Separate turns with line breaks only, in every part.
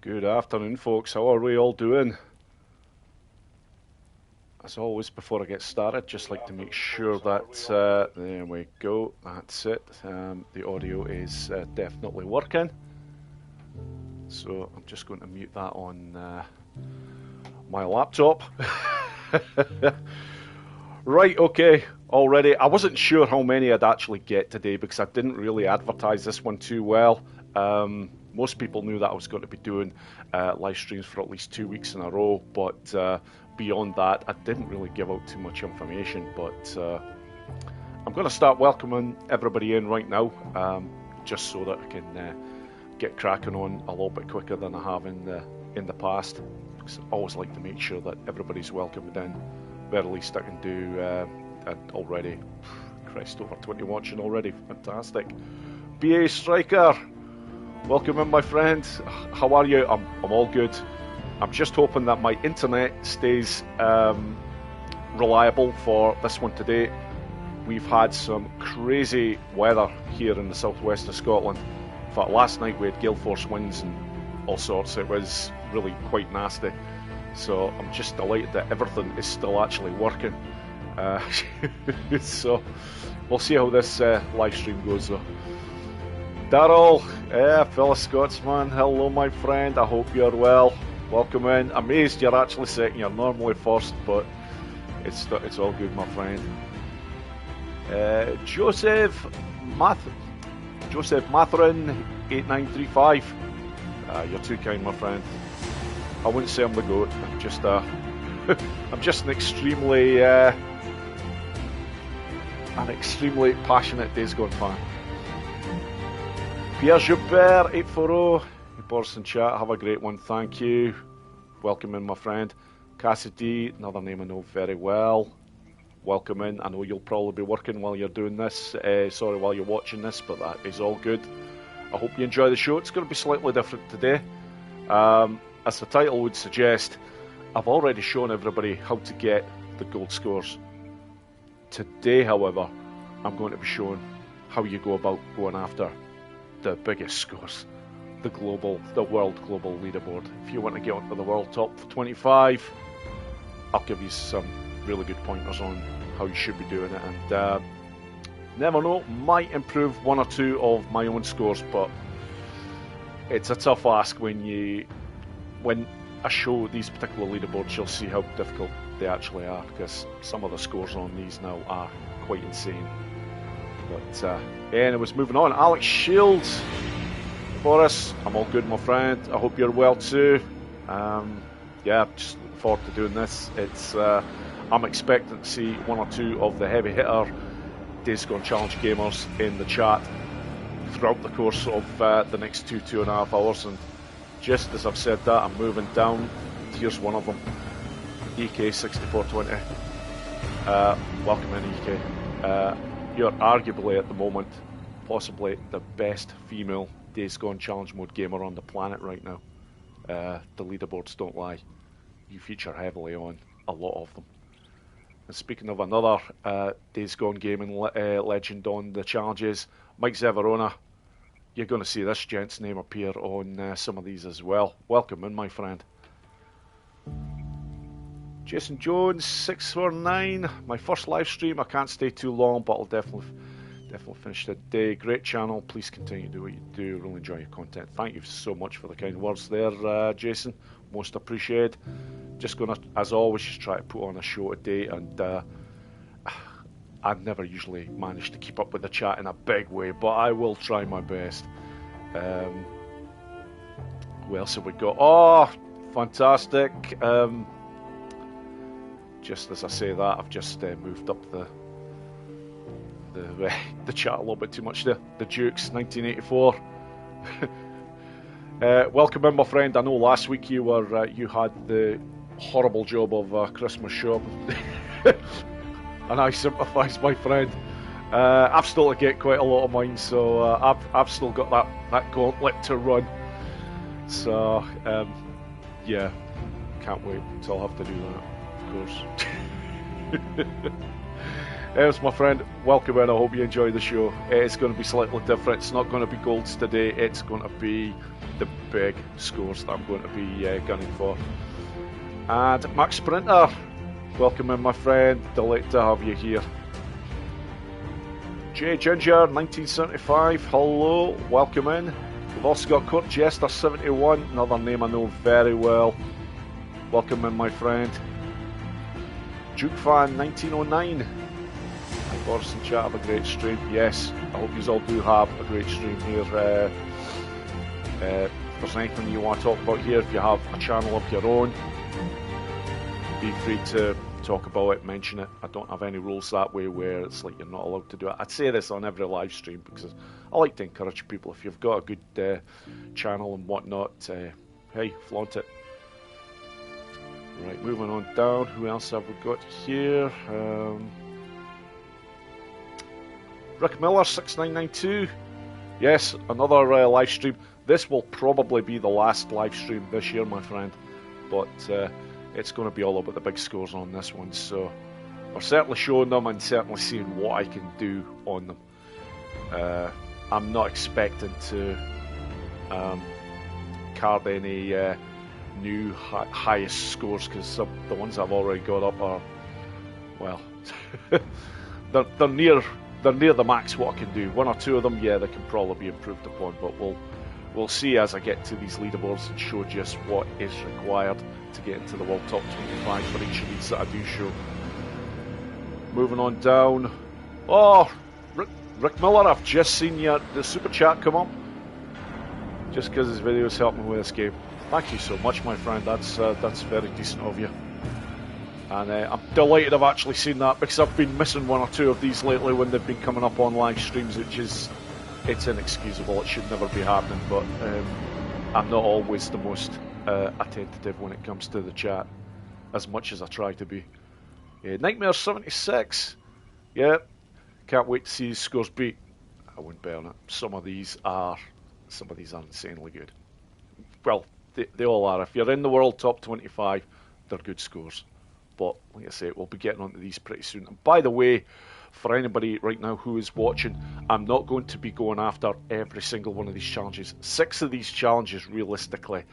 Good afternoon, folks. How are we all doing? As always, before I get started, just like to make sure that, there we go, that's it. The audio is definitely working. So I'm just going to mute that on my laptop. Right, okay, already. I wasn't sure how many I'd actually get today because I didn't really advertise this one too well. Most people knew that I was going to be doing live streams for at least 2 weeks in a row, but beyond that, I didn't really give out too much information. But I'm going to start welcoming everybody in right now, just so that I can get cracking on a little bit quicker than I have in the past. Because I always like to make sure that everybody's welcomed in. Very least I can do already. Christ, over 20 watching already. Fantastic. BA Striker, welcome in, my friend. How are you? I'm all good. I'm just hoping that my internet stays reliable for this one today. We've had some crazy weather here in the southwest of Scotland. In fact, last night we had gale force winds and all sorts. It was really quite nasty. So I'm just delighted that everything is still actually working. So we'll see how this live stream goes though. Darryl, fellow Scotsman, hello my friend, I hope you're well. Welcome in. Amazed you're actually second, you're normally first, but it's all good, my friend. Joseph Matherin 8935. You're too kind, my friend. I wouldn't say I'm the GOAT. I'm just an extremely passionate Days Gone fan. Pierre Joubert 840. Boris in chat. Have a great one. Thank you. Welcome in, my friend. Cassidy, another name I know very well. Welcome in. I know you'll probably be working while you're doing this. While you're watching this, but that is all good. I hope you enjoy the show. It's going to be slightly different today. As the title would suggest, I've already shown everybody how to get the gold scores. Today, however, I'm going to be showing how you go about going after the biggest scores, the world global leaderboard. If you want to get onto the world top 25, I'll give you some really good pointers on how you should be doing it. And never know, might improve one or two of my own scores, but it's a tough ask when I show these particular leaderboards. You'll see how difficult they actually are, because some of the scores on these now are quite insane. But anyways, moving on. Alex Shields for us. I'm all good, my friend. I hope you're well too. Just looking forward to doing this. I'm expecting to see one or two of the heavy hitter Days Gone Challenge gamers in the chat throughout the course of the next 2.5 hours. And just as I've said that, I'm moving down. Here's one of them, EK6420. Welcome in, EK. You're arguably at the moment possibly the best female Days Gone Challenge Mode gamer on the planet right now. The leaderboards don't lie. You feature heavily on a lot of them. And speaking of another Days Gone gaming legend on the challenges, Mike Zeverona. You're going to see this gent's name appear on some of these as well. Welcome in, my friend. Jason Jones 649. My first live stream. I can't stay too long, but I'll definitely finish the day. Great channel. Please continue to do what you do. Really enjoy your content. Thank you so much for the kind words there, Jason. Most appreciated. Just going to, as always, just try to put on a show today, and I've never usually managed to keep up with the chat in a big way, but I will try my best. Who else have we got? Oh, fantastic. Just as I say that, I've just moved up the chat a little bit too much there. The Dukes 1984. Welcome in, my friend. I know last week you had the horrible job of Christmas shopping. And I sympathise, my friend. I've still to get quite a lot of mine, so I've still got that gauntlet to run. So yeah, can't wait until I have to do that, of course. Yes, my friend, welcome in. I hope you enjoy the show. It's going to be slightly different. It's not going to be golds today. It's going to be the big scores that I'm going to be gunning for. And Max Sprinter, welcome in, my friend. Delighted to have you here. J Ginger, 1975, hello, welcome in. We've also got Kurt Jester, 71, another name I know very well. Welcome in, my friend. Duke Fan, 1909. Hi, Boris and chat, have a great stream. Yes, I hope you all do have a great stream here. If there's anything you want to talk about here, if you have a channel of your own, be free to talk about it, mention it. I don't have any rules that way where it's like you're not allowed to do it. I'd say this on every live stream because I like to encourage people. If you've got a good channel and whatnot, hey, flaunt it. Right, moving on down. Who else have we got here? Rick Miller, 6992. Yes, another live stream. This will probably be the last live stream this year, my friend. But it's going to be all about the big scores on this one. So we're certainly showing them and certainly seeing what I can do on them. I'm not expecting to card any new highest scores because the ones I've already got up are, well, they're near the max what I can do. One or two of them, yeah, they can probably be improved upon, but we'll see as I get to these leaderboards and show just what is required to get into the World Top 25 for each of these that I do show. Moving on down. Oh, Rick Miller, I've just seen the super chat come up. Just because his videos helped me with this game. Thank you so much, my friend. That's very decent of you. And I'm delighted I've actually seen that because I've been missing one or two of these lately when they've been coming up on live streams, which is, it's inexcusable. It should never be happening, but I'm not always the most attentive when it comes to the chat, as much as I try to be. Nightmare 76. Yeah, can't wait to see his scores beat. I wouldn't bet on it. Some of these are insanely good. Well, they all are. If you're in the World Top 25, they're good scores. But like I say, we'll be getting onto these pretty soon. And by the way, for anybody right now who is watching, I'm not going to be going after every single one of these challenges. 6 of these challenges, realistically,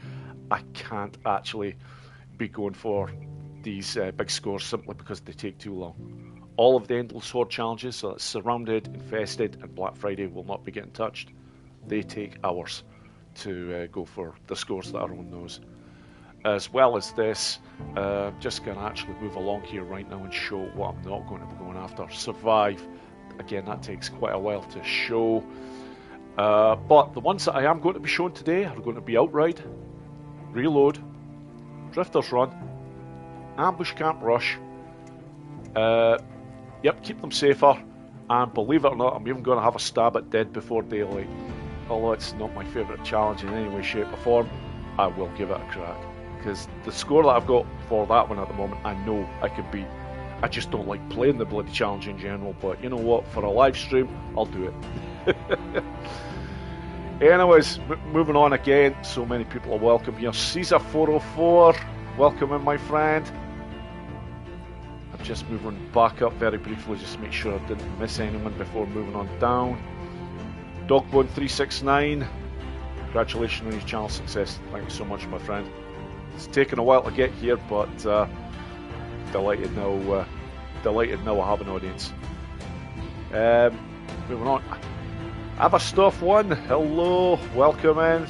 I can't actually be going for these big scores simply because they take too long. All of the Endless Horde challenges, so that's Surrounded, Infested, and Black Friday, will not be getting touched. They take hours to go for the scores that are on those. As well as this, just going to actually move along here right now and show what I'm not going to be going after. Survive, again, that takes quite a while to show. But the ones that I am going to be showing today are going to be Outride, Reload, Drifter's Run, Ambush Camp Rush. Yep, keep them safer. And believe it or not, I'm even going to have a stab at Dead Before Daylight. Although it's not my favourite challenge in any way, shape or form, I will give it a crack. Because the score that I've got for that one at the moment, I know I can beat. I just don't like playing the bloody challenge in general, but you know what, for a live stream, I'll do it. Anyways, moving on again, so many people are welcome here. Caesar404, welcome in, my friend. I'm just moving back up very briefly, just to make sure I didn't miss anyone before moving on down. Dogbone369, congratulations on your channel success. Thank you so much, my friend. It's taken a while to get here, but delighted now. Delighted now I have an audience. Moving on. Avastuff1, hello, welcome in.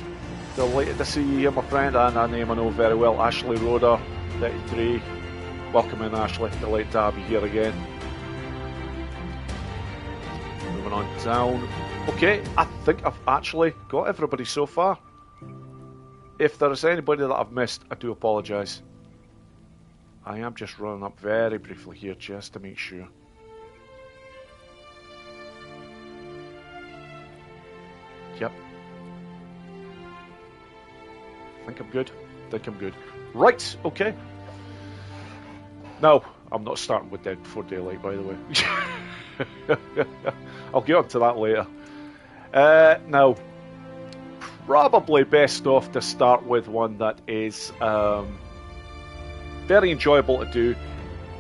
Delighted to see you here, my friend, and a name I know very well, Ashley Roder, 33. Welcome in, Ashley. Delighted to have you here again. Moving on down. Okay, I think I've actually got everybody so far. If there is anybody that I've missed, I do apologise. I am just running up very briefly here just to make sure. Yep. Think I'm good. Think I'm good. Right, okay. No, I'm not starting with Dead Before Daylight, by the way. I'll get on to that later. Now, probably best off to start with one that is very enjoyable to do.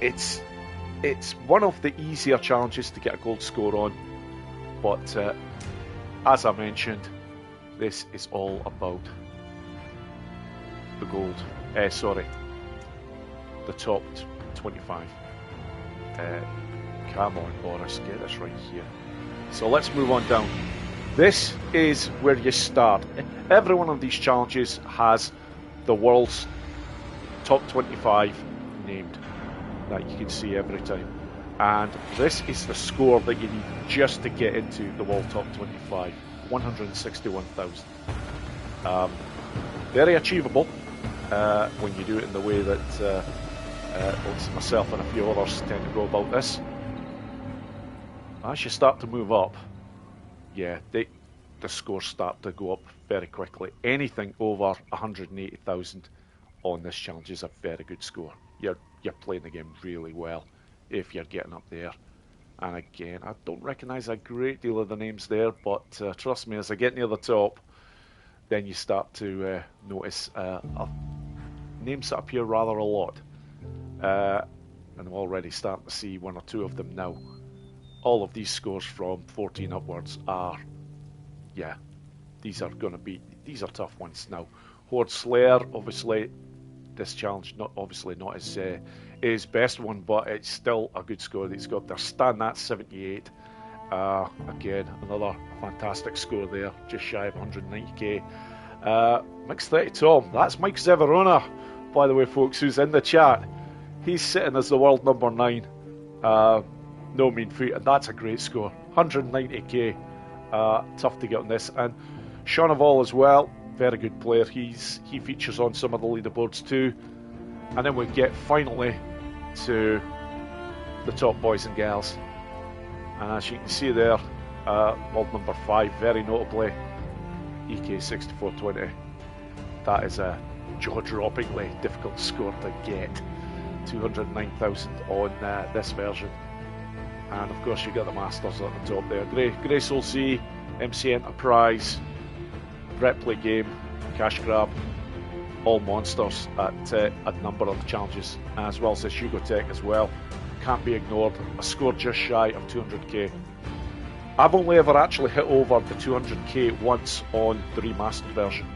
It's it's one of the easier challenges to get a gold score on, but as I mentioned, this is all about the gold. The top 25. Come on, Boris, get us right here. So let's move on down. This is where you start. Every one of these challenges has the world's top 25 named, that you can see every time. And this is the score that you need just to get into the world top 25. 161,000. Very achievable when you do it in the way that myself and a few others tend to go about this. As you start to move up, yeah, the scores start to go up very quickly. Anything over 180,000 on this challenge is a very good score. You're playing the game really well if you're getting up there. And again, I don't recognise a great deal of the names there, but trust me, as I get near the top, then you start to notice names that appear rather a lot. And I'm already starting to see one or two of them now. All of these scores from 14 upwards are, yeah, these are tough ones now. Horde Slayer, obviously, this challenge not his best one, but it's still a good score. He's got their stand at 78. Again, another fantastic score there, just shy of 190k. Mix 30 Tom, that's Mike Zeverona, by the way, folks, who's in the chat. He's sitting as the world number 9. No mean feat, and that's a great score. 190k. Tough to get on this. And Sean of All as well, very good player. He features on some of the leaderboards too. And then we get finally to the top boys and girls. And as you can see there, world number 5, very notably, EK6420. That is a jaw-droppingly difficult score to get. 209,000 on this version. And of course you got the Masters at the top there. Grey Soul C, MC Enterprise, Replay Game, Cash Grab, all monsters at a number of challenges, as well as this Hugo Tech as well. Can't be ignored. A score just shy of 200k. I've only ever actually hit over the 200k once on the remastered version.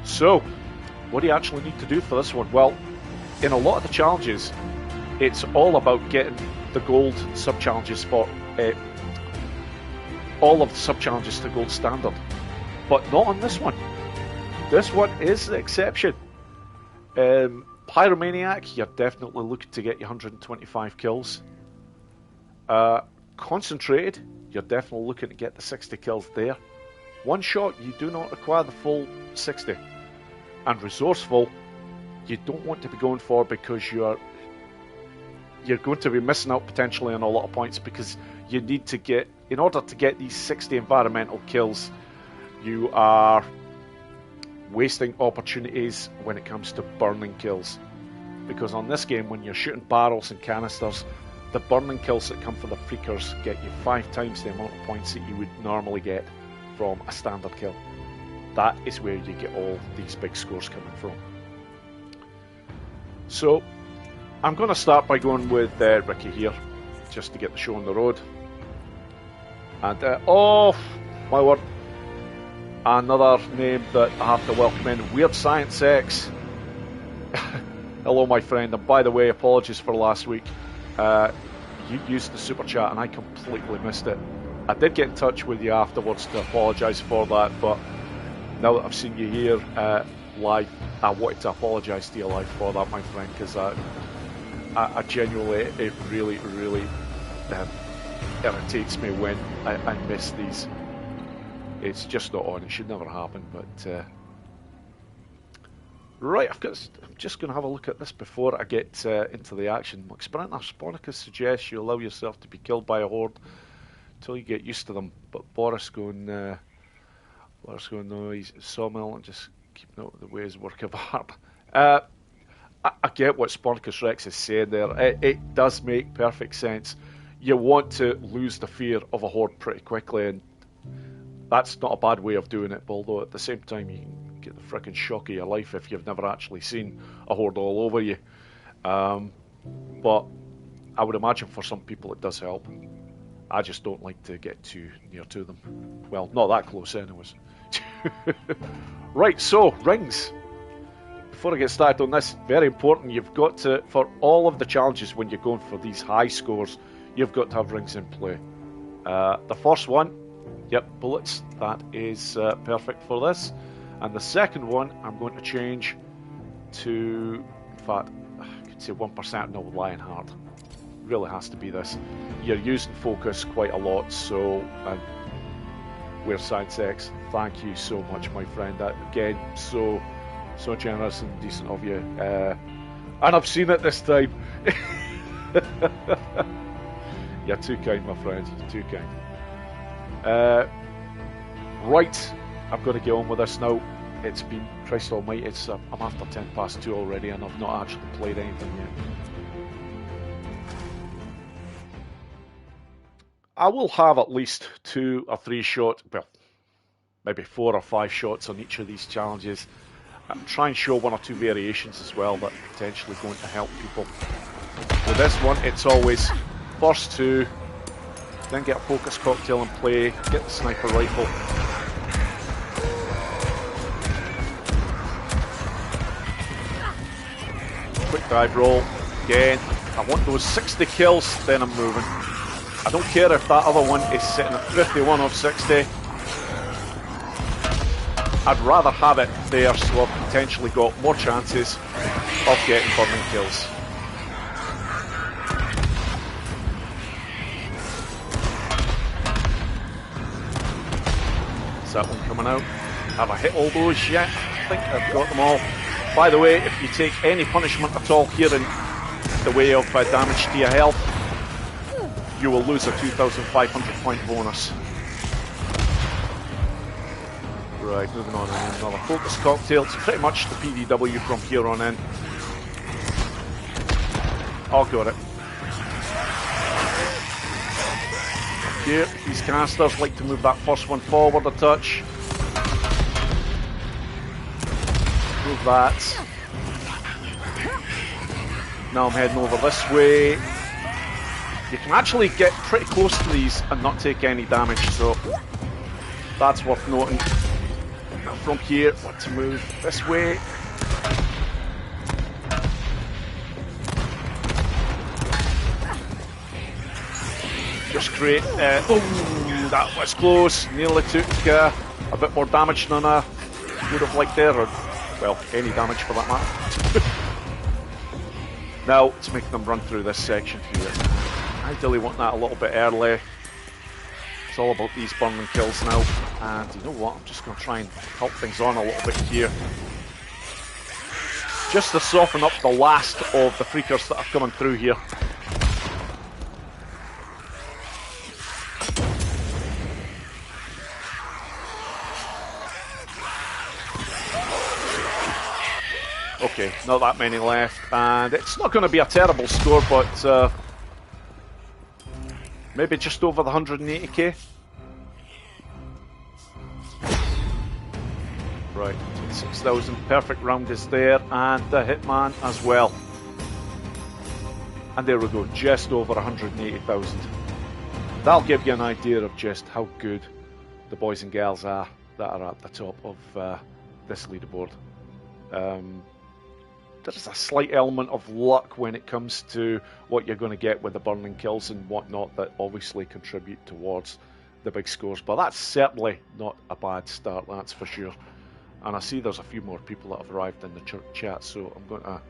So, what do you actually need to do for this one? Well, in a lot of the challenges, it's all about getting the gold sub-challenges for all of the sub-challenges to gold standard. But not on this one. This one is the exception. Pyromaniac, you're definitely looking to get your 125 kills. Concentrated, you're definitely looking to get the 60 kills there. One shot, you do not require the full 60. And resourceful, you don't want to be going for because you're going to be missing out potentially on a lot of points, because you need to get, in order to get these 60 environmental kills, you are wasting opportunities when it comes to burning kills. Because on this game, when you're shooting barrels and canisters, the burning kills that come from the freakers get you 5 times the amount of points that you would normally get from a standard kill. That is where you get all these big scores coming from. So, I'm going to start by going with Ricky here, just to get the show on the road. And, oh, my word, another name that I have to welcome in, Weird Science X. Hello, my friend, and by the way, apologies for last week. You used the super chat and I completely missed it. I did get in touch with you afterwards to apologise for that, but now that I've seen you here live, I wanted to apologise to you live for that, my friend, because I genuinely, it really irritates me when I miss these. It's just not on. It should never happen. But right, I'm just going to have a look at this before I get into the action. Sprinter Sponicus suggests you allow yourself to be killed by a horde until you get used to them. But Boris going, no, he's sawmill and just keep note of the ways work of art. I get what Sponicus Rex is saying there. It does make perfect sense. You want to lose the fear of a horde pretty quickly, and that's not a bad way of doing it, although at the same time you can get the frickin' shock of your life if you've never actually seen a horde all over you. But I would imagine for some people it does help. I just don't like to get too near to them. Well, not that close anyways. Right, so rings. Before I get started on this, very important, you've got to, for all of the challenges when you're going for these high scores, you've got to have rings in play. The first one, yep, bullets, that is perfect for this. And the second one, I'm going to change to, in fact, I could say 1%, no, Lionheart. Really has to be this. You're using focus quite a lot, so, and where's Science X? Thank you so much, my friend. That, again, so generous and decent of you. And I've seen it this time. You're too kind, my friend. You're too kind. Right, I'm going to get on with this now. It's been, Christ almighty, I'm after 2:10 already and I've not actually played anything yet. I will have at least 2 or 3 shots, well, maybe 4 or 5 shots on each of these challenges. Try and show 1 or 2 variations as well that are potentially going to help people. With this one, it's always first 2, then get a focus cocktail in play, get the sniper rifle. Quick dive roll, again, I want those 60 kills, then I'm moving. I don't care if that other one is sitting at 51 of 60. I'd rather have it there so I've potentially got more chances of getting burning kills. Is that one coming out? Have I hit all those yet? I think I've got them all. By the way, if you take any punishment at all here in the way of damage to your health, you will lose a 2,500 point bonus. Right, moving on, another focus cocktail. It's pretty much the PDW from here on in. Oh, got it. Here, these canisters like to move that first one forward a touch. Move that. Now I'm heading over this way. You can actually get pretty close to these and not take any damage, so that's worth noting. From here, want to move this way. Just create. Oh, that was close. Nearly took a bit more damage than I would have liked there, or well, any damage for that matter. Now, let's make them run through this section here. Ideally, want that a little bit early. It's all about these burning kills now. And you know what, I'm just going to try and help things on a little bit here. Just to soften up the last of the freakers that are coming through here. Okay, not that many left. And it's not going to be a terrible score, but maybe just over the 180k. Right, 6,000, perfect round is there, and the Hitman as well. And there we go, just over 180,000. That'll give you an idea of just how good the boys and girls are that are at the top of this leaderboard. There's a slight element of luck when it comes to what you're going to get with the burning kills and whatnot that obviously contribute towards the big scores, but that's certainly not a bad start, that's for sure. And I see there's a few more people that have arrived in the chat, so I'm going to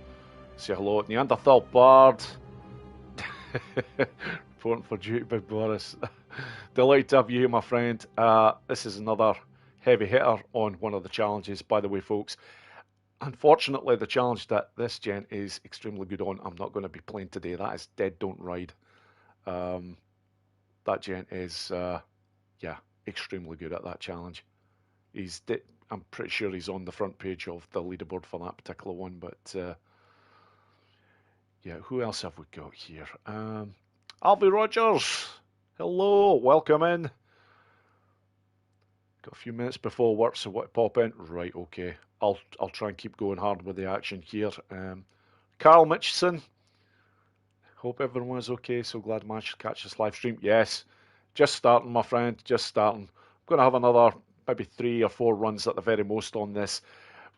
say hello. Neanderthal Bard. Reporting for duty, Big Boris. Delighted to have you here, my friend. This is another heavy hitter on one of the challenges. By the way, folks, unfortunately, the challenge that this gent is extremely good on, I'm not going to be playing today. That is Dead Don't Ride. That gent is, yeah, extremely good at that challenge. I'm pretty sure he's on the front page of the leaderboard for that particular one, but yeah, who else have we got here? Alvy Rogers, hello, welcome in. Got a few minutes before work, so what, pop in? Right, okay. I'll try and keep going hard with the action here. Carl Mitchison. Hope everyone is okay. So glad I managed to catch this live stream. Yes, just starting, my friend. Just starting. I'm going to have another maybe 3 or 4 runs at the very most on this.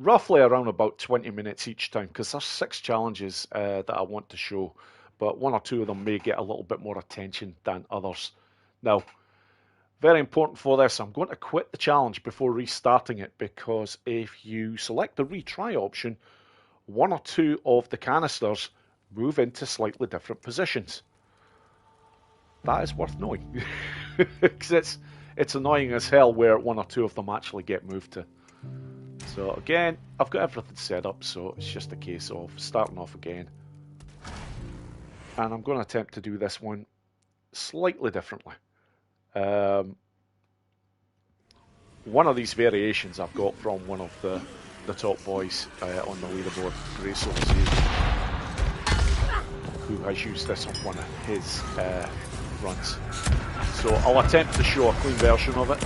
Roughly around about 20 minutes each time, because there's 6 challenges that I want to show, but 1 or 2 of them may get a little bit more attention than others. Now, very important for this, I'm going to quit the challenge before restarting it, because if you select the retry option, 1 or 2 of the canisters move into slightly different positions. That is worth knowing, because it's annoying as hell where 1 or 2 of them actually get moved to. So again, I've got everything set up, so it's just a case of starting off again. And I'm going to attempt to do this one slightly differently. One of these variations I've got from one of the top boys on the leaderboard, Borislav247, who has used this on one of his runs. So I'll attempt to show a clean version of it.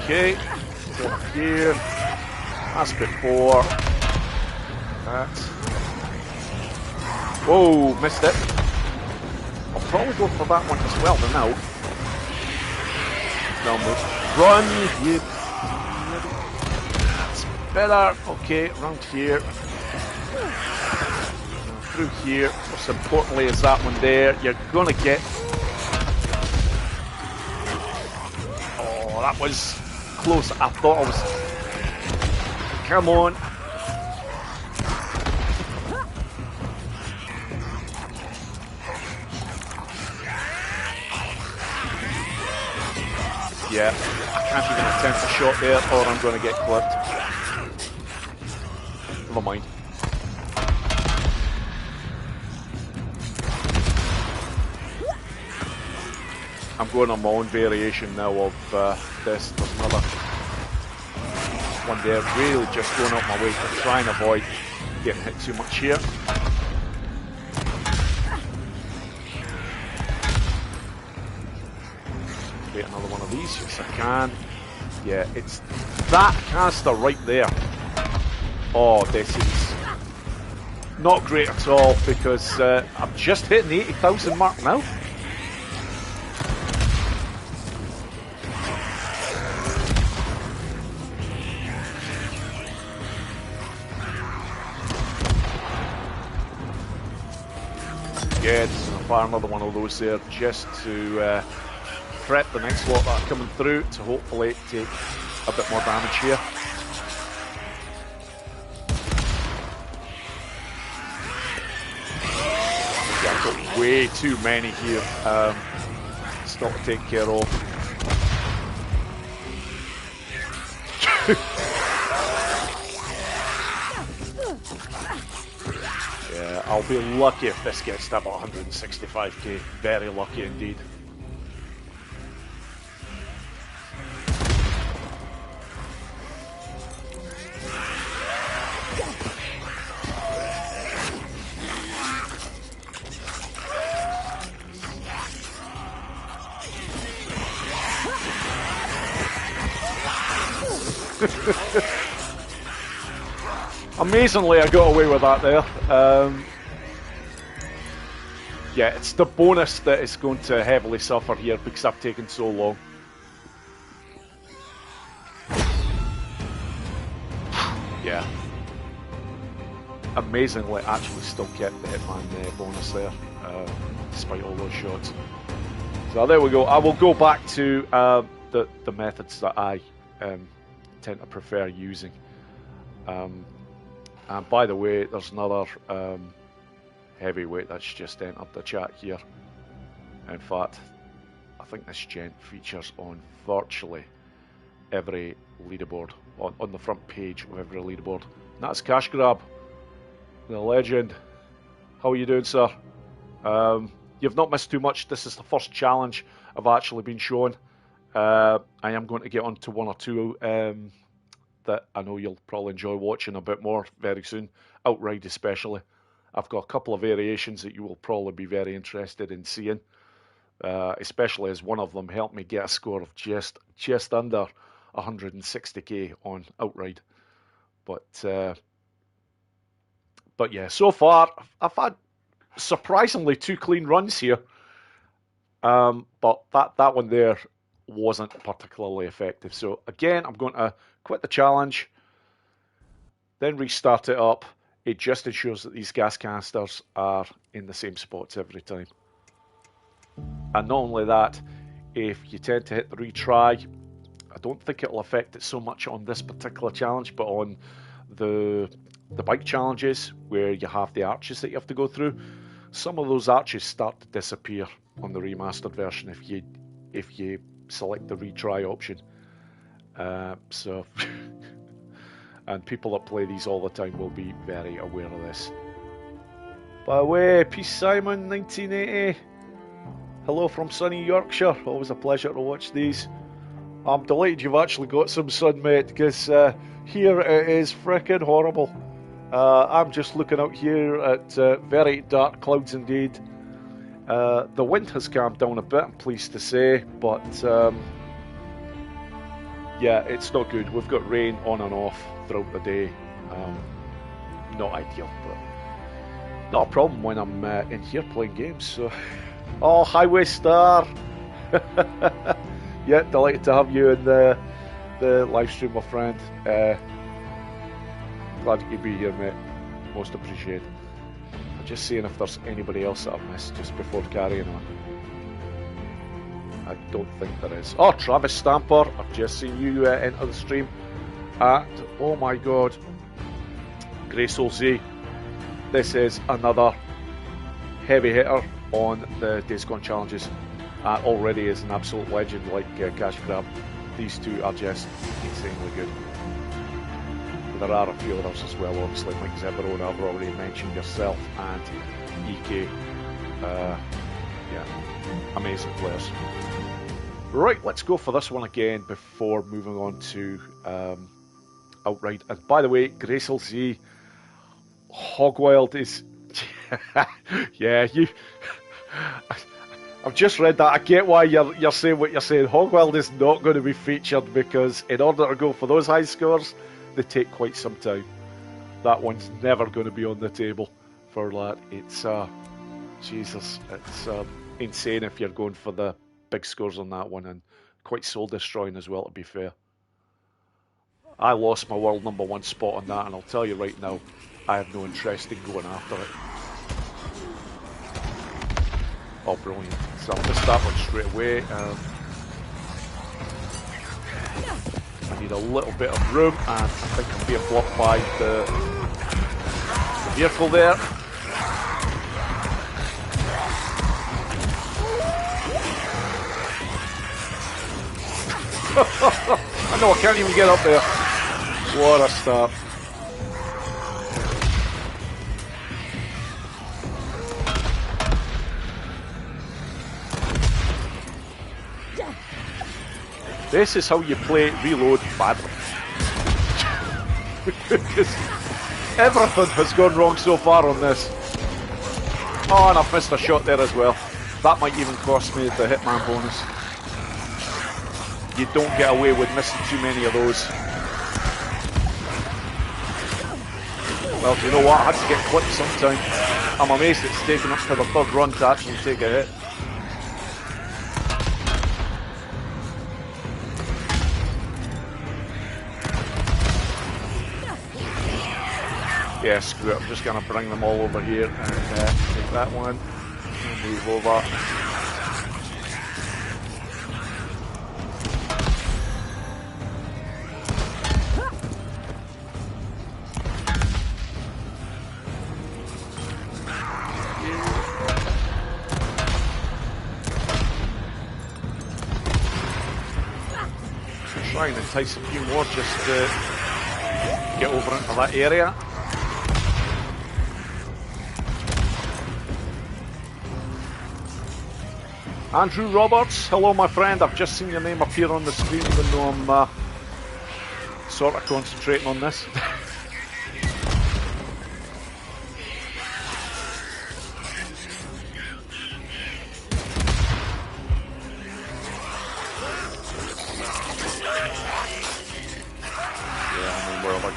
Okay, over here, as before. That. Whoa, missed it. I'll probably go for that one as well now. Run, you. That's better. Okay, around here. Through here. Most importantly is that one there. You're gonna get. Oh, that was close. I thought I was. Come on. Yeah, I can't even attempt a shot there or I'm going to get clipped. Never mind. I'm going on my own variation now of this. There's another one there. Really just going up my way to try and avoid getting hit too much here. Get another one of these. Yes, I can. Yeah, it's that canister right there. Oh, this is not great at all because I'm just hitting the 80,000 mark now. Yeah, just gonna fire another one of those there just to prep the next lot that are coming through to hopefully take a bit more damage here. Yeah, I've got way too many here. Still to take care of. Yeah, I'll be lucky if this gets to about 165k. Very lucky indeed. Amazingly, I got away with that there. Yeah, it's the bonus that is going to heavily suffer here because I've taken so long. Yeah. Amazingly, actually still kept the Hitman bonus there, despite all those shots. So there we go. I will go back to the methods that I tend to prefer using. And by the way, there's another heavyweight that's just entered the chat here. In fact, I think this gent features on virtually every leaderboard, on the front page of every leaderboard. And that's Cash Grab, the legend. How are you doing, sir? You've not missed too much. This is the first challenge I've actually been shown. I am going to get on to 1 or 2 that I know you'll probably enjoy watching a bit more very soon, Outride especially. I've got a couple of variations that you will probably be very interested in seeing. especially as one of them helped me get a score of just under 160k on Outride. But yeah, so far I've had surprisingly 2 clean runs here. But that one there wasn't particularly effective. So again, I'm going to quit the challenge, then restart it up. It just ensures that these gas canisters are in the same spots every time. And not only that, if you tend to hit the retry, I don't think it'll affect it so much on this particular challenge, but on the bike challenges where you have the arches that you have to go through, some of those arches start to disappear on the remastered version if you select the retry option. So and people that play these all the time will be very aware of this. By the way, Peace Simon 1980. Hello from sunny Yorkshire. Always a pleasure to watch these. I'm delighted you've actually got some sun, mate, because here it is frickin' horrible. I'm just looking out here at very dark clouds indeed. The wind has calmed down a bit, I'm pleased to say, but yeah, it's not good. We've got rain on and off throughout the day. Not ideal, but not a problem when I'm in here playing games. So, oh, Highway Star! Yeah, delighted to have you in the live stream, my friend. Glad you could be here, mate. Most appreciated. I'm just seeing if there's anybody else that I've missed just before carrying on. I don't think there is. Oh, Travis Stamper, I've just seen you enter the stream. And, oh my god, Grace Z. This is another heavy hitter on the Days Gone challenges. Already is an absolute legend like Cash Grab. These two are just insanely good. There are a few others as well, obviously. Mike Zeverone, I've already mentioned, yourself, and EK. Yeah, amazing players. Right, let's go for this one again before moving on to Outright. And by the way, Gracel Z, Hogwild is... yeah, you... I've just read that. I get why you're saying what you're saying. Hogwild is not going to be featured because in order to go for those high scores, they take quite some time. That one's never going to be on the table for that. It's Jesus, it's insane if you're going for the big scores on that one, and quite soul destroying as well, to be fair. I lost my world #1 spot on that, and I'll tell you right now, I have no interest in going after it. Oh, brilliant. So I'll miss that one straight away. I need a little bit of room, and I think I'm being blocked by the vehicle there. I know, I can't even get up there. What a start. This is how you play Reload badly. Because everything has gone wrong so far on this. Oh, and I've missed a shot there as well. That might even cost me the Hitman bonus. You don't get away with missing too many of those. Well, do you know what? I had to get clipped sometime. I'm amazed it's taken up to the third run to actually take a hit. Yeah, screw it. I'm just going to bring them all over here and take that one. And move over. Try and entice a few more just to get over into that area. Andrew Roberts, hello my friend. I've just seen your name appear on the screen even though I'm sort of concentrating on this.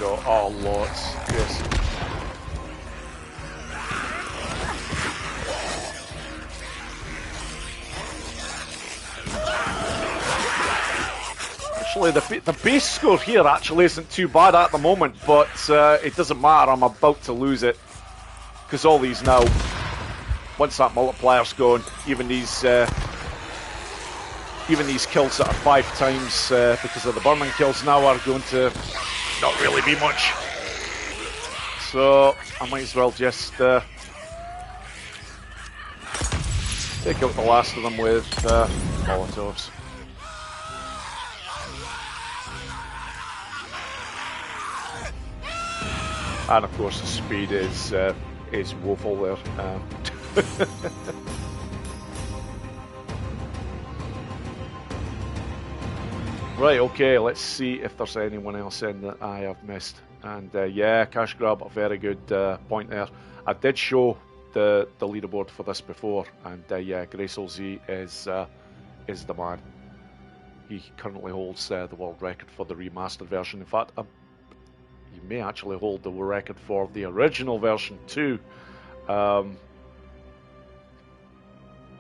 go. Oh, lots. Yes. Actually, the base score here actually isn't too bad at the moment, but it doesn't matter. I'm about to lose it because all these now, once that multiplier's gone, even these kills that are 5 times because of the burning kills now are going to not really be much. So I might as well just take out the last of them with Molotovs. And of course the speed is woeful there. Right, okay, let's see if there's anyone else in that I have missed. And yeah, Cash Grab, a very good point there. I did show the leaderboard for this before, and yeah, Gracel Z is the man. He currently holds the world record for the remastered version. In fact, he may actually hold the record for the original version too.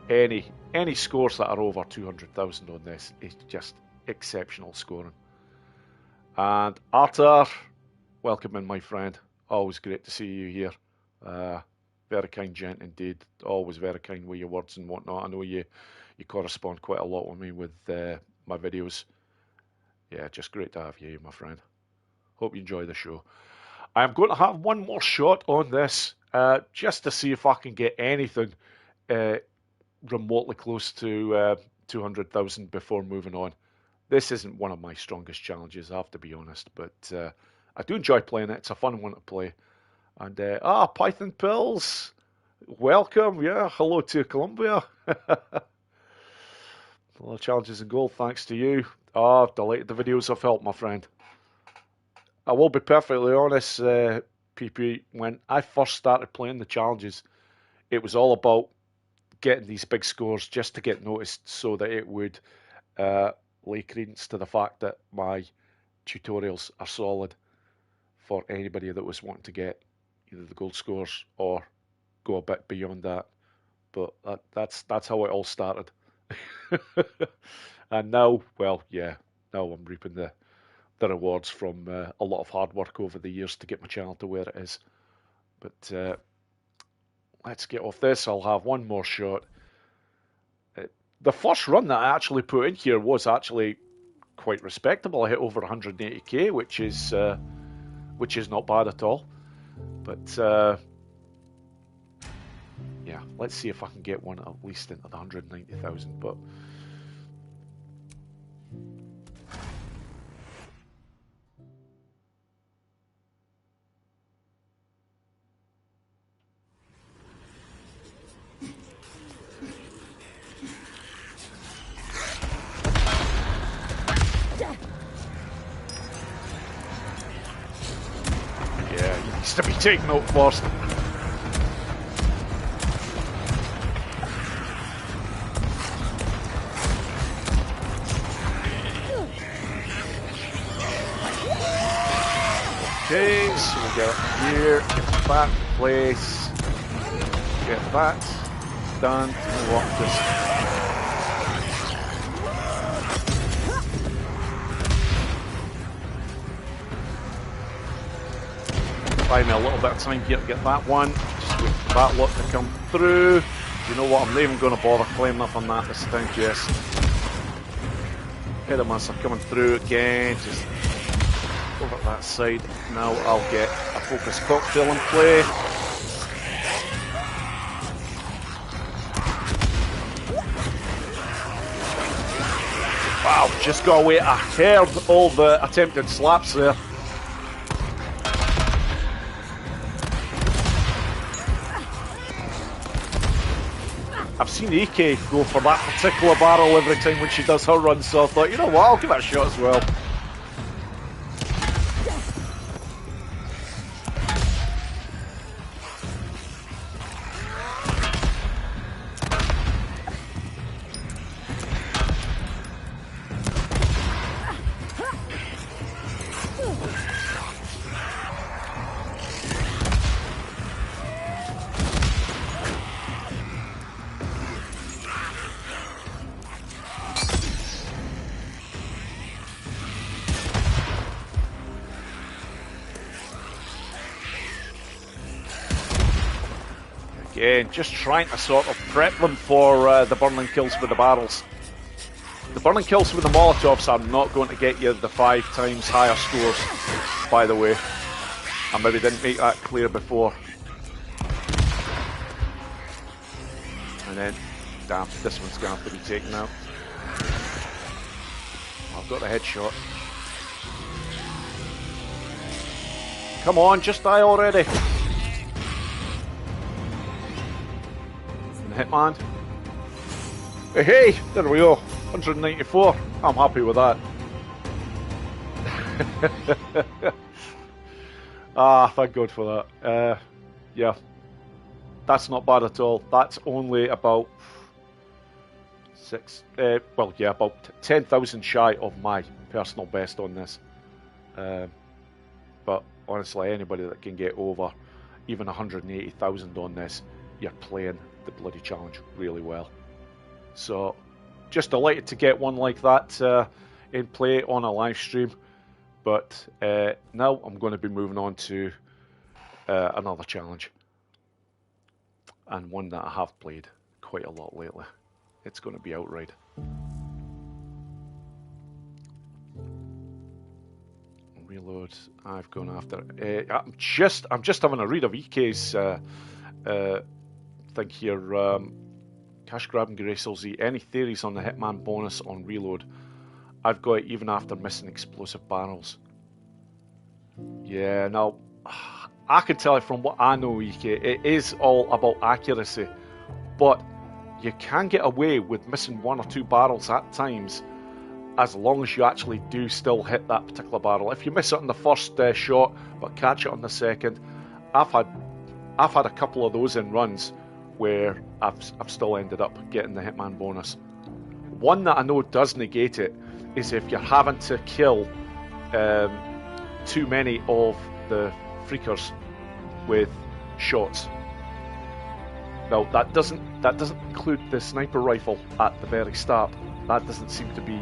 Any scores that are over 200,000 on this is just exceptional scoring. And Arthur, welcome in, my friend. Always great to see you here. Very kind gent indeed. Always very kind with your words and whatnot. I know you correspond quite a lot with me with my videos. Yeah, just great to have you, my friend. Hope you enjoy the show. I'm going to have one more shot on this, just to see if I can get anything remotely close to 200,000 before moving on. This isn't one of my strongest challenges, I have to be honest, but I do enjoy playing it. It's a fun one to play. And Python Pills, welcome. Yeah, hello to Colombia. A lot of challenges and gold, thanks to you. Delighted the videos have helped, my friend. I will be perfectly honest, PP, when I first started playing the challenges, it was all about getting these big scores just to get noticed so that it would lay credence to the fact that my tutorials are solid for anybody that was wanting to get either the gold scores or go a bit beyond that. But that's how it all started. And now, well, yeah, now I'm reaping the rewards from a lot of hard work over the years to get my channel to where it is. But let's get off this. I'll have one more shot. The first run that I actually put in here was actually quite respectable. I hit over 180k, which is not bad at all. But yeah, let's see if I can get one at least into the 190,000. But to be taken out first. Okay, so we go here, get that in place, get that done. You know what, just buy me a little bit of time here to get that one. Just wait for that lot to come through. You know what, I'm not even going to bother climbing up on that this time, just hit them as they're coming through again, just over that side. Now I'll get a focus cocktail in play. Wow, just got away. I heard all the attempted slaps there. I've seen AK go for that particular barrel every time when she does her run, so I thought, you know what, I'll give it a shot as well. again, just trying to sort of prep them for the burning kills with the barrels. The burning kills with the Molotovs are not going to get you the 5 times higher scores, by the way. I maybe didn't make that clear before. And then, damn, this one's going to have to be taken out. I've got the headshot. Come on, just die already. And Hitman. Hey, there we go. 194. I'm happy with that. Thank God for that. Yeah, that's not bad at all. That's only about about 10,000 shy of my personal best on this. But honestly, anybody that can get over even 180,000 on this, you're playing the bloody challenge really well. So, just delighted to get one like that in play on a live stream. But now I'm going to be moving on to another challenge. And one that I have played quite a lot lately. It's going to be Outride. Reload. I've gone after. I'm just having a read of EK's thing here. Cash grab and Grace LZ. Any theories on the Hitman bonus on Reload? I've got it even after missing explosive barrels. Yeah, now I can tell you from what I know, EK, it is all about accuracy, but you can get away with missing 1 or 2 barrels at times, as long as you actually do still hit that particular barrel. If you miss it on the first shot but catch it on the second, I've had a couple of those in runs where I've still ended up getting the Hitman bonus. One that I know does negate it is if you're having to kill too many of the freakers with shots. Now that doesn't include the sniper rifle at the very start. That doesn't seem to be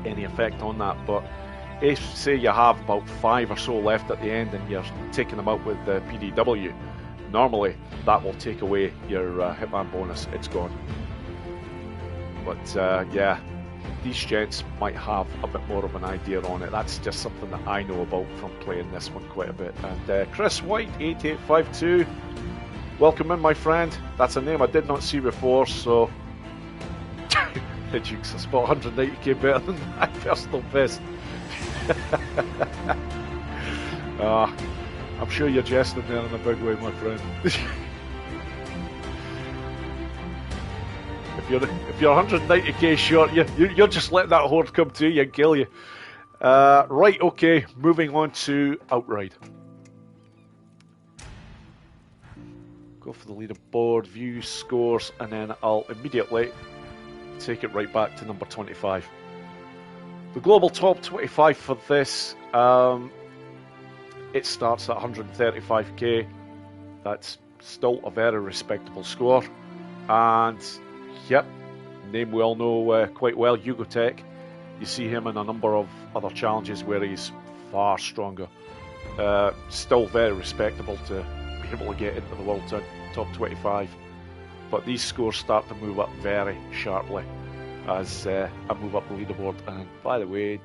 any effect on that. But if, say, you have about 5 or so left at the end and you're taking them out with the PDW, normally that will take away your Hitman bonus. It's gone. But yeah, these gents might have a bit more of an idea on it. That's just something that I know about from playing this one quite a bit. And Chris White 8852, welcome in, my friend. That's a name I did not see before, so the Dukes are spot 190k better than my personal best. I'm sure you're jesting there in a big way, my friend. If you're 190k short, you're just letting that horde come to you and kill you. Right, okay, moving on to Outride. Go for the leaderboard, view, scores, and then I'll immediately take it right back to number 25. The global top 25 for this, it starts at 135k. That's still a very respectable score. And yep, name we all know quite well, Yugotech. You see him in a number of other challenges where he's far stronger. Still very respectable to be able to get into the world top 25. But these scores start to move up very sharply as I move up the leaderboard. And by the way,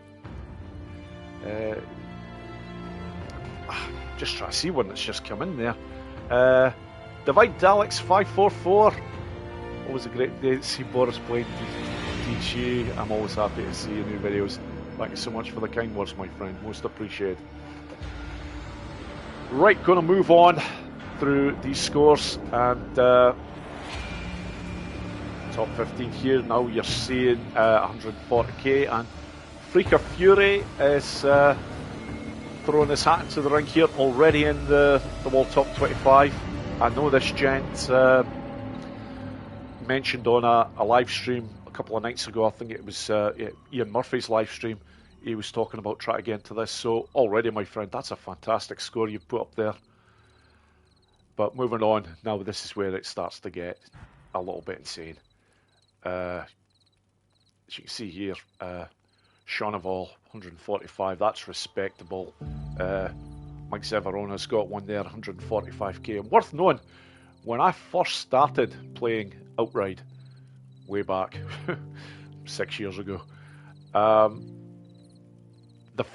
just try to see one that's just come in there. Divide Daleks 544. Always a great day to see Boris playing DG. I'm always happy to see your new videos. Thank you so much for the kind words, my friend. Most appreciated. Right, going to move on through these scores, and top 15 here. Now you're seeing 140k, and Freaker Fury is throwing his hat into the ring here, already in the world top 25. I know this gent mentioned on a live stream a couple of nights ago, I think it was Ian Murphy's live stream, he was talking about trying to get into this. So already, my friend, that's a fantastic score you've put up there. But moving on, now this is where it starts to get a little bit insane. As you can see here, Shaunavol 145, that's respectable. My Mike Severona's got one there, 145k. And worth knowing, when I first started playing Outride, way back 6 years ago, the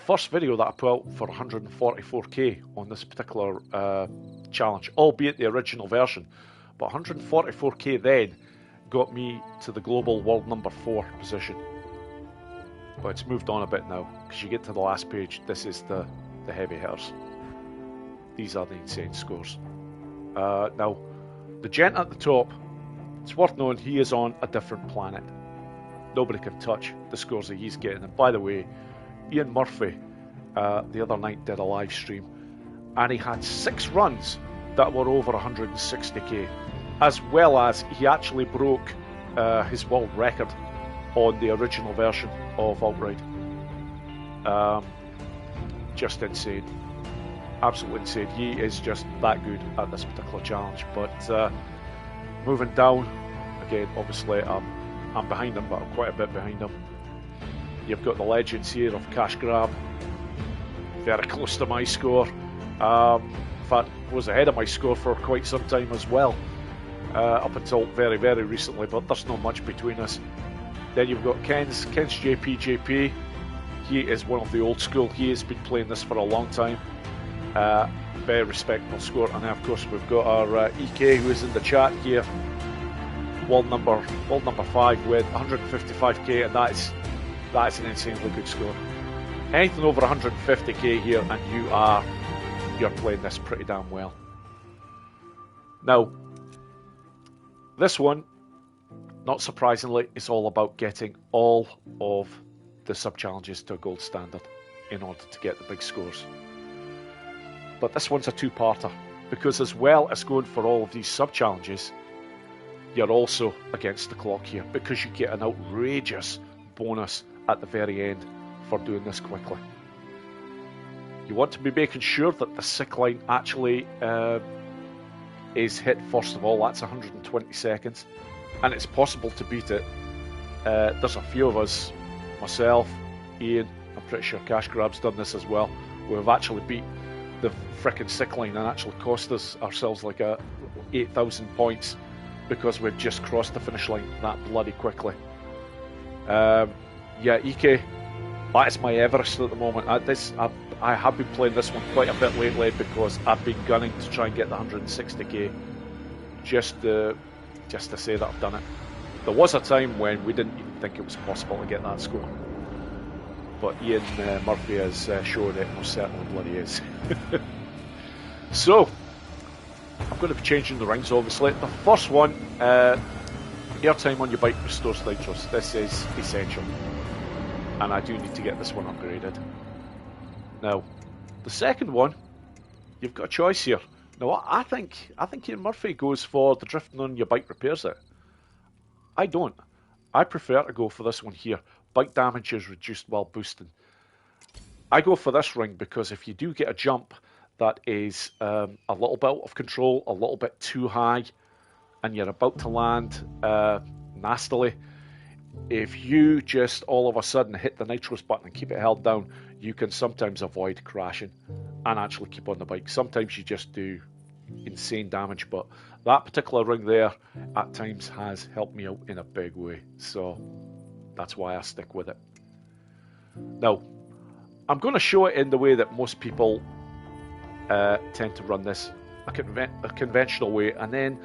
first video that I put out for 144k on this particular challenge, albeit the original version, but 144k then got me to the global world number 4 position. But it's moved on a bit now, because you get to the last page, this is the heavy hitters. These are the insane scores. Now, the gent at the top, it's worth knowing he is on a different planet. Nobody can touch the scores that he's getting. And by the way, Ian Murphy the other night did a live stream, and he had 6 runs that were over 160k, as well as he actually broke his world record on the original version of Outride. Just insane. Absolutely insane. He is just that good at this particular challenge. But moving down, again, obviously I'm behind him, but I'm quite a bit behind him. You've got the legends here of Cash Grab, very close to my score. In fact, was ahead of my score for quite some time as well, up until very, very recently, but there's not much between us. Then you've got Ken's JP. He is one of the old school. He has been playing this for a long time. Very respectable score. And then, of course, we've got our EK, who is in the chat here. World number 5 with 155k, and that is an insanely good score. Anything over 150k here, and you're playing this pretty damn well. Now, this one, not surprisingly, is all about getting all of the sub-challenges to a gold standard in order to get the big scores. But this one's a two-parter, because as well as going for all of these sub-challenges, you're also against the clock here, because you get an outrageous bonus at the very end for doing this quickly. You want to be making sure that the sick line actually is hit first of all. That's 120 seconds, and it's possible to beat it. There's a few of us, myself, Ian, I'm pretty sure Cash Grab's done this as well, we've actually beat the frickin' sick line and actually cost ourselves like 8,000 points because we've just crossed the finish line that bloody quickly. Yeah, EK, that is my Everest at the moment. I have been playing this one quite a bit lately because I've been gunning to try and get the 160k, just to say that I've done it. There was a time when we didn't even think it was possible to get that score, but Ian Murphy has shown it most certainly bloody is. So, I'm going to be changing the rings obviously. The first one, airtime on your bike restores nitrous. This is essential, and I do need to get this one upgraded. Now, the second one, you've got a choice here. Now, I think Ian Murphy goes for the drifting on your bike repairs it. I don't. I prefer to go for this one here. Bike damage is reduced while boosting. I go for this ring because if you do get a jump that is a little bit out of control, a little bit too high, and you're about to land nastily, if you just all of a sudden hit the nitros button and keep it held down, you can sometimes avoid crashing and actually keep on the bike. Sometimes you just do insane damage, but that particular ring there at times has helped me out in a big way, so that's why I stick with it. Now, I'm going to show it in the way that most people tend to run this, a conventional way, and then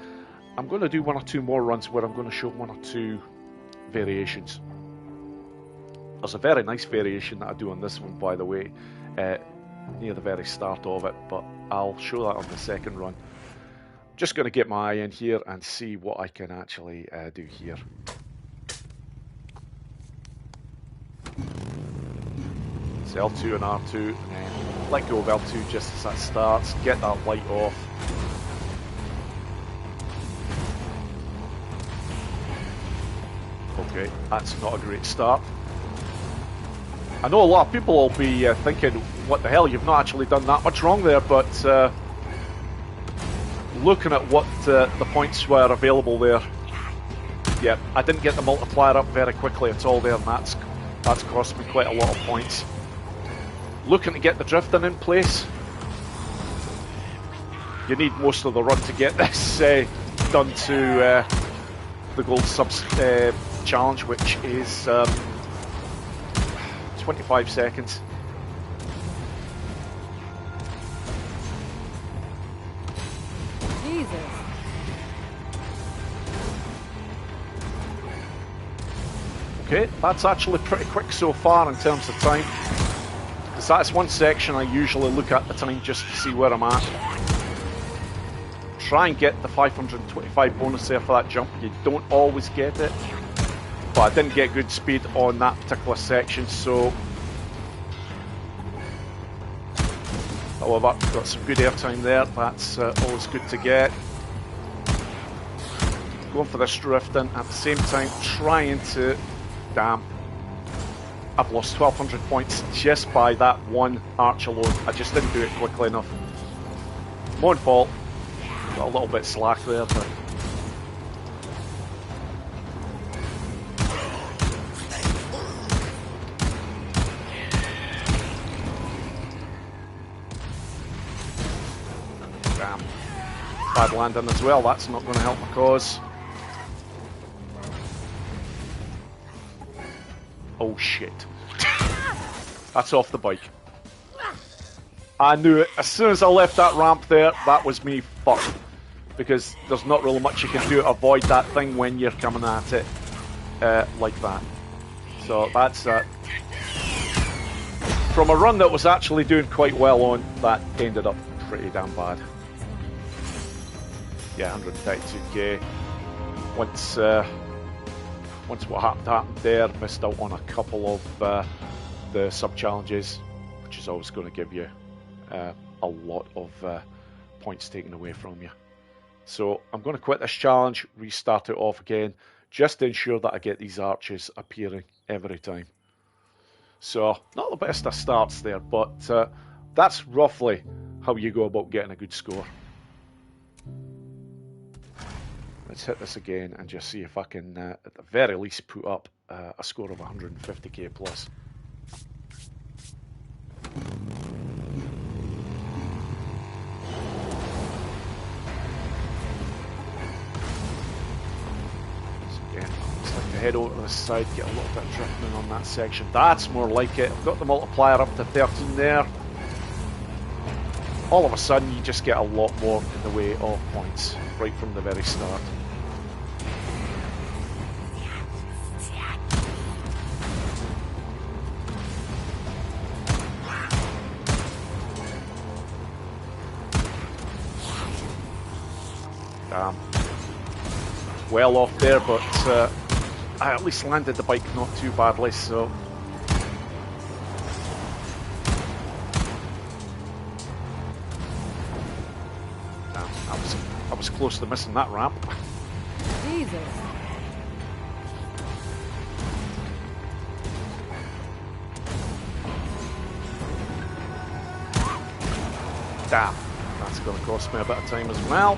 I'm going to do 1 or 2 more runs where I'm going to show 1 or 2 variations. There's a very nice variation that I do on this one, by the way, near the very start of it, but I'll show that on the second run. Just going to get my eye in here and see what I can actually do here. It's L2 and R2, and then let go of L2 just as that starts, get that light off. Okay, that's not a great start. I know a lot of people will be thinking, what the hell, you've not actually done that much wrong there, but looking at what the points were available there, yeah, I didn't get the multiplier up very quickly at all there, and that's cost me quite a lot of points. Looking to get the drifting in place, you need most of the run to get this done to the gold subs challenge, which is 25 seconds.
Jesus.
Okay, that's actually pretty quick so far in terms of time. Because that's one section I usually look at the time just to see where I'm at. Try and get the 525 bonus there for that jump. You don't always get it. But I didn't get good speed on that particular section, so... However, got some good airtime there. That's always good to get. Going for this drifting at the same time, trying to... Damn. I've lost 1,200 points just by that one arch alone. I just didn't do it quickly enough. My own fault. Got a little bit slack there, but... Damn. Bad landing as well. That's not going to help my cause. Oh shit. That's off the bike. I knew it. As soon as I left that ramp there, that was me fucked. Because there's not really much you can do to avoid that thing when you're coming at it like that. So that's from a run that was actually doing quite well on, that ended up pretty damn bad. Yeah, 132k. Once what happened there, missed out on a couple of the sub-challenges, which is always going to give you a lot of points taken away from you. So I'm going to quit this challenge, restart it off again, just to ensure that I get these arches appearing every time. So, not the best of starts there, but that's roughly how you go about getting a good score. Let's hit this again and just see if I can, at the very least, put up a score of 150k plus. Head over to the side, get a little bit of drifting on that section. That's more like it. I've got the multiplier up to 13 there. All of a sudden you just get a lot more in the way of points right from the very start. Damn. Well off there, but I at least landed the bike not too badly, so... Damn, I was close to missing that ramp.
Jesus.
Damn, that's going to cost me a bit of time as well.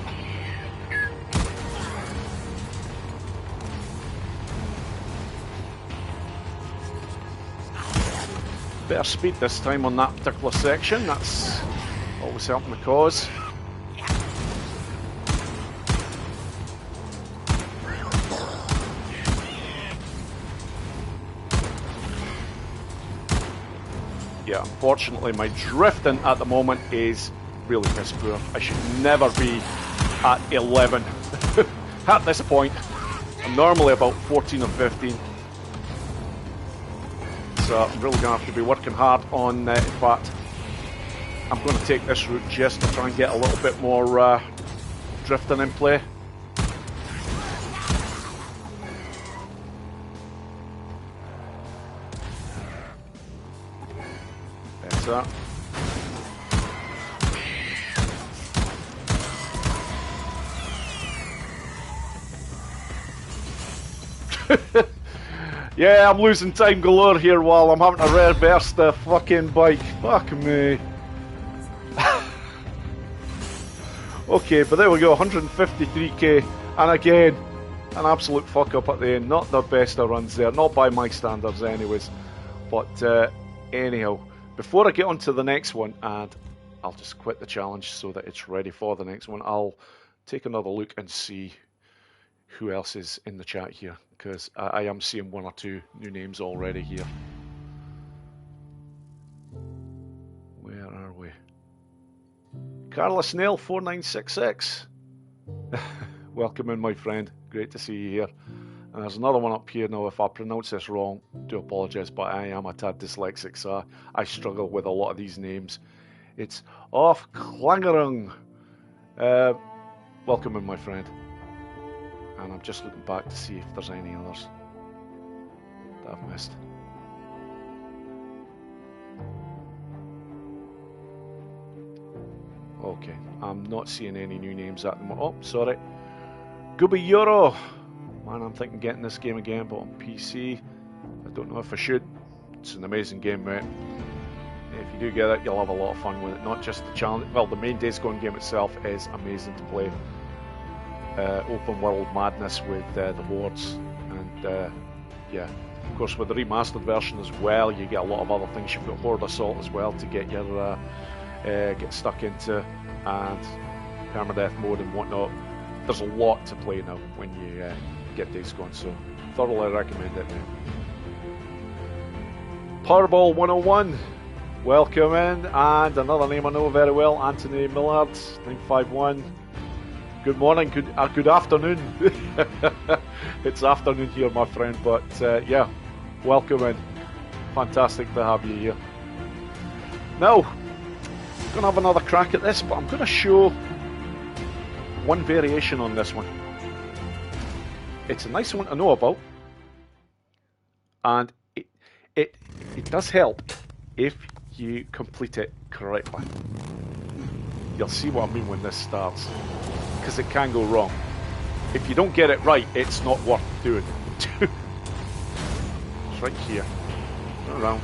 Better speed this time on that particular section, that's always helping the cause. Yeah, unfortunately my drifting at the moment is really piss poor. I should never be at 11 at this point. I'm normally about 14 or 15. So I'm really going to have to be working hard on, in fact, I'm going to take this route just to try and get a little bit more drifting in play. Better. Yeah, I'm losing time galore here while I'm having to reverse the fucking bike. Fuck me. Okay, but there we go, 153k. And again, an absolute fuck up at the end. Not the best of runs there, not by my standards anyways. But anyhow, before I get on to the next one and I'll just quit the challenge so that it's ready for the next one. I'll take another look and see who else is in the chat here, because I am seeing one or two new names already here. Where are we? Carla Snail 4966. Welcome in, my friend. Great to see you here. And there's another one up here. Now, if I pronounce this wrong, do apologise, but I am a tad dyslexic, so I struggle with a lot of these names. It's Off Klangerung. Welcome in, my friend. And I'm just looking back to see if there's any others that I've missed. Okay, I'm not seeing any new names at the moment. Oh, sorry. Gubi Euro. Man, I'm thinking getting this game again, but on PC. I don't know if I should. It's an amazing game, mate. If you do get it, you'll have a lot of fun with it. Not just the challenge. Well, the main Days Gone game itself is amazing to play. Open world madness with the hordes, and yeah, of course with the remastered version as well, you get a lot of other things. You've got Horde Assault as well to get your get stuck into, and permadeath mode and whatnot. There's a lot to play now when you get Days Gone, so thoroughly recommend it, man. Powerball 101, welcome in, and another name I know very well, Anthony Millard 951. Good morning, good afternoon. It's afternoon here, my friend, but yeah, welcome in. Fantastic to have you here. Now, I'm going to have another crack at this, but I'm going to show one variation on this one. It's a nice one to know about, and it does help if you complete it correctly. You'll see what I mean when this starts, because it can go wrong. If you don't get it right, it's not worth doing. It's right here. Turn around.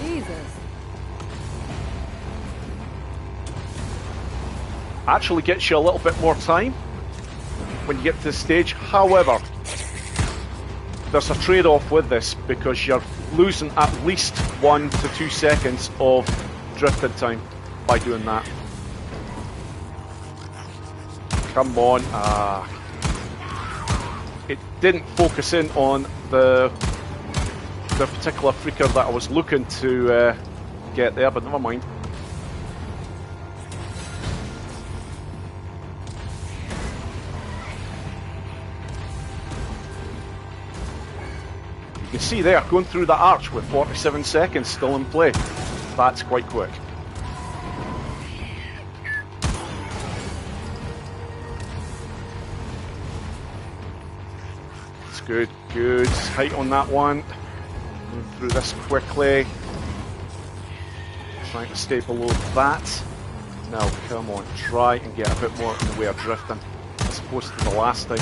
Jesus.
Actually gets you a little bit more time when you get to this stage. However, there's a trade-off with this, because you're losing at least 1 to 2 seconds of drifting time by doing that. Come on. It didn't focus in on the particular freaker that I was looking to get there, but never mind. You can see there, going through the arch with 47 seconds still in play. That's quite quick. It's good, good. Height on that one. Move through this quickly. Trying to stay below that. Now, come on, try and get a bit more in the way of drifting, as opposed to the last time.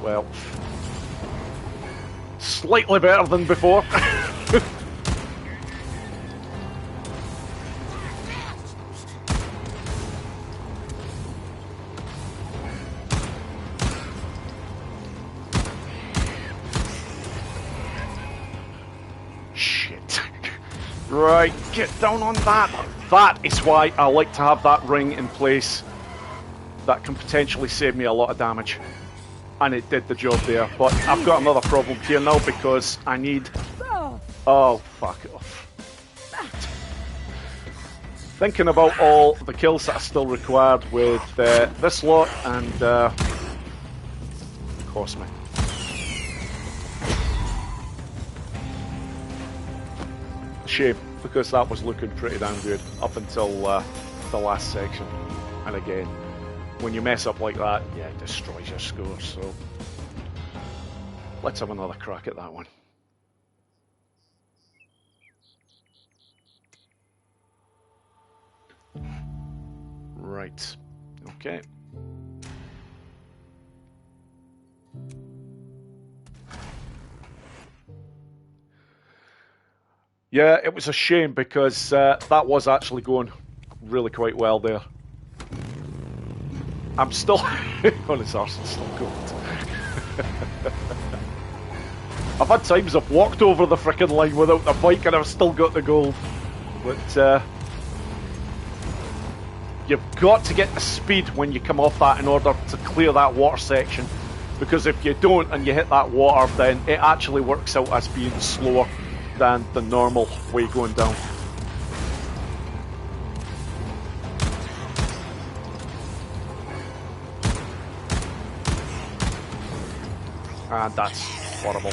Well, slightly better than before. Shit. Right, get down on that. That is why I like to have that ring in place. That can potentially save me a lot of damage. And it did the job there, but I've got another problem here now, because I need... Oh, fuck off. Thinking about all the kills that are still required with this lot, and cost me. Shame, because that was looking pretty damn good up until the last section. And again, when you mess up like that, yeah, it destroys your score, so let's have another crack at that one. Right, okay. Yeah, it was a shame, because that was actually going really quite well there. I'm still on his arse, it's still gold. I've had times I've walked over the frickin' line without the bike and I've still got the gold. But you've got to get the speed when you come off that in order to clear that water section. Because if you don't and you hit that water, then it actually works out as being slower than the normal way going down. And that's horrible.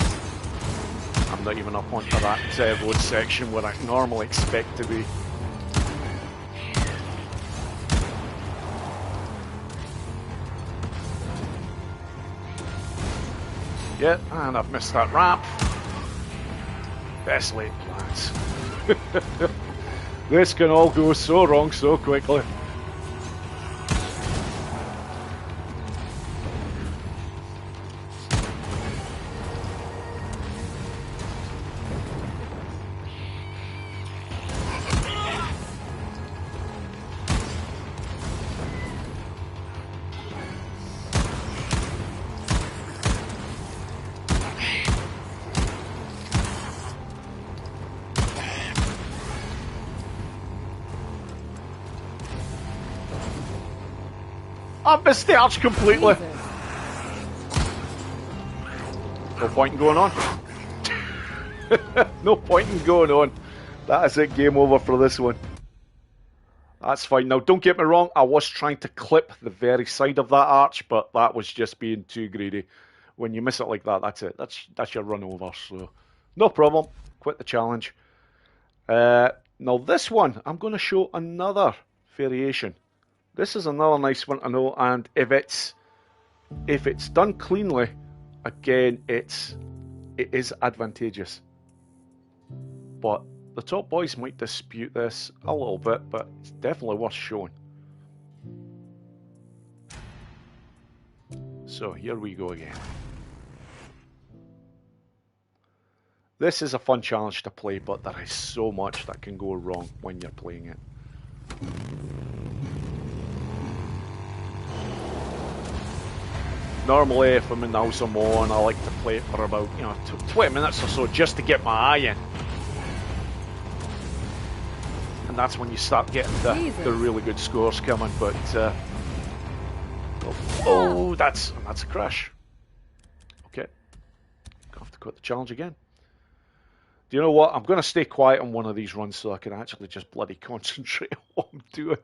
I'm not even up onto that road section where I normally expect to be. Yeah, and I've missed that ramp. Best laid plans. This can all go so wrong so quickly. I've missed the arch completely. No point in going on. No point in going on. That is it, game over for this one. That's fine. Now, don't get me wrong, I was trying to clip the very side of that arch, but that was just being too greedy. When you miss it like that, that's it. That's your run over, so no problem. Quit the challenge. Now, this one, I'm going to show another variation. This is another nice one to know, and if it's done cleanly, again, it is advantageous. But the top boys might dispute this a little bit, but it's definitely worth showing. So here we go again. This is a fun challenge to play, but there is so much that can go wrong when you're playing it. Normally, if I'm in the house I'm on, I like to play it for about 20 minutes or so just to get my eye in. And that's when you start getting the really good scores coming. But oh, that's a crash. Okay, gonna have to quit the challenge again. Do you know what? I'm going to stay quiet on one of these runs so I can actually just bloody concentrate on what I'm doing.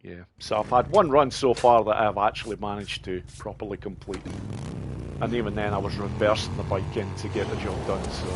Yeah, so I've had one run so far that I've actually managed to properly complete. And even then I was reversing the bike in to get the job done, so...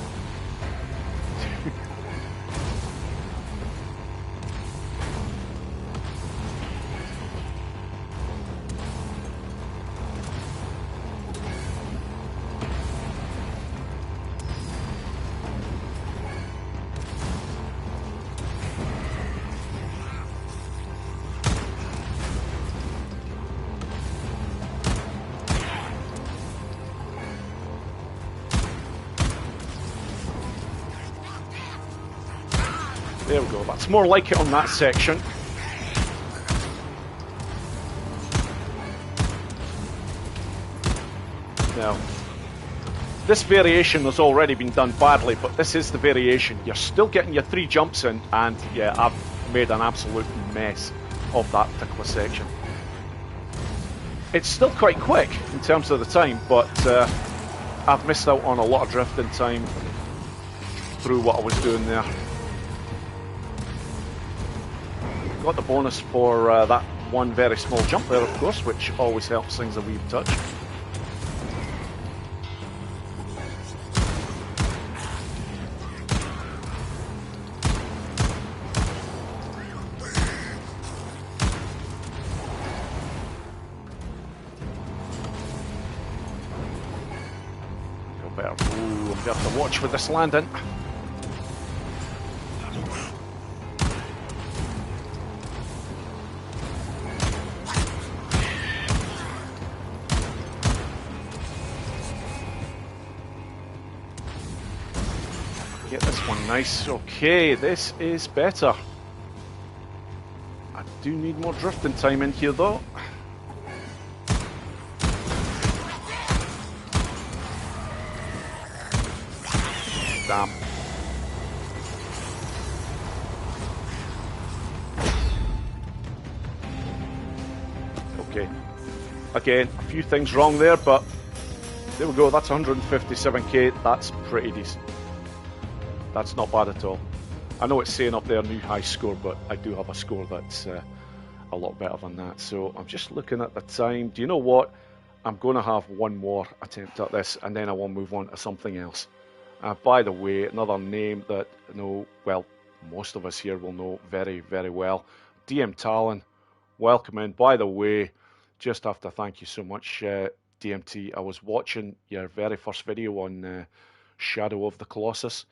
There we go, that's more like it on that section. Now, this variation has already been done badly, but this is the variation. You're still getting your 3 jumps in, and yeah, I've made an absolute mess of that particular section. It's still quite quick in terms of the time, but I've missed out on a lot of drifting time through what I was doing there. Got the bonus for that one very small jump there, of course, which always helps things a wee touch. I better to watch with this landing. Get this one nice. Okay, this is better. I do need more drifting time in here, though. Damn. Okay. Again, a few things wrong there, but there we go. That's 157k. That's pretty decent. That's not bad at all. I know it's saying up there new high score, but I do have a score that's a lot better than that. So I'm just looking at the time. Do you know what? I'm going to have one more attempt at this, and then I will move on to something else. By the way, another name that well, most of us here will know very, very well. DM Talon, welcome in. By the way, just have to thank you so much, DMT. I was watching your very first video on Shadow of the Colossus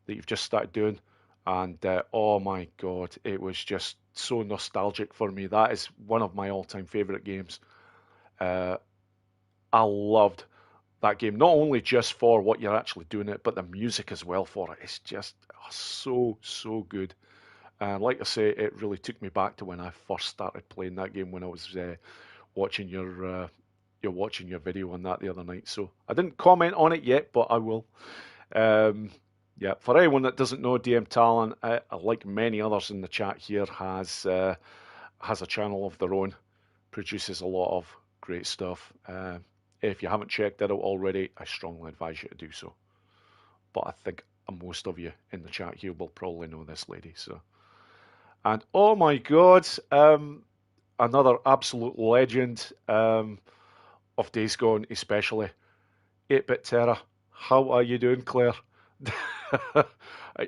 that you've just started doing, and oh my god, it was just so nostalgic for me. That is one of my all-time favourite games. I loved that game, not only just for what you're actually doing it, but the music as well for it. It's just so good. And like I say, it really took me back to when I first started playing that game, when I was watching your video on that the other night. So I didn't comment on it yet, but I will. Yeah, for anyone that doesn't know, DM Talon, like many others in the chat here, has a channel of their own, produces a lot of great stuff. If you haven't checked it out already, I strongly advise you to do so. But I think most of you in the chat here will probably know this lady. So, and oh my god, another absolute legend of Days Gone, especially 8-Bit Terra. How are you doing, Claire?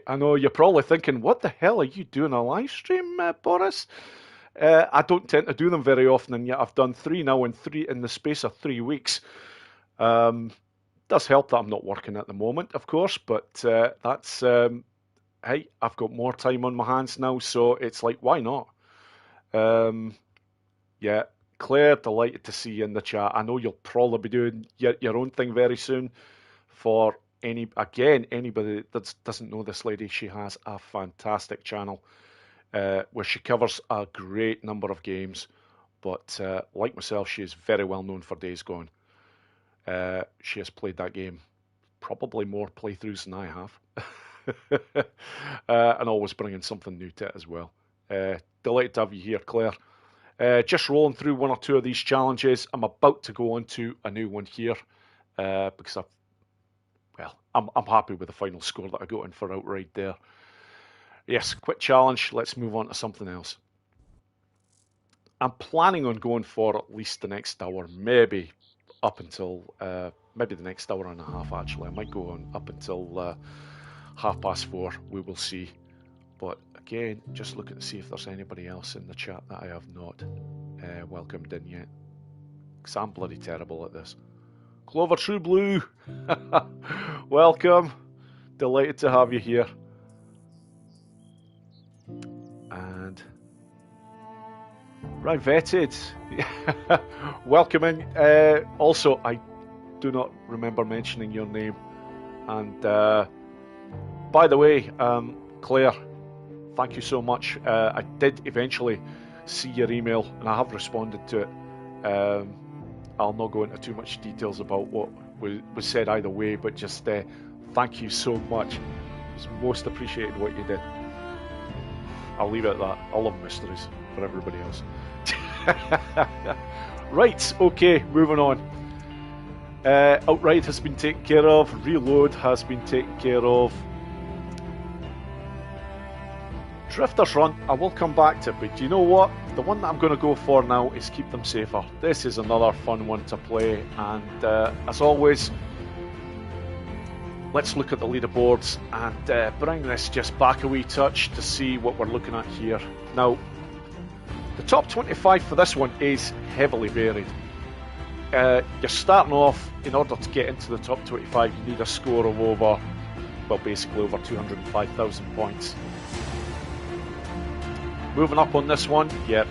I know you're probably thinking, what the hell are you doing a live stream, Boris? I don't tend to do them very often, and yet I've done 3 now in the space of 3 weeks. Does help that I'm not working at the moment, of course, but that's hey, I've got more time on my hands now, so it's like, why not? Yeah, Claire, delighted to see you in the chat. I know you'll probably be doing your own thing very soon. For anybody that doesn't know this lady, she has a fantastic channel where she covers a great number of games, but like myself, she is very well known for Days Gone. She has played that game probably more playthroughs than I have, and always bringing something new to it as well. Delighted to have you here, Claire. Just rolling through 1 or 2 of these challenges. I'm about to go on to a new one here because I'm happy with the final score that I got in for Outright there. Yes, quick challenge. Let's move on to something else. I'm planning on going for at least the next hour, maybe up until maybe the next hour and a half. Actually, I might go on up until 4:30. We will see. But again, just looking to see if there's anybody else in the chat that I have not welcomed in yet, because I'm bloody terrible at this. Clover True Blue, welcome. Delighted to have you here. And right, Vetted, welcome in. Also, I do not remember mentioning your name. And by the way, Claire, thank you so much. I did eventually see your email, and I have responded to it. I'll not go into too much details about what was said either way, but just thank you so much. It's most appreciated what you did. I'll leave it at that. I love mysteries for everybody else. Right, okay, moving on. Outright has been taken care of. Reload has been taken care of. Drifter's Run, I will come back to it, but you know what? The one that I'm going to go for now is Keep Them Safer. This is another fun one to play, and as always, let's look at the leaderboards and bring this just back a wee touch to see what we're looking at here. Now, the top 25 for this one is heavily varied. You're starting off, in order to get into the top 25, you need a score of over, well, basically over 205,000 points. Moving up on this one, yep,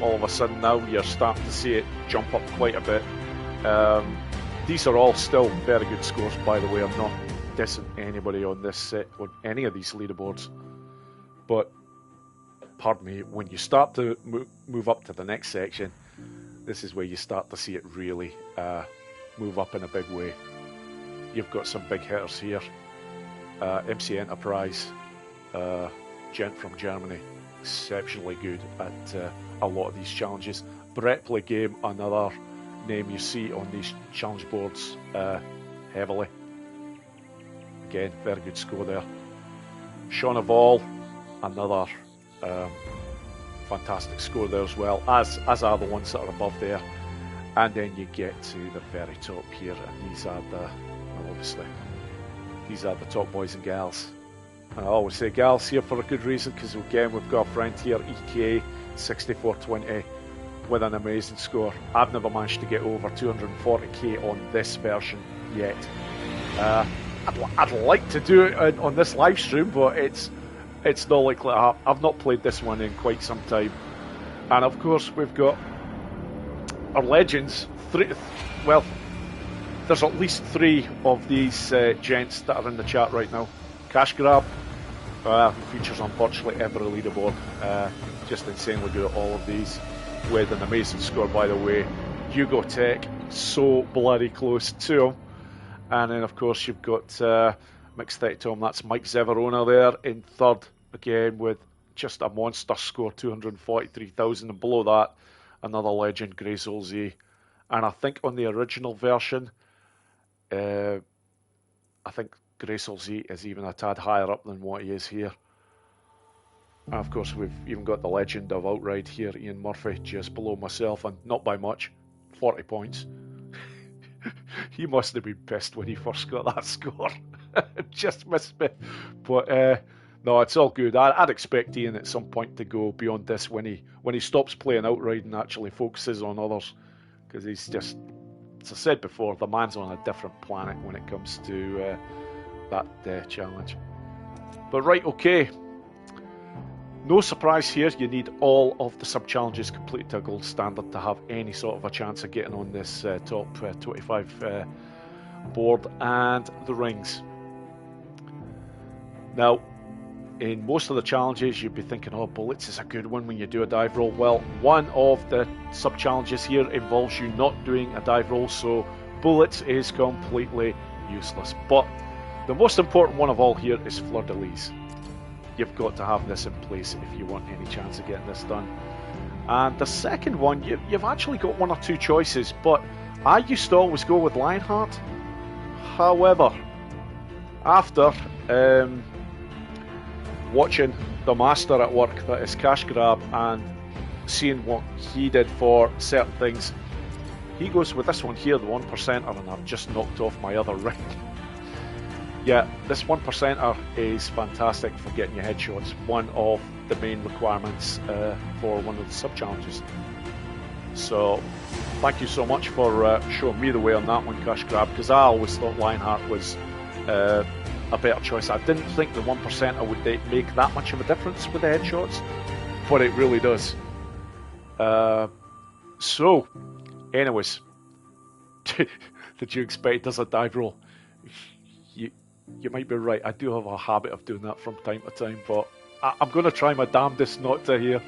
all of a sudden now you're starting to see it jump up quite a bit. These are all still very good scores, by the way. I'm not dissing anybody on this set, on any of these leaderboards. But pardon me, when you start to move up to the next section, this is where you start to see it really move up in a big way. You've got some big hitters here. MC Enterprise, gent from Germany, exceptionally good at a lot of these challenges. Brepley Game, another name you see on these challenge boards heavily. Again, very good score there. Sean of All, another fantastic score there as well, as are the ones that are above there. And then you get to the very top here, and these are the, well, obviously, these are the top boys and gals. And I always say gals here for a good reason, because again, we've got a friend here, EK6420, with an amazing score. I've never managed to get over 240k on this version yet. I'd like to do it on this live stream, but it's not likely to happen. I've not played this one in quite some time. And of course, we've got our legends. Well, there's at least 3 of these gents that are in the chat right now. Cash Grab features on virtually every leaderboard. Just insanely good at all of these, with an amazing score, by the way. Hugo Tech, so bloody close to him. And then, of course, you've got Mixed Tom. That's Mike Zeverona there in third, again, with just a monster score, 243,000. And below that, another legend, Grey Soul Z. And I think on the original version, I think Grey Soul Z is even a tad higher up than what he is here. And, of course, we've even got the legend of Outride here, Ian Murphy, just below myself, and not by much, 40 points. He must have been pissed when he first got that score. Just missed me. But no, it's all good. I'd expect Ian at some point to go beyond this when he stops playing Outride and actually focuses on others. Because he's just, as I said before, the man's on a different planet when it comes to that challenge. But right, okay. No surprise here, you need all of the sub-challenges completed to a gold standard to have any sort of a chance of getting on this top 25 board, and the rings. Now, in most of the challenges, you'd be thinking, oh, bullets is a good one when you do a dive roll. Well, one of the sub-challenges here involves you not doing a dive roll, so bullets is completely useless. But the most important one of all here is Fleur de Lis. You've got to have this in place if you want any chance of getting this done. And the second one, you've actually got 1 or 2 choices, but I used to always go with Lionheart. However, after watching the master at work, that is Cash Grab, and seeing what he did for certain things, he goes with this one here, the 1%er, and I've just knocked off my other ring. Yeah, this 1%er is fantastic for getting your headshots. One of the main requirements for one of the sub-challenges. So, thank you so much for showing me the way on that one, Cash Grab, because I always thought Lionheart was a better choice. I didn't think the 1%er would make that much of a difference with the headshots, but it really does. So, anyways, did you expect us a dive roll? You might be right. I do have a habit of doing that from time to time, but I'm going to try my damnedest not to here.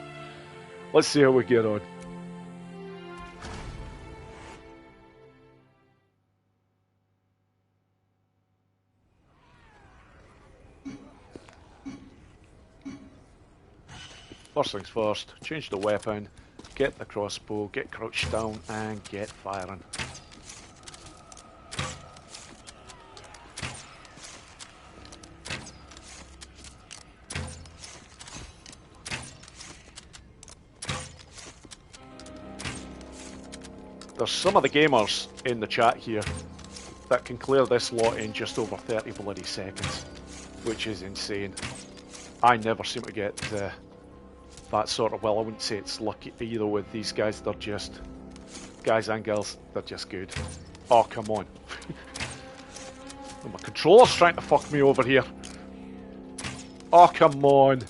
Let's see how we get on. First things first, change the weapon, get the crossbow, get crouched down, and get firing. There's some of the gamers in the chat here that can clear this lot in just over 30 bloody seconds, which is insane. I never seem to get that sort of, well, I wouldn't say it's lucky either with these guys. They're just, guys and girls, they're just good. Oh, come on. My controller's trying to fuck me over here. Oh, come on.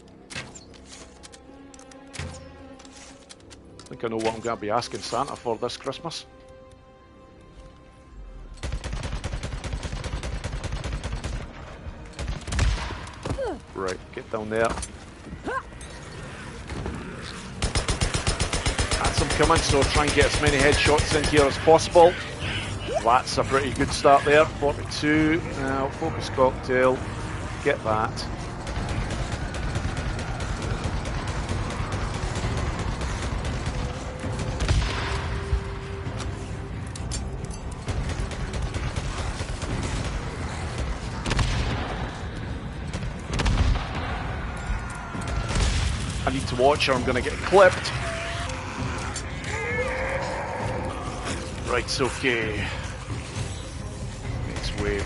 I think I know what I'm going to be asking Santa for this Christmas. Right, get down there. coming, so try and get as many headshots in here as possible. That's a pretty good start there. 42. Now, focus cocktail. Get that. I need to watch or I'm going to get clipped. Right, it's okay. Next wave.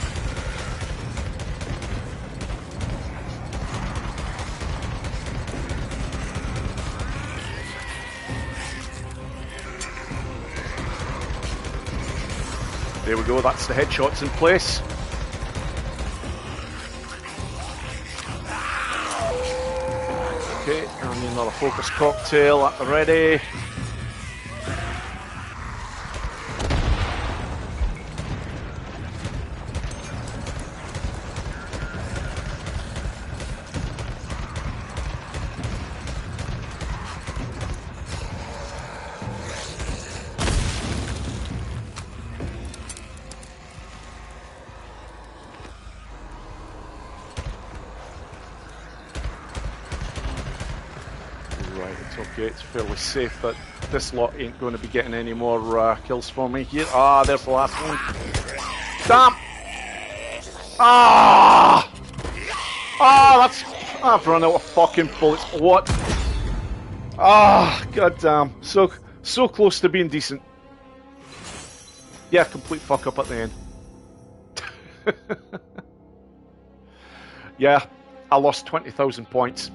There we go, that's the headshots in place. Okay, I need another focus cocktail at the ready. Okay, it's fairly safe, but this lot ain't going to be getting any more kills for me here. Ah, there's the last one. Damn! Ah! Ah, that's... I've run out of fucking bullets. What? Ah, goddamn. So close to being decent. Yeah, complete fuck up at the end. Yeah, I lost 20,000 points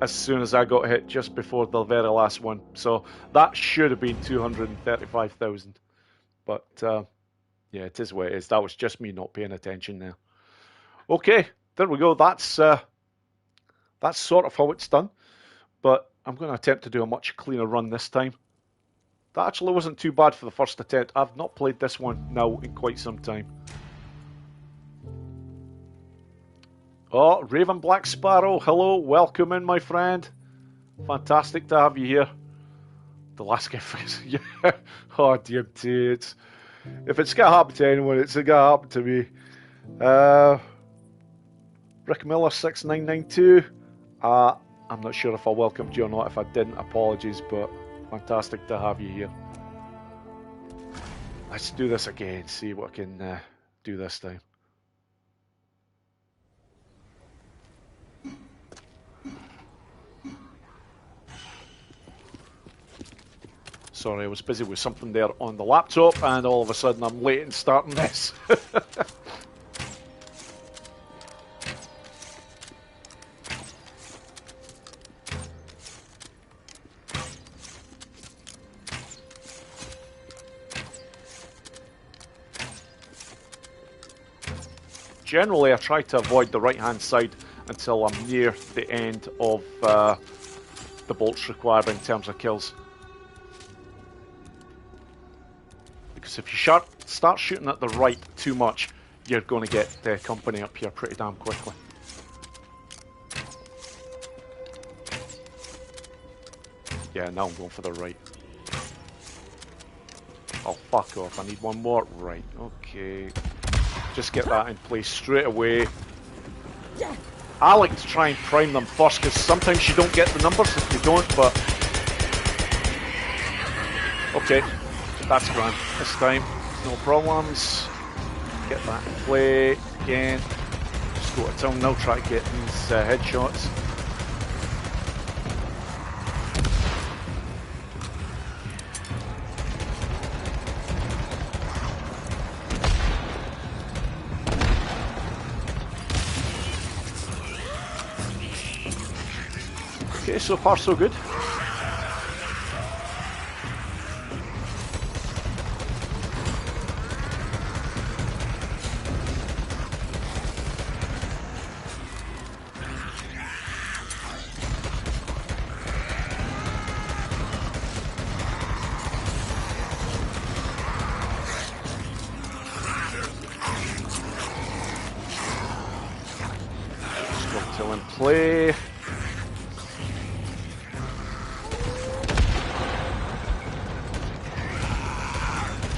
as soon as I got hit just before the very last one. So that should have been 235,000. But yeah, it is what it is. That was just me not paying attention there. Okay, there we go. That's sort of how it's done. But I'm going to attempt to do a much cleaner run this time. That actually wasn't too bad for the first attempt. I've not played this one now in quite some time. Oh, Raven Black Sparrow, hello, welcome in, my friend. Fantastic to have you here. The last guy, yeah. Oh dear, it's if it's gonna happen to anyone, it's gonna happen to me. Rick Miller 6992. I'm not sure if I welcomed you or not. If I didn't, apologies, but fantastic to have you here. Let's do this again. See what I can do this time. Sorry, I was busy with something there on the laptop, and all of a sudden I'm late in starting this. Generally, I try to avoid the right-hand side until I'm near the end of the bolts required in terms of kills. Because if you start shooting at the right too much, you're going to get company up here pretty damn quickly. Yeah, now I'm going for the right. Oh, fuck off. I need one more. Right, okay. Just get that in place straight away. I like to try and prime them first, because sometimes you don't get the numbers if you don't, but... Okay. That's grand this time, no problems. Get that in play again. Just go to town now, try to get these headshots. Okay, so far so good.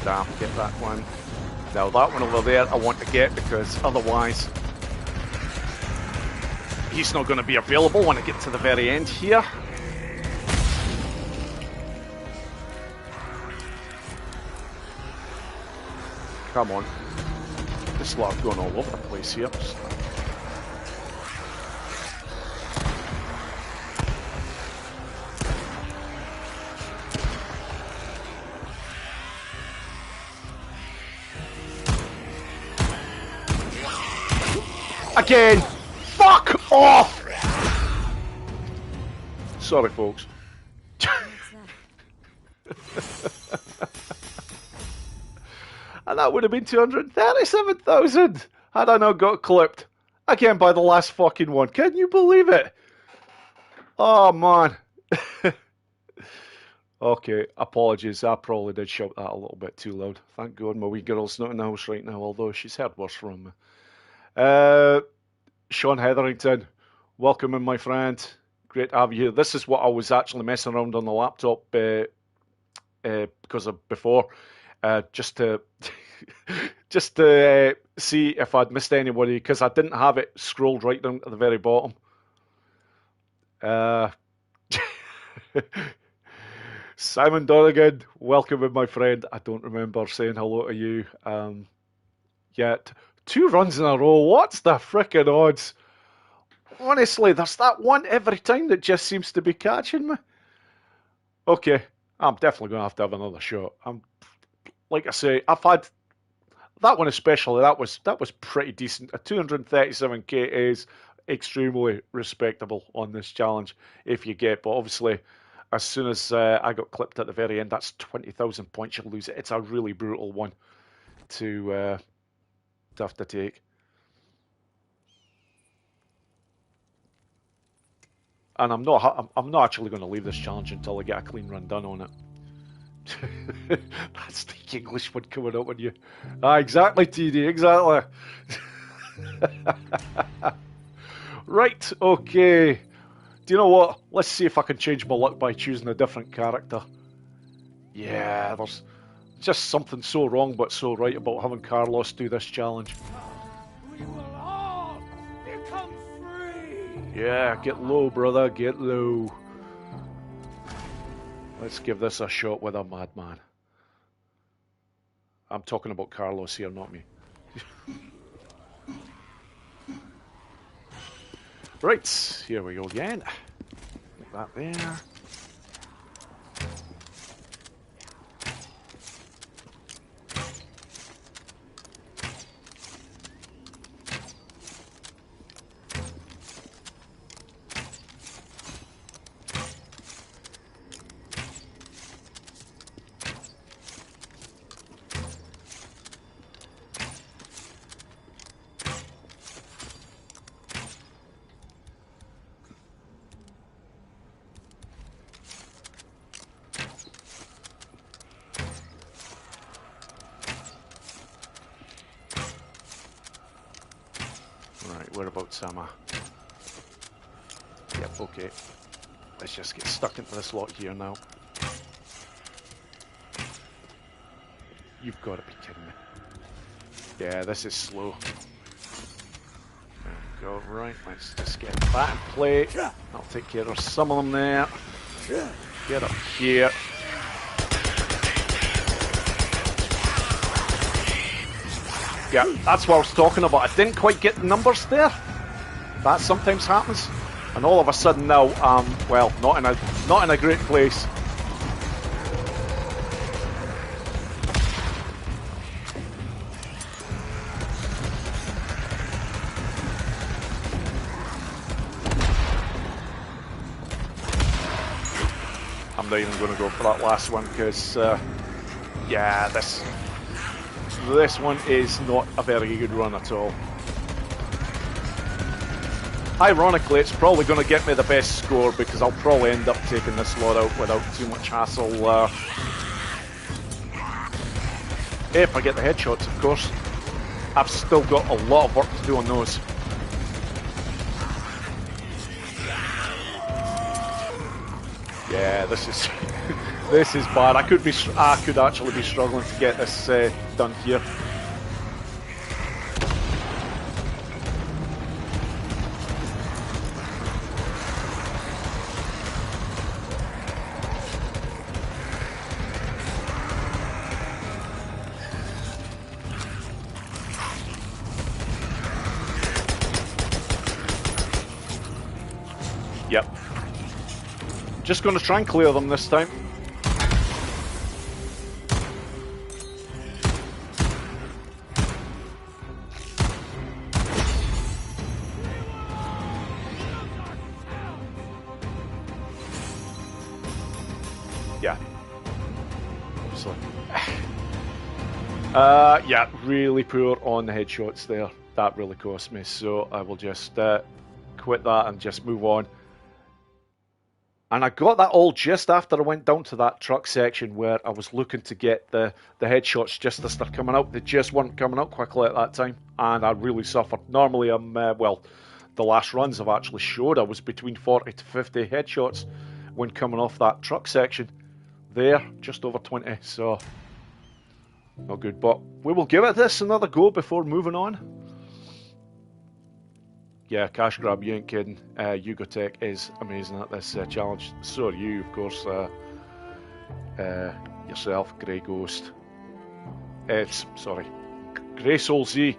Damn, get that one. Now that one over there I want to get because otherwise he's not going to be available when I get to the very end here. Come on. This lot going all over the place here. Again! Fuck off! Sorry, folks. And that would have been 237,000 had I not got clipped. Again by the last fucking one. Can you believe it? Oh, man. Okay, apologies. I probably did shout that a little bit too loud. Thank God my wee girl's not in the house right now, although she's heard worse from me. Sean Hetherington, welcome in, my friend. Great to have you here. This is what I was actually messing around on the laptop because of before, just to see if I'd missed anybody, because I didn't have it scrolled right down to the very bottom. Simon Donegan, welcome in, my friend. I don't remember saying hello to you yet. 2 runs in a row. What's the frickin' odds? Honestly, there's that one every time that just seems to be catching me. Okay, I'm definitely going to have another shot. Like I say, I've had that one especially. That was pretty decent. A 237k is extremely respectable on this challenge if you get. But obviously, as soon as I got clipped at the very end, that's 20,000 points you lose it. It's a really brutal one to have to take. And I'm not actually going to leave this challenge until I get a clean run done on it. That's the English one coming up on you. Ah, exactly, TD, exactly. Right, okay. Do you know what? Let's see if I can change my luck by choosing a different character. Yeah, there's just something so wrong but so right about having Carlos do this challenge.
We will all become free.
Yeah, get low, brother, get low. Let's give this a shot with a madman. I'm talking about Carlos here, not me. Right, here we go again. Put that there. Whereabouts am I? Yep, okay. Let's just get stuck into this lot here now. You've got to be kidding me. Yeah, this is slow. There we go. Right, let's just get that in play. I'll take care of some of them there. Get up here. Yeah, that's what I was talking about. I didn't quite get the numbers there. That sometimes happens, and all of a sudden now, well, not in a great place. I'm not even going to go for that last one because, yeah, this one is not a very good run at all. Ironically, it's probably going to get me the best score because I'll probably end up taking this lot out without too much hassle. If I get the headshots, of course. I've still got a lot of work to do on those. Yeah, this is this is bad. I could actually be struggling to get this done here. Yep. Just going to try and clear them this time. Yeah. Obviously. Yeah, really poor on the headshots there. That really cost me, so I will just quit that and just move on. And I got that all just after I went down to that truck section where I was looking to get the headshots just as they're coming out. They just weren't coming out quickly at that time, and I really suffered. Normally, well, the last runs I've actually showed I was between 40 to 50 headshots when coming off that truck section. There, just over 20, so not good. But we will give it this another go before moving on. Yeah, Cash Grab, you ain't kidding. Yugotech is amazing at this challenge. So are you, of course. Yourself, Grey Ghost. Sorry, Grey Soul Z.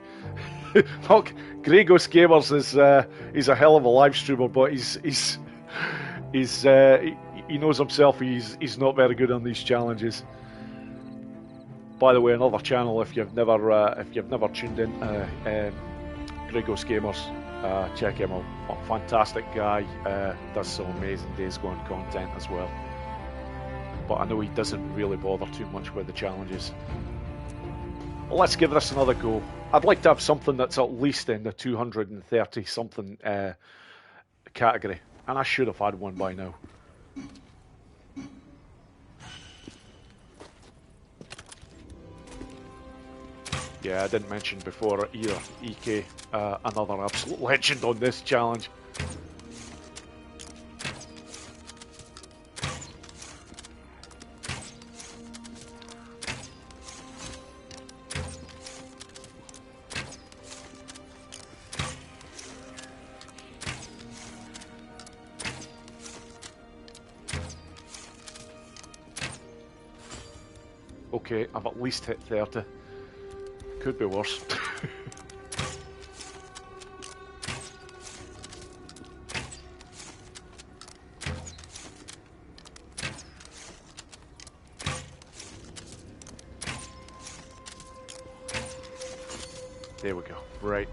Look, Grey Ghost Gamers is he's a hell of a live streamer, but he knows himself. He's not very good on these challenges. By the way, another channel if you've never tuned in, Grey Ghost Gamers. Check him out. Fantastic guy. Does some amazing Days Gone content as well. But I know he doesn't really bother too much with the challenges. Well, let's give this another go. I'd like to have something that's at least in the 230 something category, and I should have had one by now. Yeah, I didn't mention before either. EK, another absolute legend on this challenge. Okay, I've at least hit 30. Could be worse. There we go. Right.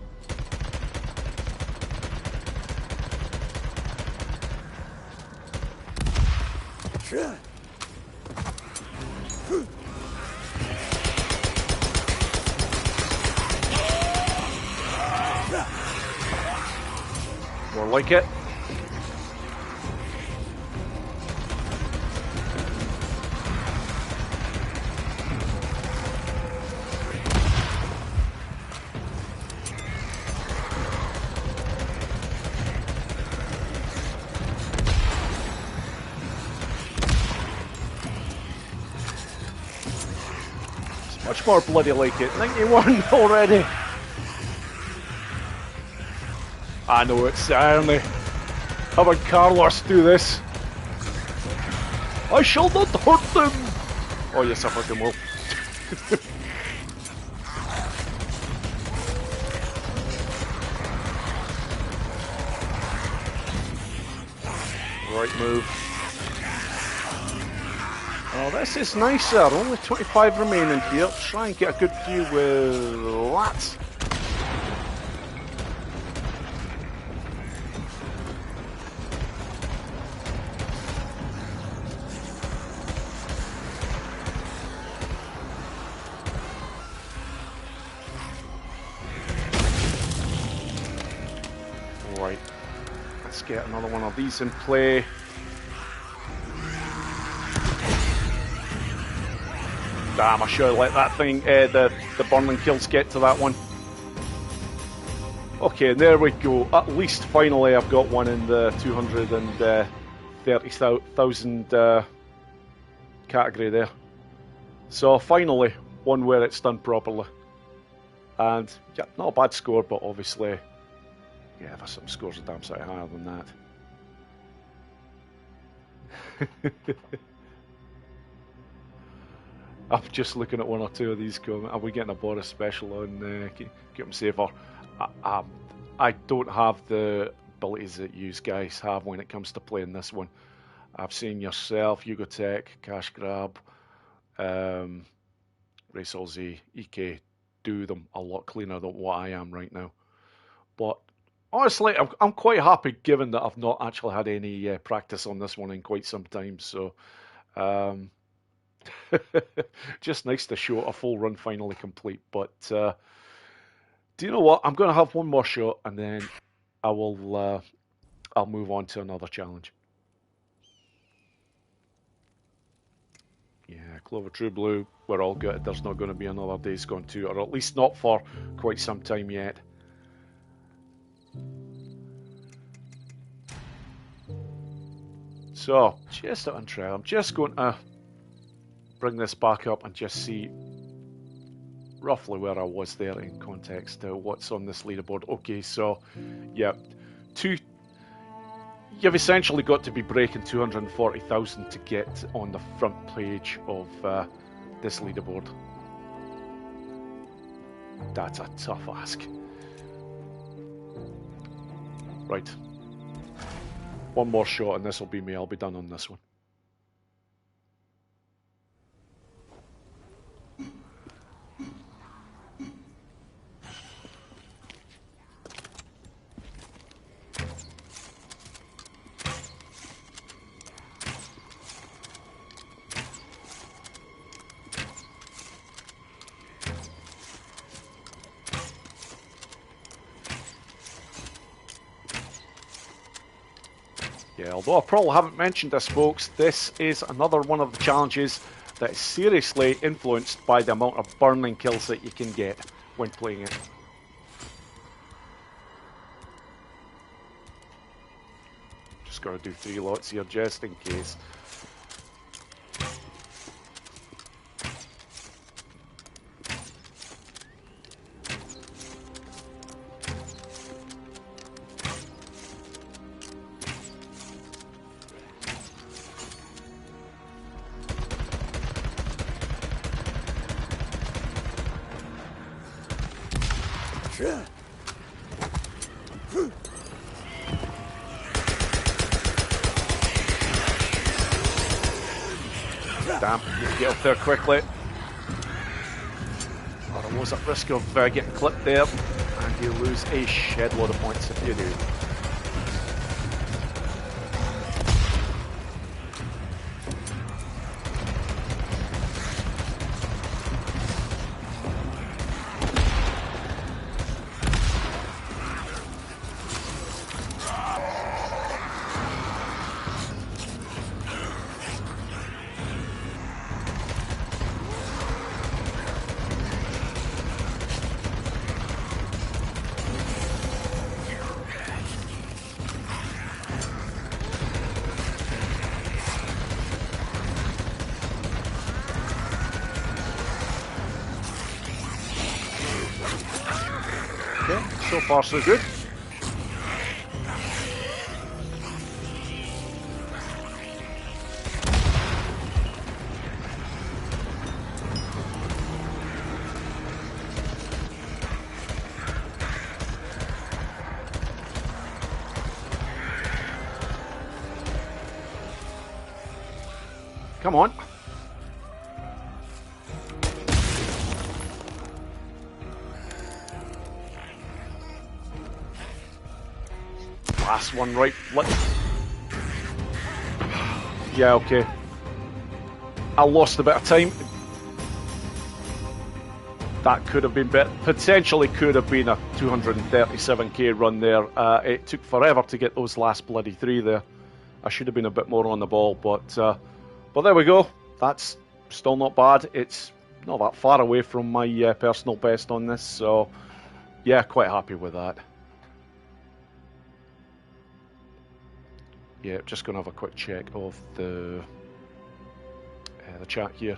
More like it. It's much more bloody like it. 91 already. I know it's irony. How about Carlos do this? I shall not hurt them! Oh yes, I fucking will. Right move. Oh, this is nicer. Only 25 remaining here. Try and get a good view with that. Right, let's get another one of these in play. Damn, I should have let that thing, the burning kills get to that one. Okay, there we go. At least finally I've got one in the 230 30,000 category there. So finally, one where it's done properly. And yeah, not a bad score, but obviously, yeah, there's some scores a damn sight higher than that. I'm just looking at one or two of these comments. Are we getting a Boris special on Keep 'em Safer? I don't have the abilities that you guys have when it comes to playing this one. I've seen yourself, Yugotech, Cash Grab, Race Z, EK do them a lot cleaner than what I am right now. But honestly, I'm quite happy given that I've not actually had any practice on this one in quite some time. So just nice to show a full run finally complete. But do you know what? I'm going to have one more shot and then I will I'll move on to another challenge. Yeah, Clover True Blue, we're all good. There's not going to be another Days Gone 2, or at least not for quite some time yet. So, just out of interest, I'm just going to bring this back up and just see roughly where I was there in context to what's on this leaderboard. Okay, so, yeah, you've essentially got to be breaking 240,000 to get on the front page of this leaderboard. That's a tough ask. Right. One more shot and this will be me. I'll be done on this one. Yeah, although I probably haven't mentioned this, folks, this is another one of the challenges that is seriously influenced by the amount of burning kills that you can get when playing it. Just got to do 3 lots here just in case. Damn, you get up there quickly. Or I was at risk of getting clipped there, and you lose a shed load of points if you do. So far, so good. Come on. Last one, right? Yeah, okay. I lost a bit of time. That could have been better. Potentially could have been a 237k run there. It took forever to get those last bloody 3 there. I should have been a bit more on the ball, but there we go. That's still not bad. It's not that far away from my personal best on this, so yeah, quite happy with that. Yeah, just going to have a quick check of the chat here.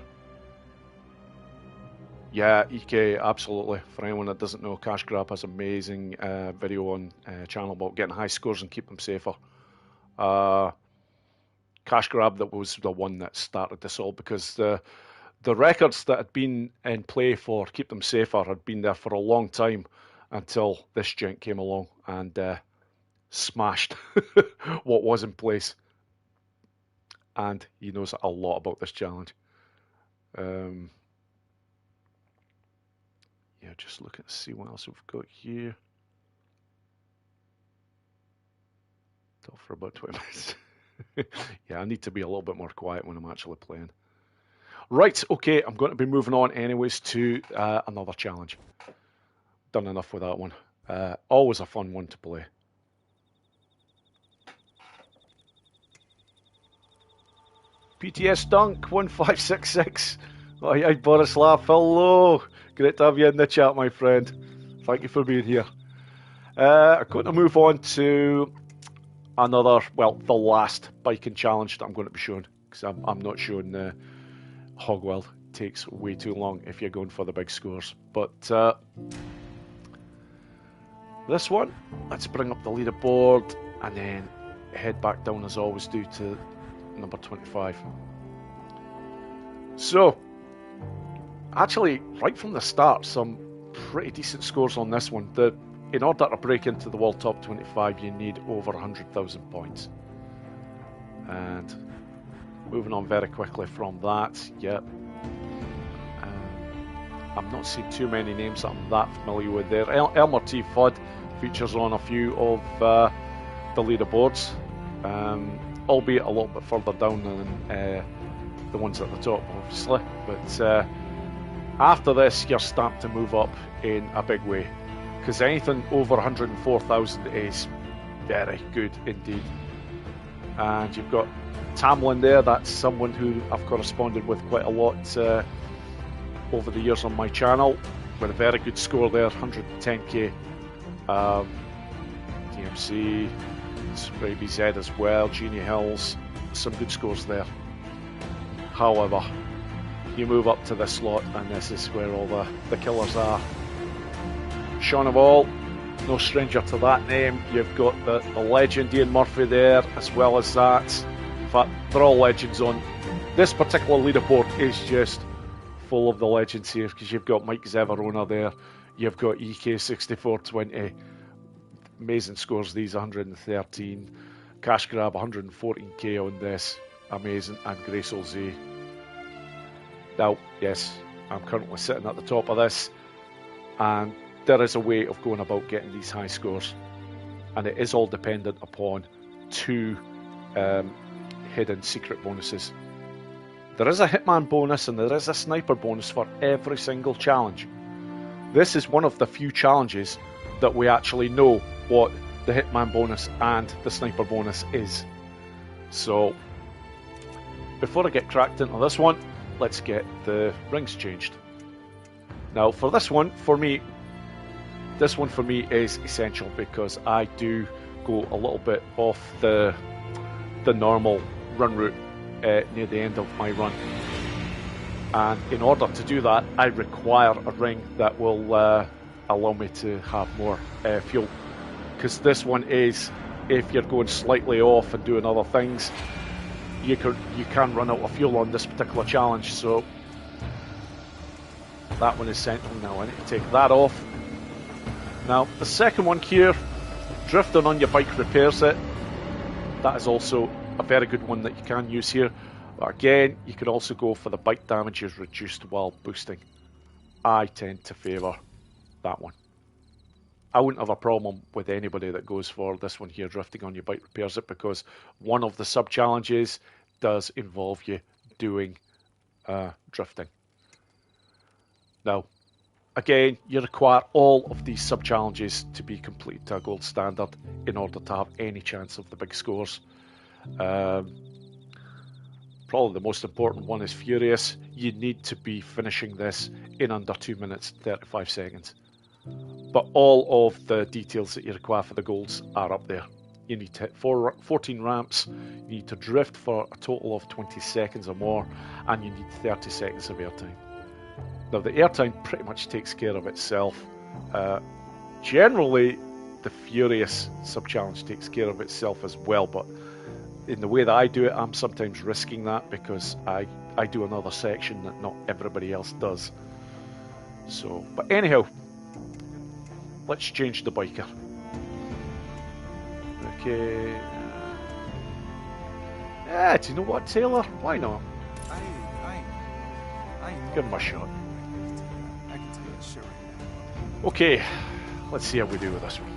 Yeah, EK, absolutely. For anyone that doesn't know, Cash Grab has amazing video on channel about getting high scores and keep them safer. Cash Grab, that was the one that started this all, because the records that had been in play for Keep Them Safer had been there for a long time until this gent came along and smashed what was in place. And he knows a lot about this challenge. Yeah, just looking to see what else we've got here. Talk for about 20 minutes. Yeah, I need to be a little bit more quiet when I'm actually playing. Right, okay, I'm going to be moving on anyways to another challenge. Done enough with that one. Always a fun one to play. PTS Dunk 1566. Oh, hi, Borislav. Hello. Great to have you in the chat, my friend. Thank you for being here. I'm going to move on to another, well, the last biking challenge that I'm going to be showing, because I'm not showing the Hogwild. It takes way too long if you're going for the big scores. But this one, let's bring up the leaderboard and then head back down as I always do to number 25. So, actually, right from the start, some pretty decent scores on this one. In order to break into the World Top 25, you need over 100,000 points. And moving on very quickly from that, yep. I'm not seeing too many names that I'm that familiar with there. Elmer T. Fudd features on a few of the leaderboards, albeit a little bit further down than the ones at the top, obviously. But after this, you're starting to move up in a big way, because anything over 104,000 is very good indeed. And you've got Tamlin there. That's someone who I've corresponded with quite a lot over the years on my channel, with a very good score there, 110k. DMC, Spray BZ as well, Genie Hills, some good scores there. However, you move up to this slot and this is where all the killers are. Sean of All, no stranger to that name. You've got the legend Ian Murphy there, as well as that. In fact, they're all legends on. This particular leaderboard is just full of the legends here, because you've got Mike Zeverona there, you've got EK6420, amazing scores these, 113, Cash Grab 114k on this, amazing, and Grace Z. Now, yes, I'm currently sitting at the top of this, and there is a way of going about getting these high scores, and it is all dependent upon two hidden secret bonuses. There is a Hitman bonus and there is a Sniper bonus for every single challenge. This is one of the few challenges that we actually know what the Hitman bonus and the Sniper bonus is. So, before I get cracked into this one, let's get the rings changed. Now, for this one, for me is essential, because I do go a little bit off the normal run route near the end of my run, and in order to do that I require a ring that will allow me to have more fuel, because this one is, if you're going slightly off and doing other things, you can run out of fuel on this particular challenge. So that one is central. Now I need to take that off. Now the second one here, drifting on your bike repairs it. That is also a very good one that you can use here. But again, you could also go for the bike damage is reduced while boosting. I tend to favour that one. I wouldn't have a problem with anybody that goes for this one here, drifting on your bike repairs it, because one of the sub-challenges does involve you doing drifting. Now, again, you require all of these sub-challenges to be completed to a gold standard in order to have any chance of the big scores. Probably the most important one is Furious. You need to be finishing this in under 2 minutes 35 seconds. But all of the details that you require for the golds are up there. you need to hit 14 ramps, you need to drift for a total of 20 seconds or more, and you need 30 seconds of airtime. Now, the airtime pretty much takes care of itself. Generally, the Furious sub-challenge takes care of itself as well, but in the way that I do it, I'm sometimes risking that because I do another section that not everybody else does. So, but anyhow, let's change the biker. Okay. Yeah, do you know what, Taylor? Why not? Give him a shot.
I can tell you sure.
Okay, let's see how we do with this one.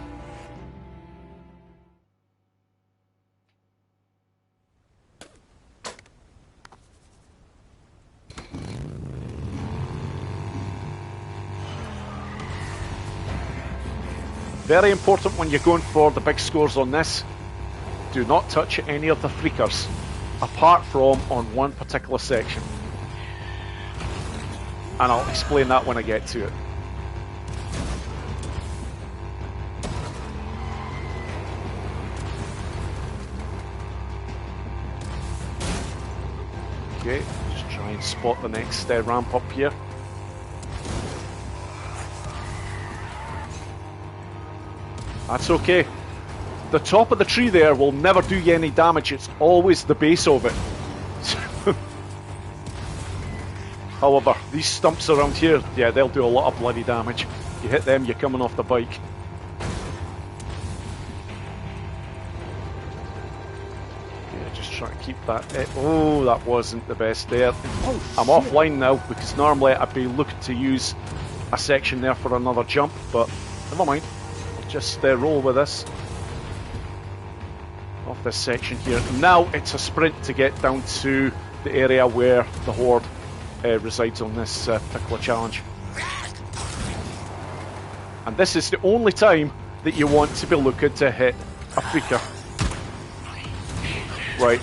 Very important when you're going for the big scores on this, do not touch any of the freakers, apart from on one particular section. And I'll explain that when I get to it. Okay, just try and spot the next ramp up here. That's okay. The top of the tree there will never do you any damage. It's always the base of it. However, these stumps around here, yeah, they'll do a lot of bloody damage. You hit them, you're coming off the bike. Yeah, just try to keep that. Oh, that wasn't the best there. I'm offline now because normally I'd be looking to use a section there for another jump, but never mind. Just roll with this. Off this section here. Now it's a sprint to get down to the area where the Horde resides on this particular challenge. And this is the only time that you want to be looking to hit a freaker. Right.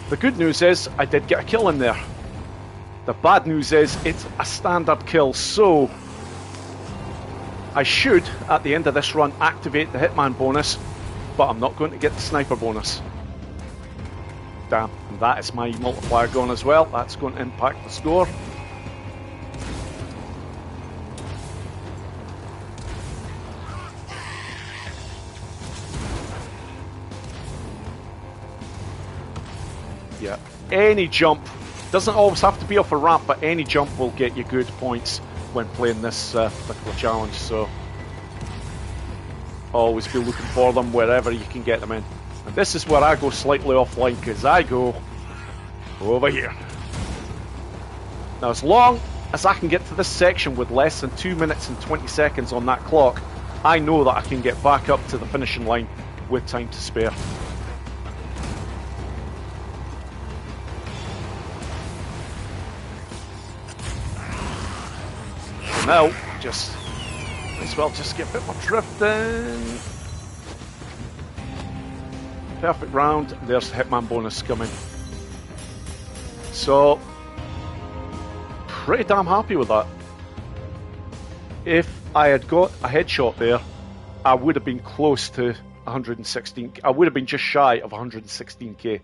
The good news is I did get a kill in there. The bad news is it's a standard kill, so I should, at the end of this run, activate the Hitman bonus, but I'm not going to get the Sniper bonus. Damn, and that is my multiplier gone as well. That's going to impact the score. Yeah, any jump, doesn't always have to be off a ramp, but any jump will get you good points when playing this particular challenge, so always be looking for them wherever you can get them in. And this is where I go slightly offline because I go over here. Now, as long as I can get to this section with less than 2 minutes and 20 seconds on that clock, I know that I can get back up to the finishing line with time to spare. Now, might as well just get a bit more drifting. Perfect round. There's the Hitman bonus coming. So, pretty damn happy with that. If I had got a headshot there, I would have been close to 116. I would have been just shy of 116k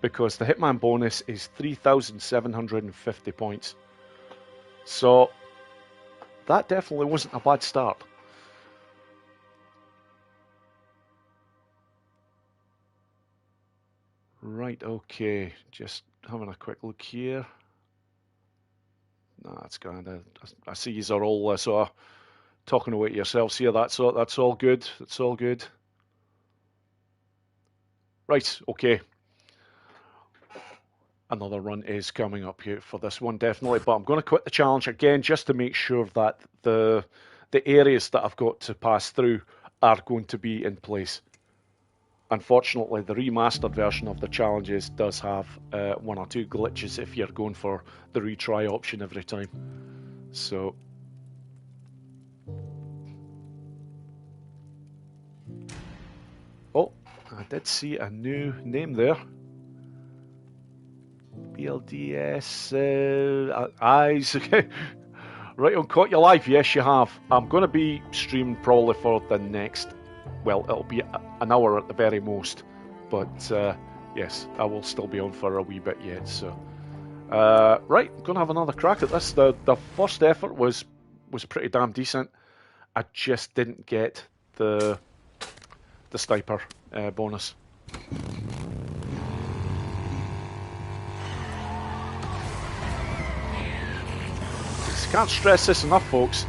because the Hitman bonus is 3,750 points. So that definitely wasn't a bad start. Right, okay, just having a quick look here. No, that's kind of, I see yous are all sort of talking away to yourselves here. That's all good. That's all good. Right, okay. Another run is coming up here for this one, definitely. But I'm going to quit the challenge again just to make sure that the areas that I've got to pass through are going to be in place. Unfortunately, the remastered version of the challenges does have 1 or 2 glitches if you're going for the retry option every time. So, oh, I did see a new name there. BLDS eyes. Okay. Right on, caught you live. Yes, you have. I'm going to be streaming probably for the next well, it'll be an hour at the very most. But yes, I will still be on for a wee bit yet. So right, I'm gonna have another crack at this. The first effort was pretty damn decent. I just didn't get the sniper bonus. Can't stress this enough, folks.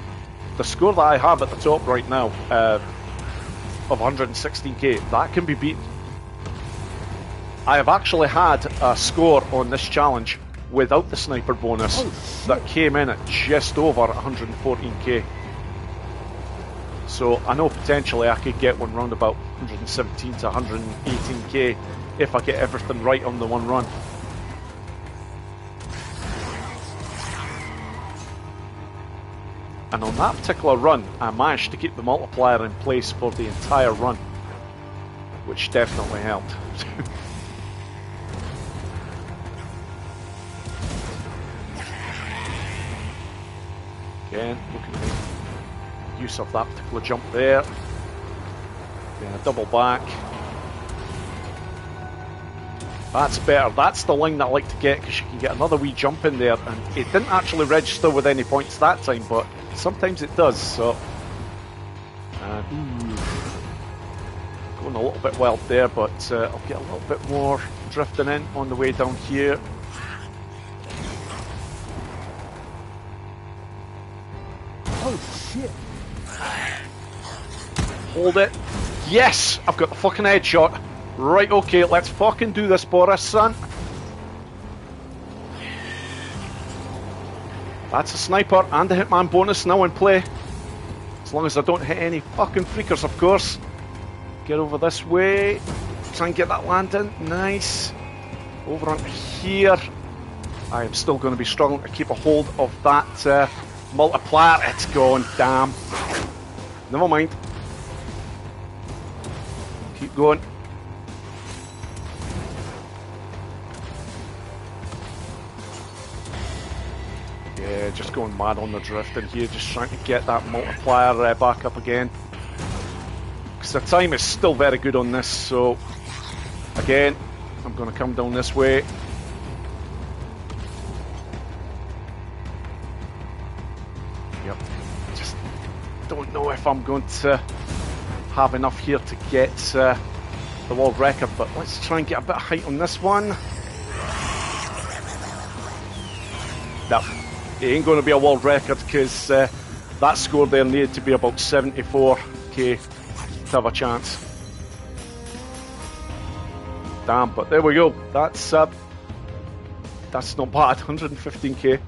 The score that I have at the top right now of 116k, that can be beaten. I have actually had a score on this challenge without the sniper bonus that came in at just over 114k. So I know potentially I could get one round about 117 to 118k if I get everything right on the one run. And on that particular run, I managed to keep the multiplier in place for the entire run, which definitely helped. Again, looking at the use of that particular jump there. Then a double back. That's better. That's the line that I like to get, because you can get another wee jump in there, and it didn't actually register with any points that time, but sometimes it does. So going a little bit wild there, but I'll get a little bit more drifting in on the way down here.
Oh shit!
Hold it. Yes, I've got the fucking headshot. Right, okay, let's fucking do this, Boris, son. That's a sniper and a hitman bonus now in play. As long as I don't hit any fucking freakers, of course. Get over this way. Try and get that landing. Nice. Over on here. I am still going to be struggling to keep a hold of that multiplier. It's gone, damn. Never mind. Keep going. Yeah, just going mad on the drift in here, just trying to get that multiplier back up again. Because the time is still very good on this, so again, I'm going to come down this way. Yep, just don't know if I'm going to have enough here to get the world record, but let's try and get a bit of height on this one. No. It ain't going to be a world record, because that score there needed to be about 74k to have a chance. Damn, but there we go. That's not bad. 115k.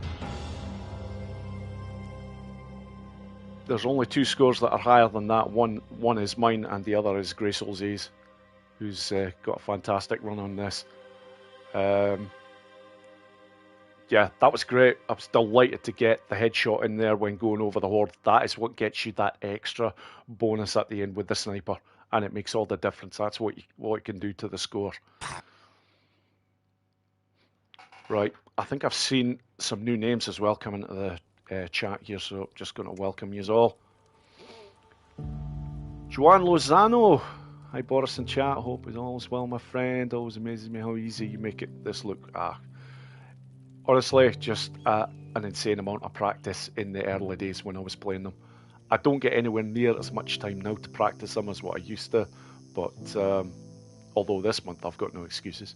There's only two scores that are higher than that. One is mine, and the other is Grace Olzay's, who's got a fantastic run on this. Yeah, that was great. I was delighted to get the headshot in there when going over the horde. That is what gets you that extra bonus at the end with the sniper, and it makes all the difference. That's what it can do to the score. Right, I think I've seen some new names as well coming into the chat here, so I'm just going to welcome you all. Juan Lozano. Hi, Boris in chat. Hope it's all well, my friend. Always amazes me how easy you make this look. Honestly, just an insane amount of practice in the early days when I was playing them. I don't get anywhere near as much time now to practice them as what I used to, but although this month I've got no excuses.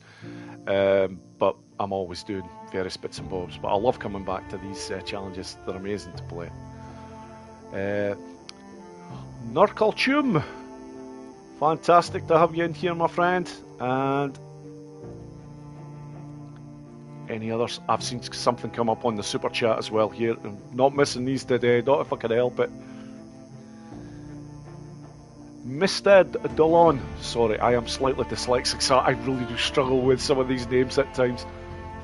But I'm always doing various bits and bobs. But I love coming back to these challenges. They're amazing to play. Norculchum, fantastic to have you in here, my friend. And any others? I've seen something come up on the super chat as well here. I'm not missing these today, not if I can help it. Mr. Dolon, sorry, I am slightly dyslexic, so I really do struggle with some of these names at times.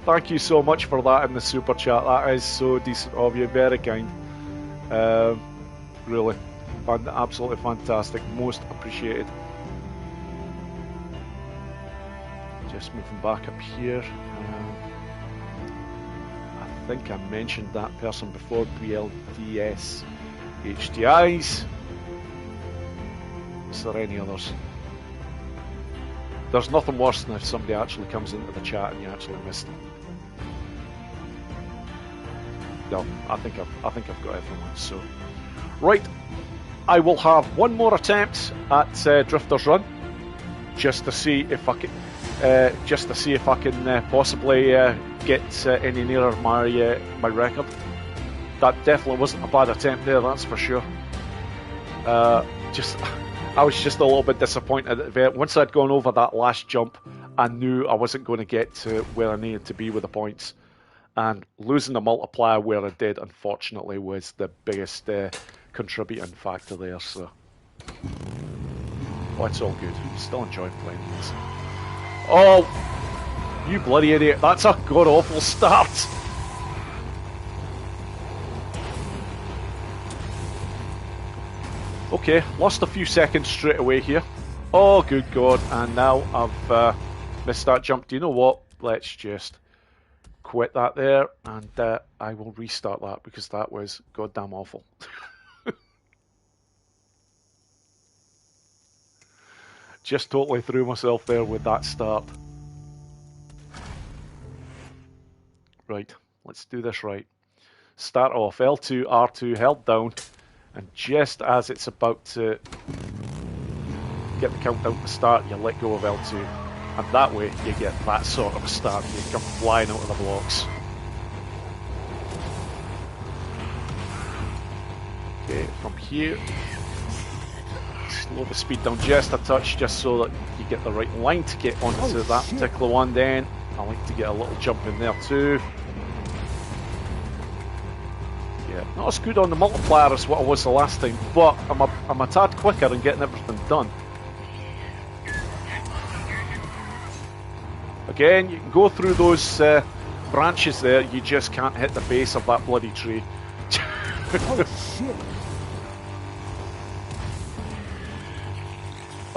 Thank you so much for that in the super chat. That is so decent of you, very kind. Really, absolutely fantastic, most appreciated. Just moving back up here. I think I mentioned that person before, BLDS HDIs. Is there any others? There's nothing worse than if somebody actually comes into the chat and you actually missed them. No, I think I've got everyone. So, right, I will have one more attempt at Drifter's Run, just to see if I can, possibly get any nearer my record. That definitely wasn't a bad attempt there, that's for sure. I was just a little bit disappointed at the end. Once I'd gone over that last jump, I knew I wasn't going to get to where I needed to be with the points. And losing the multiplier where I did, unfortunately, was the biggest contributing factor there. So, oh, it's all good. Still enjoying playing this. Oh, you bloody idiot! That's a god-awful start. Okay, lost a few seconds straight away here. Oh, good God, and now I've missed that jump. Do you know what? Let's just quit that there, and I will restart that because that was goddamn awful. Just totally threw myself there with that start. Right, let's do this right. Start off, L2, R2, held down. And just as it's about to get the countdown to start, you let go of L2. And that way, you get that sort of a start. You come flying out of the blocks. Okay, from here, slow the speed down just a touch, just so that you get the right line to get onto that particular one. Then, I like to get a little jump in there too. Yeah, not as good on the multiplier as what I was the last time, but I'm a tad quicker in getting everything done. Again, you can go through those branches there, you just can't hit the base of that bloody tree.
Oh, shit.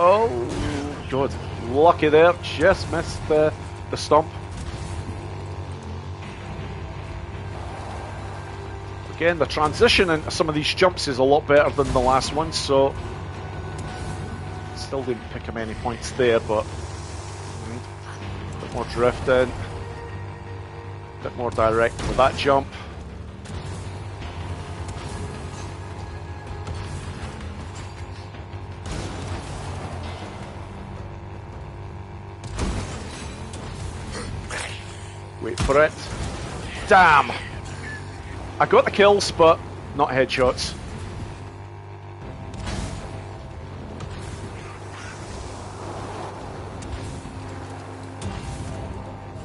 Oh, good. Lucky there, just missed the stump. Again, the transition into some of these jumps is a lot better than the last one, so still didn't pick up any points there, but a bit more drifting, a bit more direct with that jump. Wait for it. Damn! I got the kills, but not headshots.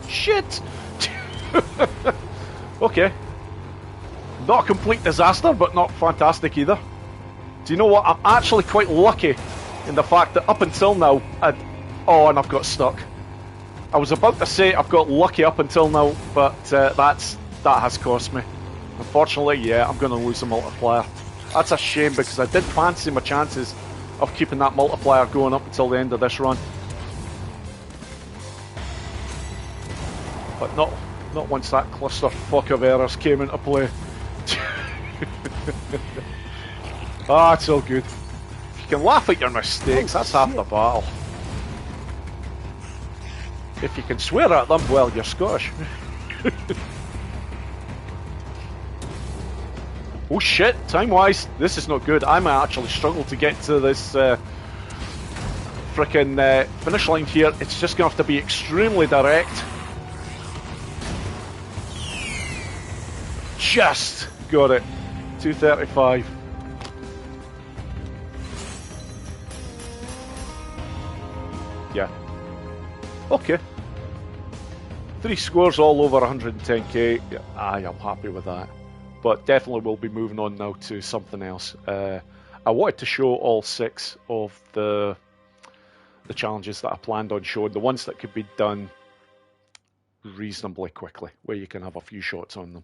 Shit! Okay. Not a complete disaster, but not fantastic either. Do you know what? I'm actually quite lucky in the fact that up until now, and I've got stuck. I was about to say I've got lucky up until now, but that has cost me. Unfortunately, yeah, I'm going to lose a multiplier. That's a shame because I did fancy my chances of keeping that multiplier going up until the end of this run. But not once that clusterfuck of errors came into play. Ah, it's all good. If you can laugh at your mistakes, that's half the battle. If you can swear at them, well, you're Scottish. Oh shit, time-wise, this is not good. I might actually struggle to get to this frickin' finish line here. It's just going to have to be extremely direct. Just got it. 2:35. Yeah. Okay. 3 scores all over 110k. Yeah, I'm happy with that. But definitely we'll be moving on now to something else. I wanted to show all 6 of the challenges that I planned on showing, the ones that could be done reasonably quickly, where you can have a few shots on them.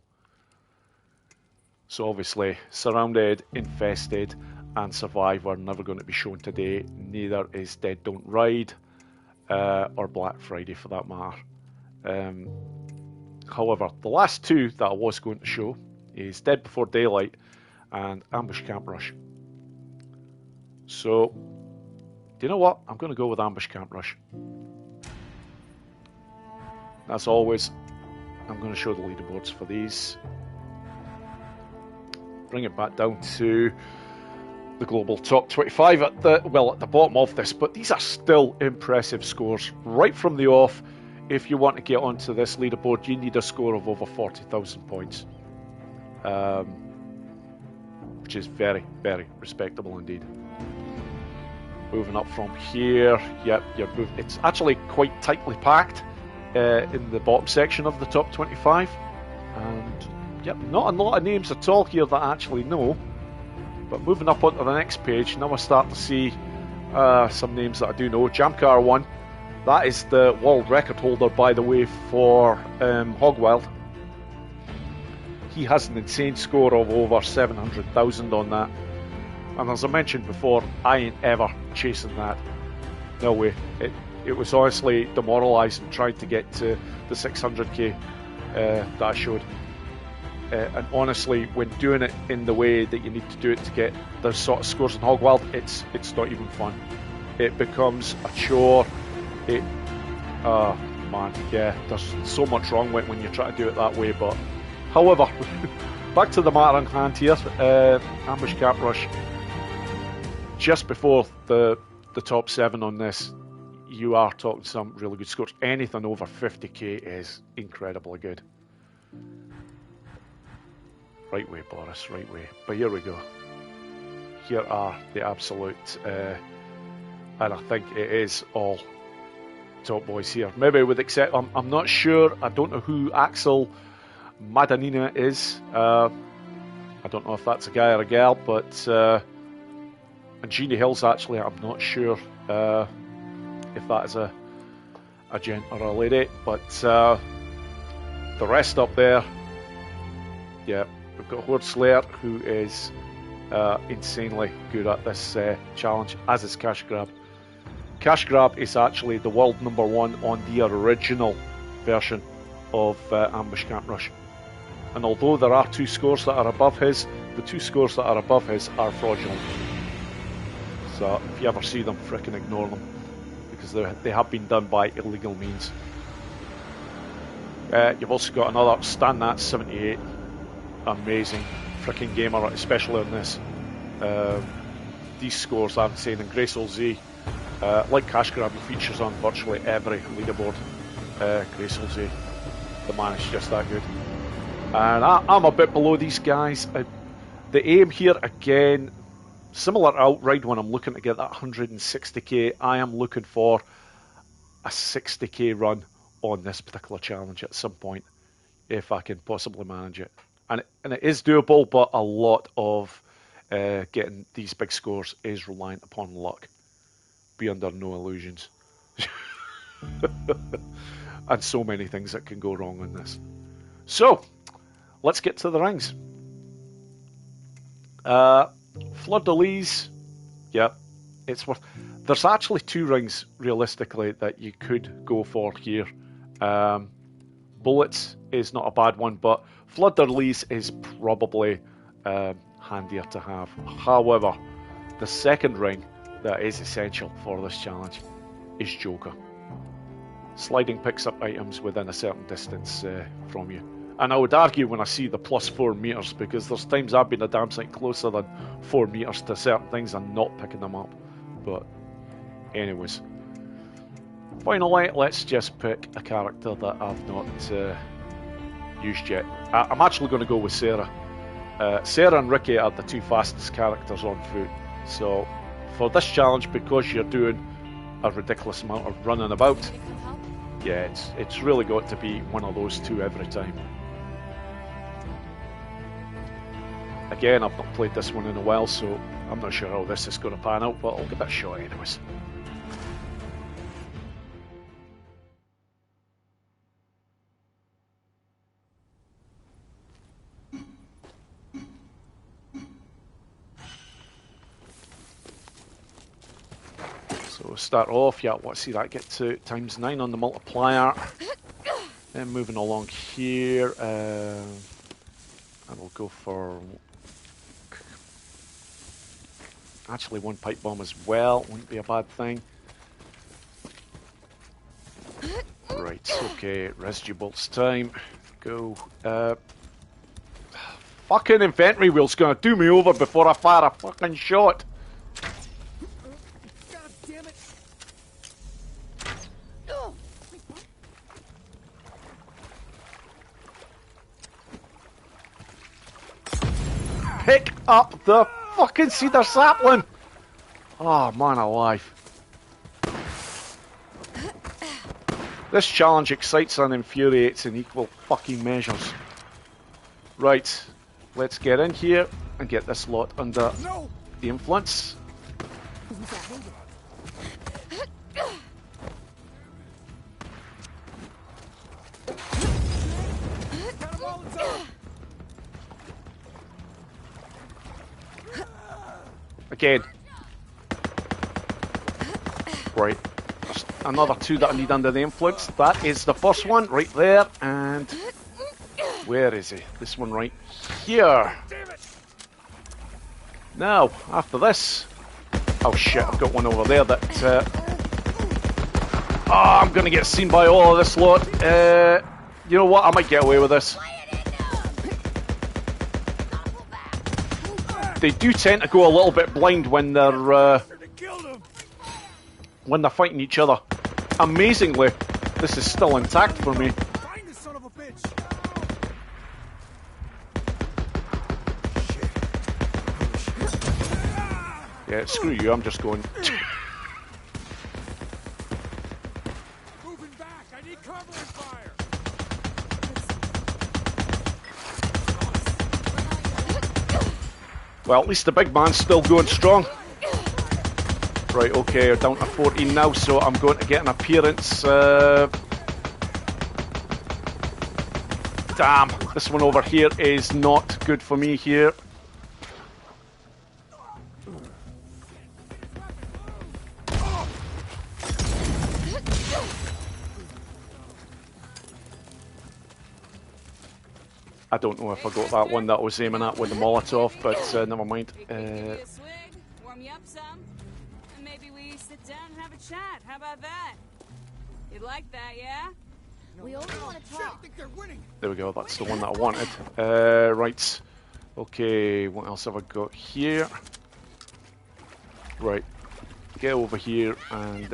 So obviously, Surrounded, Infested, and Survivor are never going to be shown today. Neither is Dead Don't Ride, or Black Friday for that matter. However, the last 2 that I was going to show is Dead Before Daylight and Ambush Camp Rush. So, Do you know what? I'm going to go with Ambush Camp Rush. As always, I'm going to show the leaderboards for these. Bring it back down to the global top 25 at the bottom of this, but these are still impressive scores right from the off. If you want to get onto this leaderboard, you need a score of over 40,000 points, which is very, very respectable indeed. Moving up from here, yep, it's actually quite tightly packed in the bottom section of the top 25, and yep, not a lot of names at all here that I actually know. But moving up onto the next page, now I start to see some names that I do know. Jamcar 1, that is the world record holder, by the way, for Hogwild. He has an insane score of over 700,000 on that. And as I mentioned before, I ain't ever chasing that. No way. It was honestly demoralising trying to get to the 600k that I showed. And honestly, when doing it in the way that you need to do it to get those sort of scores in Hogwild, it's not even fun. It becomes a chore. Man, yeah, there's so much wrong with it when you try to do it that way. But however, back to the matter in hand here. Ambush Camp Rush. Just before the top 7 on this, you are talking some really good scores. Anything over 50k is incredibly good. Right way, Boris, right way. But here we go. Here are the absolute, and I think it is all top boys here. Maybe with except, I'm not sure. I don't know who Axel Madanina is. I don't know if that's a guy or a gal, but and Jeannie Hill's actually, I'm not sure if that is a gent or a lady. But the rest up there, yeah. We've got Horde Slayer, who is insanely good at this challenge, as is Cash Grab. Cash Grab is actually the world #1 on the original version of Ambush Camp Rush. And although there are 2 scores that are above his, the 2 scores that are above his are fraudulent. So if you ever see them, frickin' ignore them, because they have been done by illegal means. You've also got another Stanat 78. Amazing freaking gamer, especially on this. These scores I'm saying, and Graysoul Z, like Cash Grab, he features on virtually every leaderboard. Graysoul Z, the man is just that good. And I'm a bit below these guys. The aim here, again, similar to Outride, when I'm looking to get that 160k, I am looking for a 60k run on this particular challenge at some point, if I can possibly manage it. And it is doable, but a lot of getting these big scores is reliant upon luck. Be under no illusions. And so many things that can go wrong on this. So, let's get to the rings. Fleur-de-Lis, yeah, it's worth. There's actually 2 rings, realistically, that you could go for here. Bullets is not a bad one, but Fleur-de-Lis is probably handier to have. However, the second ring that is essential for this challenge is Joker. Sliding picks up items within a certain distance from you. And I would argue when I see the +4 meters, because there's times I've been a damn sight closer than 4 meters to certain things and not picking them up. But anyways, finally, let's just pick a character that I've not used yet. I'm actually going to go with Sarah. Sarah and Ricky are the 2 fastest characters on foot. So for this challenge, because you're doing a ridiculous amount of running about, yeah, it's really got to be one of those 2 every time. Again, I've not played this one in a while, so I'm not sure how this is going to pan out, but I'll give it a shot anyways. So we'll start off, yeah, let's see that get to ×9 on the multiplier. Then moving along here, and we'll go for Actually, one pipe bomb as well. Wouldn't be a bad thing. Right, okay. Residue bolts time. Go. Fucking inventory wheel's gonna do me over before I fire a fucking shot.
God damn it!
Pick up the fucking cedar sapling! Oh, man alive. This challenge excites and infuriates in equal fucking measures. Right, let's get in here and get this lot under the influence. Again. Right. There's another two that I need under the influence. That is the first one right there. And where is he? This one right here. Now, after this. Oh shit, I've got one over there that... Oh, I'm going to get seen by all of this lot. You know what? I might get away with this. They do tend to go a little bit blind when they're fighting each other. Amazingly, this is still intact for me. Yeah, screw you, I'm just going.
Moving back, I need covering fire.
Well, at least the big man's still going strong. Right, okay, we're down to 14 now, so I'm going to get an appearance. Damn, this one over here is not good for me here. I don't know if I got that one that I was aiming at with the Molotov, but never mind.
Warm you up some, and maybe we sit down and have a chat. How about that? You'd like that, yeah?
We only want to talk.
I think they're winning.
There we go, that's the one that I wanted. Right. Okay, what else have I got here? Right. Get over here and...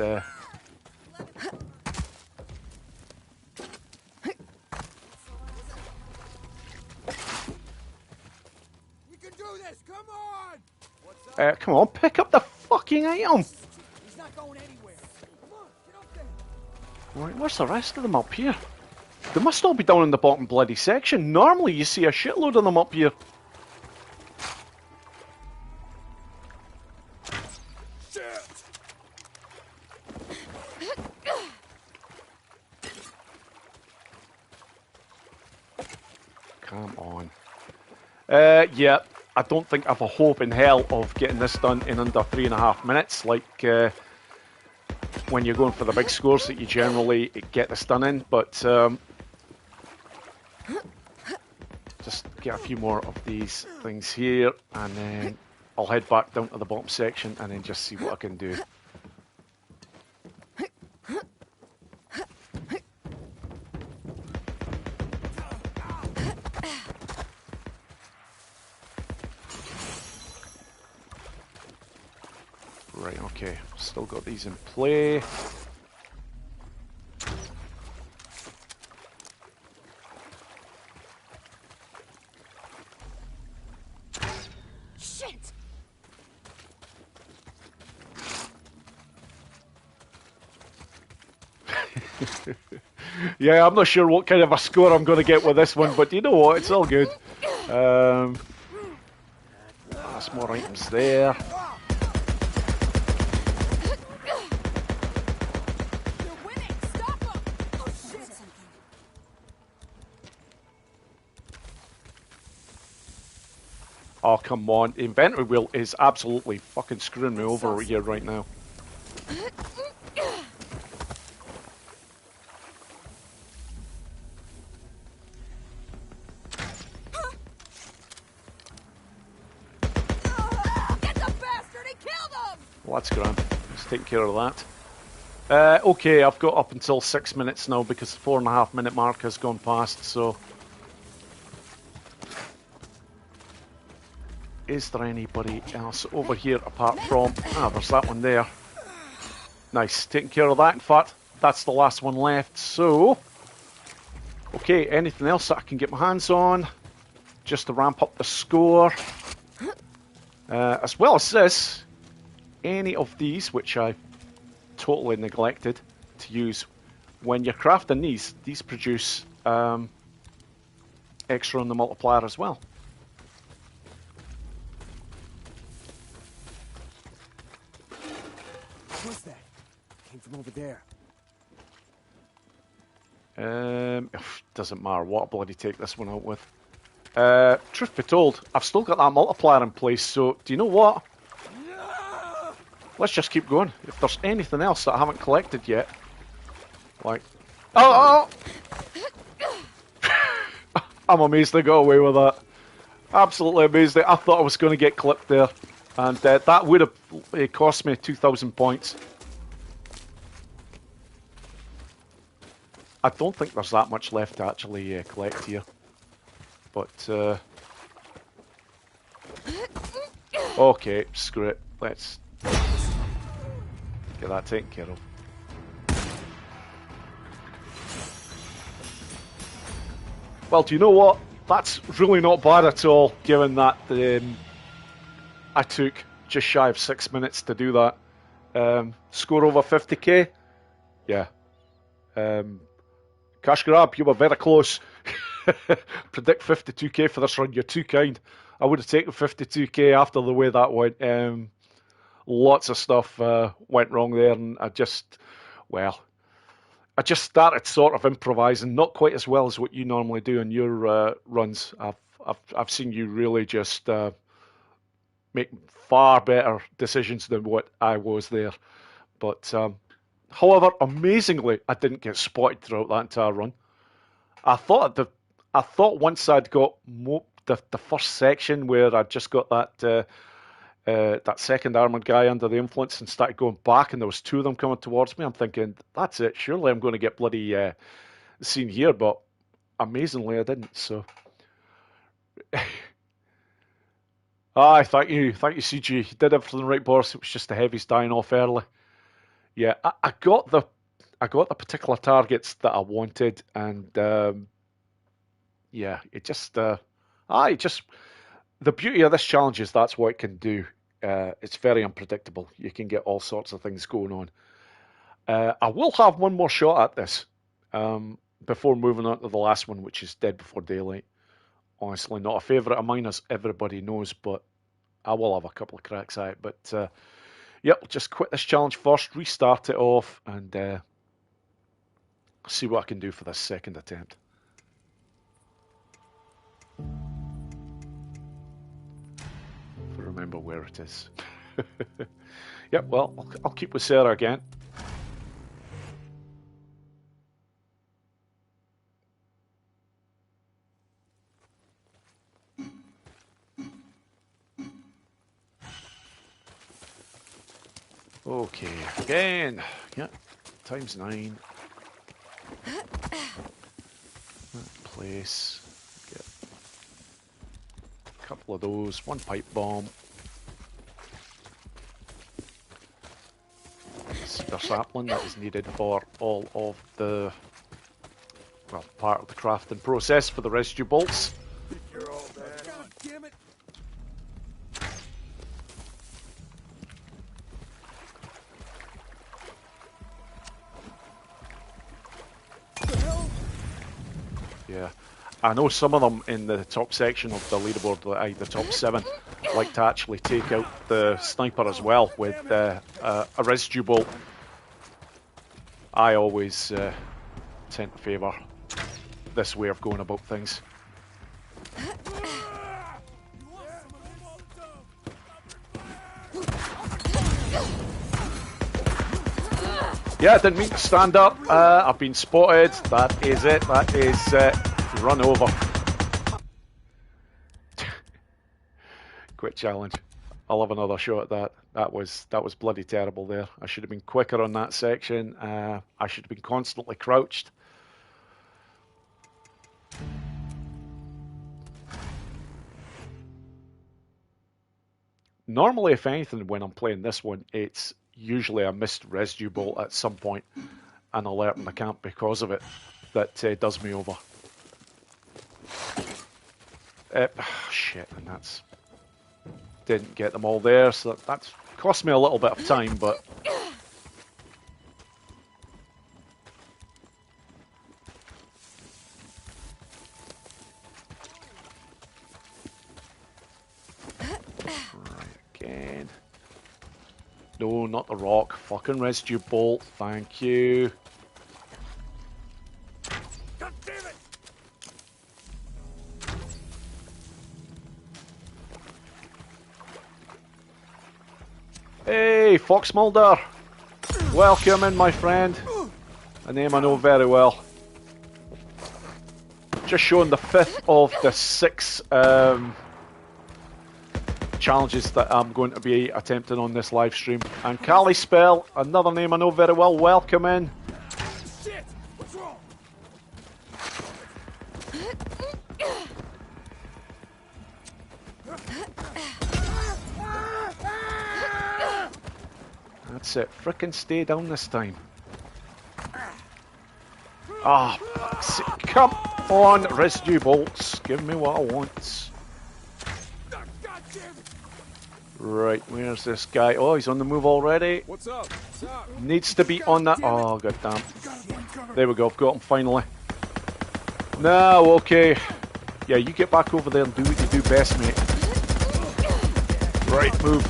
We can do this. Come on.
come on, pick up the fucking item!
He's not going anywhere. Come on, get up there.
Right, where's the rest of them up here? They must all be down in the bottom bloody section. Normally you see a shitload of them up here.
Shit.
Come on. Yeah, I don't think I've a hope in hell of getting this done in under 3.5 minutes, like when you're going for the big scores that you generally get this done in, but just get a few more of these things here, and then I'll head back down to the bottom section and then just see what I can do. Right, okay, still got these in play.
Shit!
Yeah, I'm not sure what kind of a score I'm going to get with this one, but you know what, it's all good. That's more items there. Oh, come on. The inventory wheel is absolutely fucking screwing me over here right now.
Get the bastard! He
Well, that's grand. Let's take care of that. Okay, I've got up until 6 minutes now because the 4.5 minute mark has gone past, so... Is there anybody else over here apart from... Ah, there's that one there. Nice, taking care of that. In fact, that's the last one left, so... Okay, anything else that I can get my hands on? Just to ramp up the score. As well as this, any of these, which I totally neglected to use when you're crafting these produce extra on the multiplier as well.
What's that? Came from over there.
Doesn't matter what I bloody take this one out with. Truth be told, I've still got that multiplier in place, so do you know what? Let's just keep going. If there's anything else that I haven't collected yet, like... Oh! I'm amazed I got away with that. Absolutely amazed. I thought I was going to get clipped there. And that would have cost me 2,000 points. I don't think there's that much left to actually collect here. But, okay, screw it. Let's get that taken care of. Well, do you know what? That's really not bad at all, given that I took just shy of 6 minutes to do that. Score over 50k? Yeah. Cash grab, you were very close. Predict 52k for this run, you're too kind. I would have taken 52k after the way that went. Lots of stuff went wrong there, and I just started sort of improvising, not quite as well as what you normally do in your runs. I've seen you really just make far better decisions than what I was there. But however, amazingly, I didn't get spotted throughout that entire run. I thought once I'd got the first section where I just got that second armoured guy under the influence and started going back, and there was two of them coming towards me, I'm thinking, that's it, surely I'm going to get bloody seen here, but amazingly I didn't, so... Aye, thank you, CG. You did everything right, Boris. It was just the heavies dying off early. Yeah, I got the particular targets that I wanted, and yeah, it just the beauty of this challenge is that's what it can do. It's very unpredictable. You can get all sorts of things going on. I will have one more shot at this before moving on to the last one, which is Dead Before Daylight. Honestly, not a favourite of mine, as everybody knows, but I will have a couple of cracks at it. But yep, just quit this challenge first, restart it off, and see what I can do for this second attempt. Remember where it is. Yep, well, I'll keep with Sarah again. Okay, again. Yep, times 9. Place. Get a couple of those. One pipe bomb. Cedar sapling that is needed for all of the, well, part of the crafting process for the residue bolts.
You're all dead. God damn it! The hell?
Yeah, I know some of them in the top section of the leaderboard, the top 7, like to actually take out the sniper as well with a residue bolt. I always tend to favour this way of going about things. Yeah, I didn't mean to stand up. I've been spotted. That is it. That is run over. Quick challenge. I'll have another shot at that. That was bloody terrible there. I should have been quicker on that section. I should have been constantly crouched. Normally, if anything, when I'm playing this one, it's usually a missed residue bolt at some point, an alert in the camp because of it, that does me over. Shit, and that's... Didn't get them all there, so that's cost me a little bit of time, but... Right, again. No, not the rock. Fucking residue bolt, thank you.
God damn it!
Hey, Fox Mulder! Welcome in, my friend. A name I know very well. Just showing the 5th of the 6 challenges that I'm going to be attempting on this live stream. And Cali Spell, another name I know very well. Welcome in.
Shit! What's wrong?
That's it. Frickin' stay down this time. Ah, fuck's sake. Come on, residue bolts. Give me what I want.
God damn it!
Right, where's this guy? Oh, he's on the move already.
What's up? What's up?
Needs to be on that. Oh, goddamn. There we go. I've got him finally. No, okay. Yeah, you get back over there and do what you do best, mate. Right, move.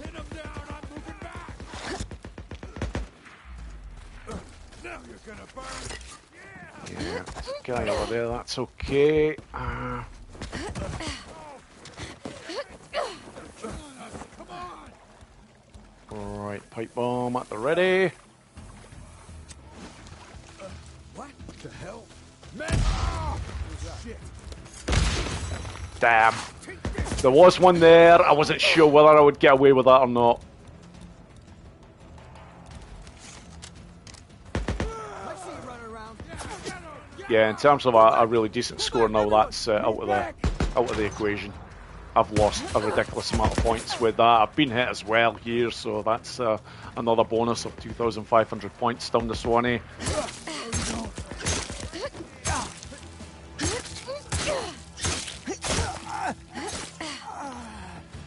Pin him down! I'm moving back! Now you're gonna burn!
Yeah, there's a guy over there. That's okay.
Come on!
Right, pipe bomb at the ready.
What the hell? Man! Oh, shit!
Damn. There was one there. I wasn't sure whether I would get away with that or not. Yeah, in terms of a really decent score now, that's out of the equation. I've lost a ridiculous amount of points with that. I've been hit as well here, so that's another bonus of 2,500 points down the Swanee.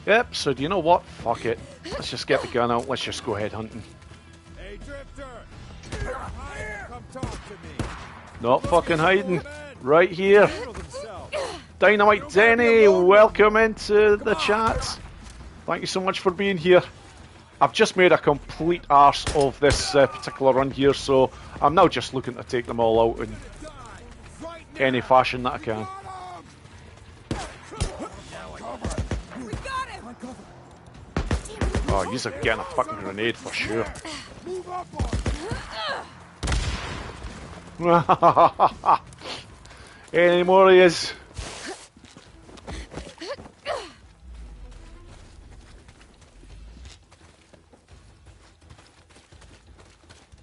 Yep, so do you know what? Fuck it. Let's just get the gun out. Let's just go head hunting.
Hey, Drifter! Come talk to me!
Not fucking hiding. Right here.
Handle themselves.
Dynamite Denny, welcome into the chat. Thank you so much for being here. I've just made a complete arse of this particular run here, so I'm now just looking to take them all out in any fashion that I can. Oh, you're getting a fucking grenade for sure.
Move up on!
Any more of yous?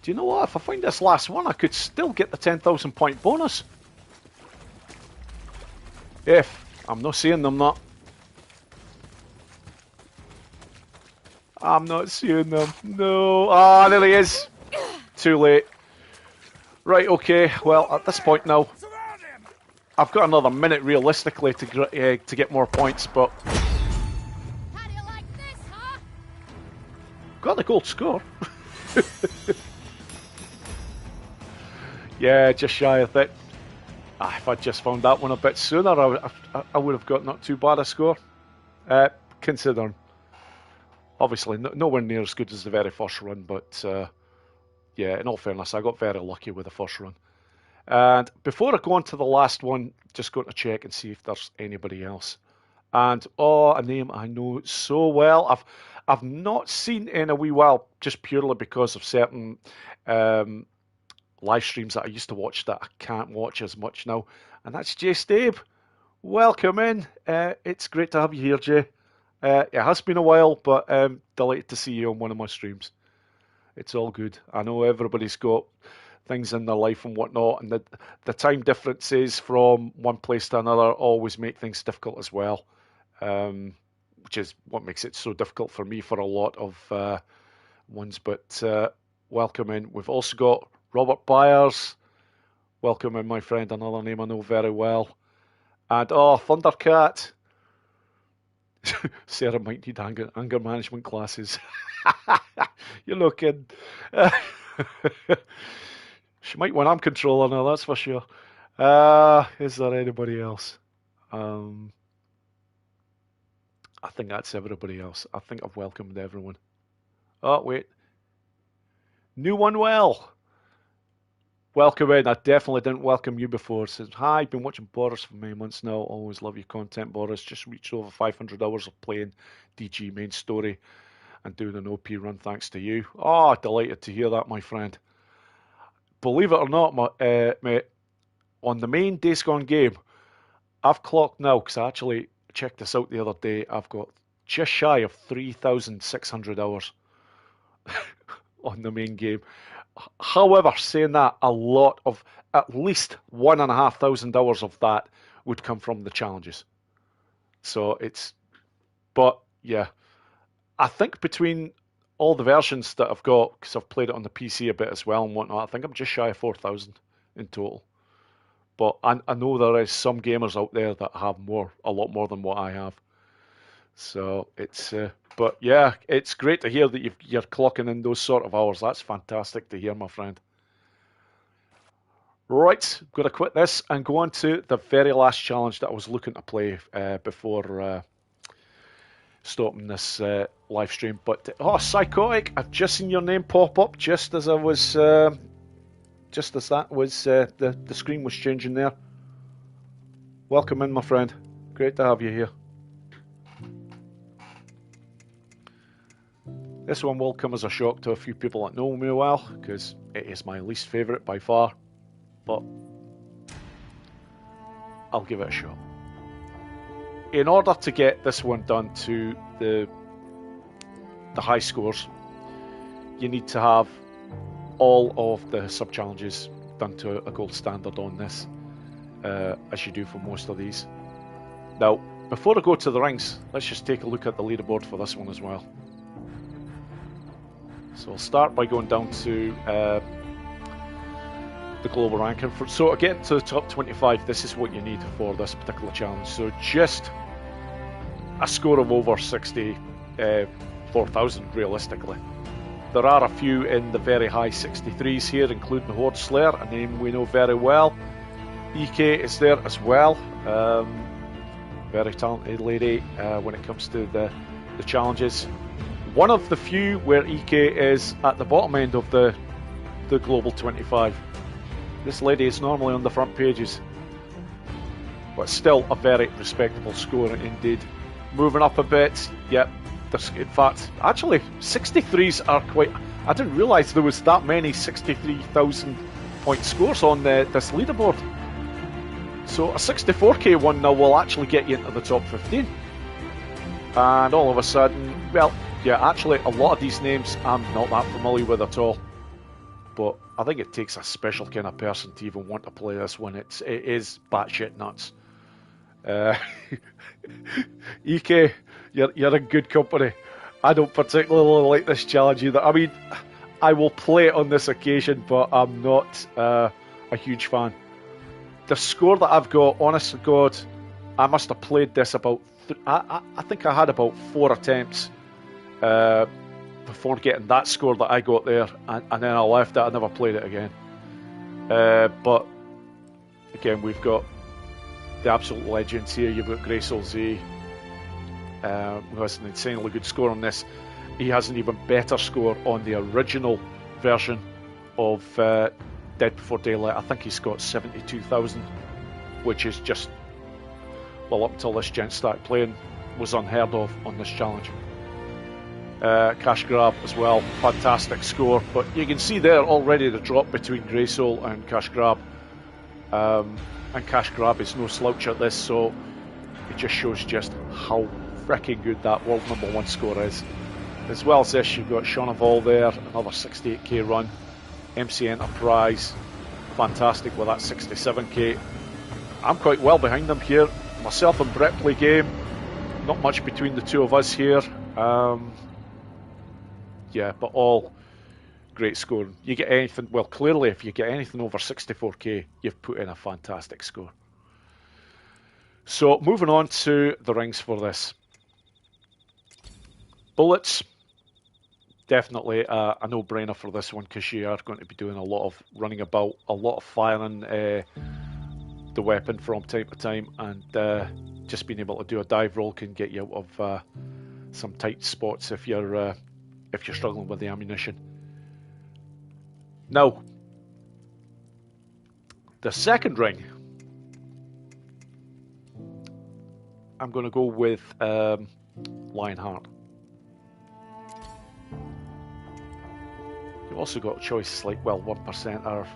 Do you know what? If I find this last one, I could still get the 10,000 point bonus. If I'm not seeing them, not. I'm not seeing them. No. Ah, there he is. Too late. Right, okay. Well, at this point now, I've got another minute realistically to get more points, but
How do you like this, huh?
got the gold score. Yeah, just shy of it. If I'd just found that one a bit sooner, I would have got not too bad a score. Considering, obviously, nowhere near as good as the very first run, but yeah, in all fairness, I got very lucky with the first run. And before I go on to the last one, just going to check and see if there's anybody else. And a name I know so well. I've not seen in a wee while, just purely because of certain live streams that I used to watch that I can't watch as much now. And that's Jay Stabe. Welcome in. It's great to have you here, Jay. It has been a while, but delighted to see you on one of my streams. It's all good. I know everybody's got things in their life and whatnot, and the time differences from one place to another always make things difficult as well, which is what makes it so difficult for me for a lot of ones. But welcome in. We've also got Robert Byers. Welcome in, my friend. Another name I know very well. And Thundercat. Sarah might need anger management classes. You're no kidding. She might when I'm controlling her, that's for sure. Is there anybody else? I think that's everybody else. I think I've welcomed everyone. Oh, wait. New one well. Welcome in. I definitely didn't welcome you before. Says, hi, been watching Boris for many months now. Always love your content, Boris. Just reached over 500 hours of playing DG main story and doing an OP run thanks to you. Oh, delighted to hear that, my friend. Believe it or not, mate, on the main Days Gone game, I've clocked now, because I actually checked this out the other day, I've got just shy of 3,600 hours on the main game. However, saying that, a lot of, at least 1,500 hours of that would come from the challenges. So but yeah, I think between all the versions that I've got, because I've played it on the PC a bit as well and whatnot, I think I'm just shy of 4,000 in total. But I know there is some gamers out there that have a lot more than what I have. So it's, but yeah, it's great to hear that you're clocking in those sort of hours. That's fantastic to hear, my friend. Right, got to quit this and go on to the very last challenge that I was looking to play before stopping this live stream. But Psychotic, I've just seen your name pop up just as I was, just as that was the screen was changing there. Welcome in, my friend. Great to have you here. This one will come as a shock to a few people that know me well, because it is my least favourite by far, but I'll give it a shot. In order to get this one done to the high scores, you need to have all of the sub-challenges done to a gold standard on this, as you do for most of these. Now, before I go to the rings, let's just take a look at the leaderboard for this one as well. So I'll start by going down to the global ranking. So to get to the top 25, this is what you need for this particular challenge. So just a score of over 64,000 realistically. There are a few in the very high 63s here, including Horde Slayer, a name we know very well. EK is there as well. Very talented lady when it comes to the challenges. One of the few where EK is at the bottom end of the global 25. This lady is normally on the front pages, but still a very respectable score indeed. Moving up a bit, yep. In fact, actually, 63s are quite... I didn't realise there was that many 63,000 point scores on this leaderboard. So a 64k one now will actually get you into the top 15. And all of a sudden, well, yeah, actually a lot of these names I'm not that familiar with at all. But I think it takes a special kind of person to even want to play this one. It is batshit nuts. EK, you're in good company. I don't particularly like this challenge either. I mean, I will play it on this occasion, but I'm not a huge fan. The score that I've got, honest to God, I must have played this about... I think I had about 4 attempts before getting that score that I got there, and then I left it. I never played it again. But again, we've got the absolute legends here. You've got Graysoul Z, who has an insanely good score on this. He has an even better score on the original version of Dead Before Daylight, I think he's got 72,000, which is just, well, up until this gent started playing, was unheard of on this challenge. Cash Grab as well, fantastic score, but you can see there already the drop between Grey Soul and Cash Grab. And Cash Grab is no slouch at this, so it just shows just how freaking good that world #1 score is. As well as this, you've got Shauna Vol there, another 68k run. MC Enterprise, fantastic with that 67k. I'm quite well behind them here. Myself and Brett play game. Not much between the two of us here. Yeah, but all great scoring. You get anything, well, clearly if you get anything over 64k, you've put in a fantastic score. So moving on to the rings for this. Bullets, definitely a no-brainer for this one, because you are going to be doing a lot of running about, a lot of firing the weapon from time to time, and just being able to do a dive roll can get you out of some tight spots if you're struggling with the ammunition. Now, the second ring, I'm going to go with Lionheart. You've also got choices like, well, 1% are,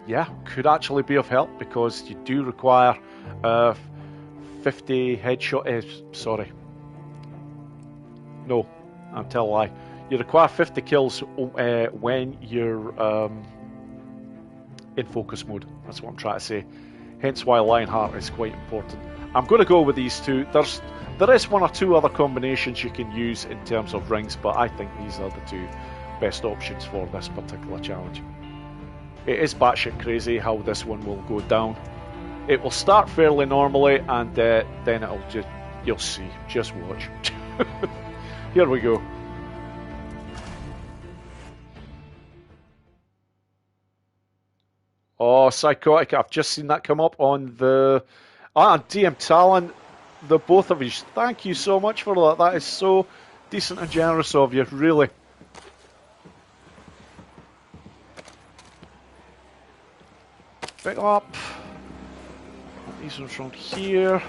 yeah, could actually be of help, because you do require 50 headshot, sorry. No, I'm telling a lie. You require 50 kills when you're in focus mode. That's what I'm trying to say. Hence why Lionheart is quite important. I'm going to go with these two. There is one or two other combinations you can use in terms of rings, but I think these are the two best options for this particular challenge. It is batshit crazy how this one will go down. It will start fairly normally, and then it'll just, you'll see. Just watch. Here we go. Oh, Psychotic, I've just seen that come up on the... DM Talon, the both of you. Thank you so much for that. That is so decent and generous of you, really. Pick up. These ones from here.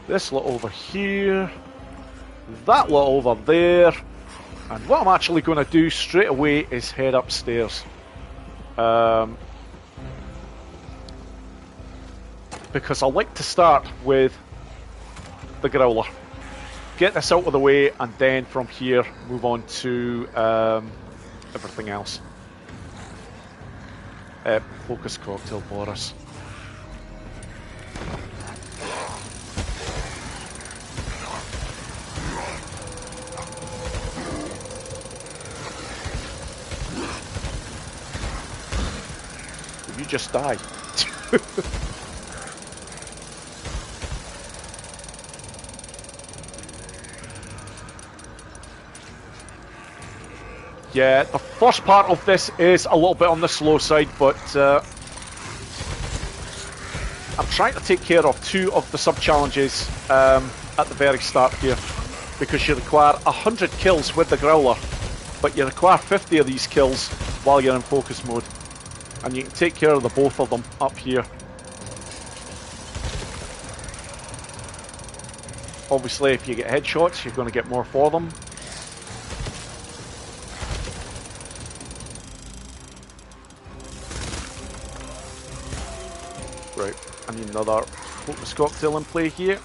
This lot over here. That lot over there. And what I'm actually going to do straight away is head upstairs. Because I like to start with the Growler. Get this out of the way, and then from here move on to everything else. Focus Cocktail, Boris. You just die. Yeah, the first part of this is a little bit on the slow side, but I'm trying to take care of two of the sub-challenges at the very start here, because you require 100 kills with the Growler, but you require 50 of these kills while you're in focus mode, and you can take care of the both of them up here. Obviously, if you get headshots, you're going to get more for them. Right, I need another focus cocktail in play here.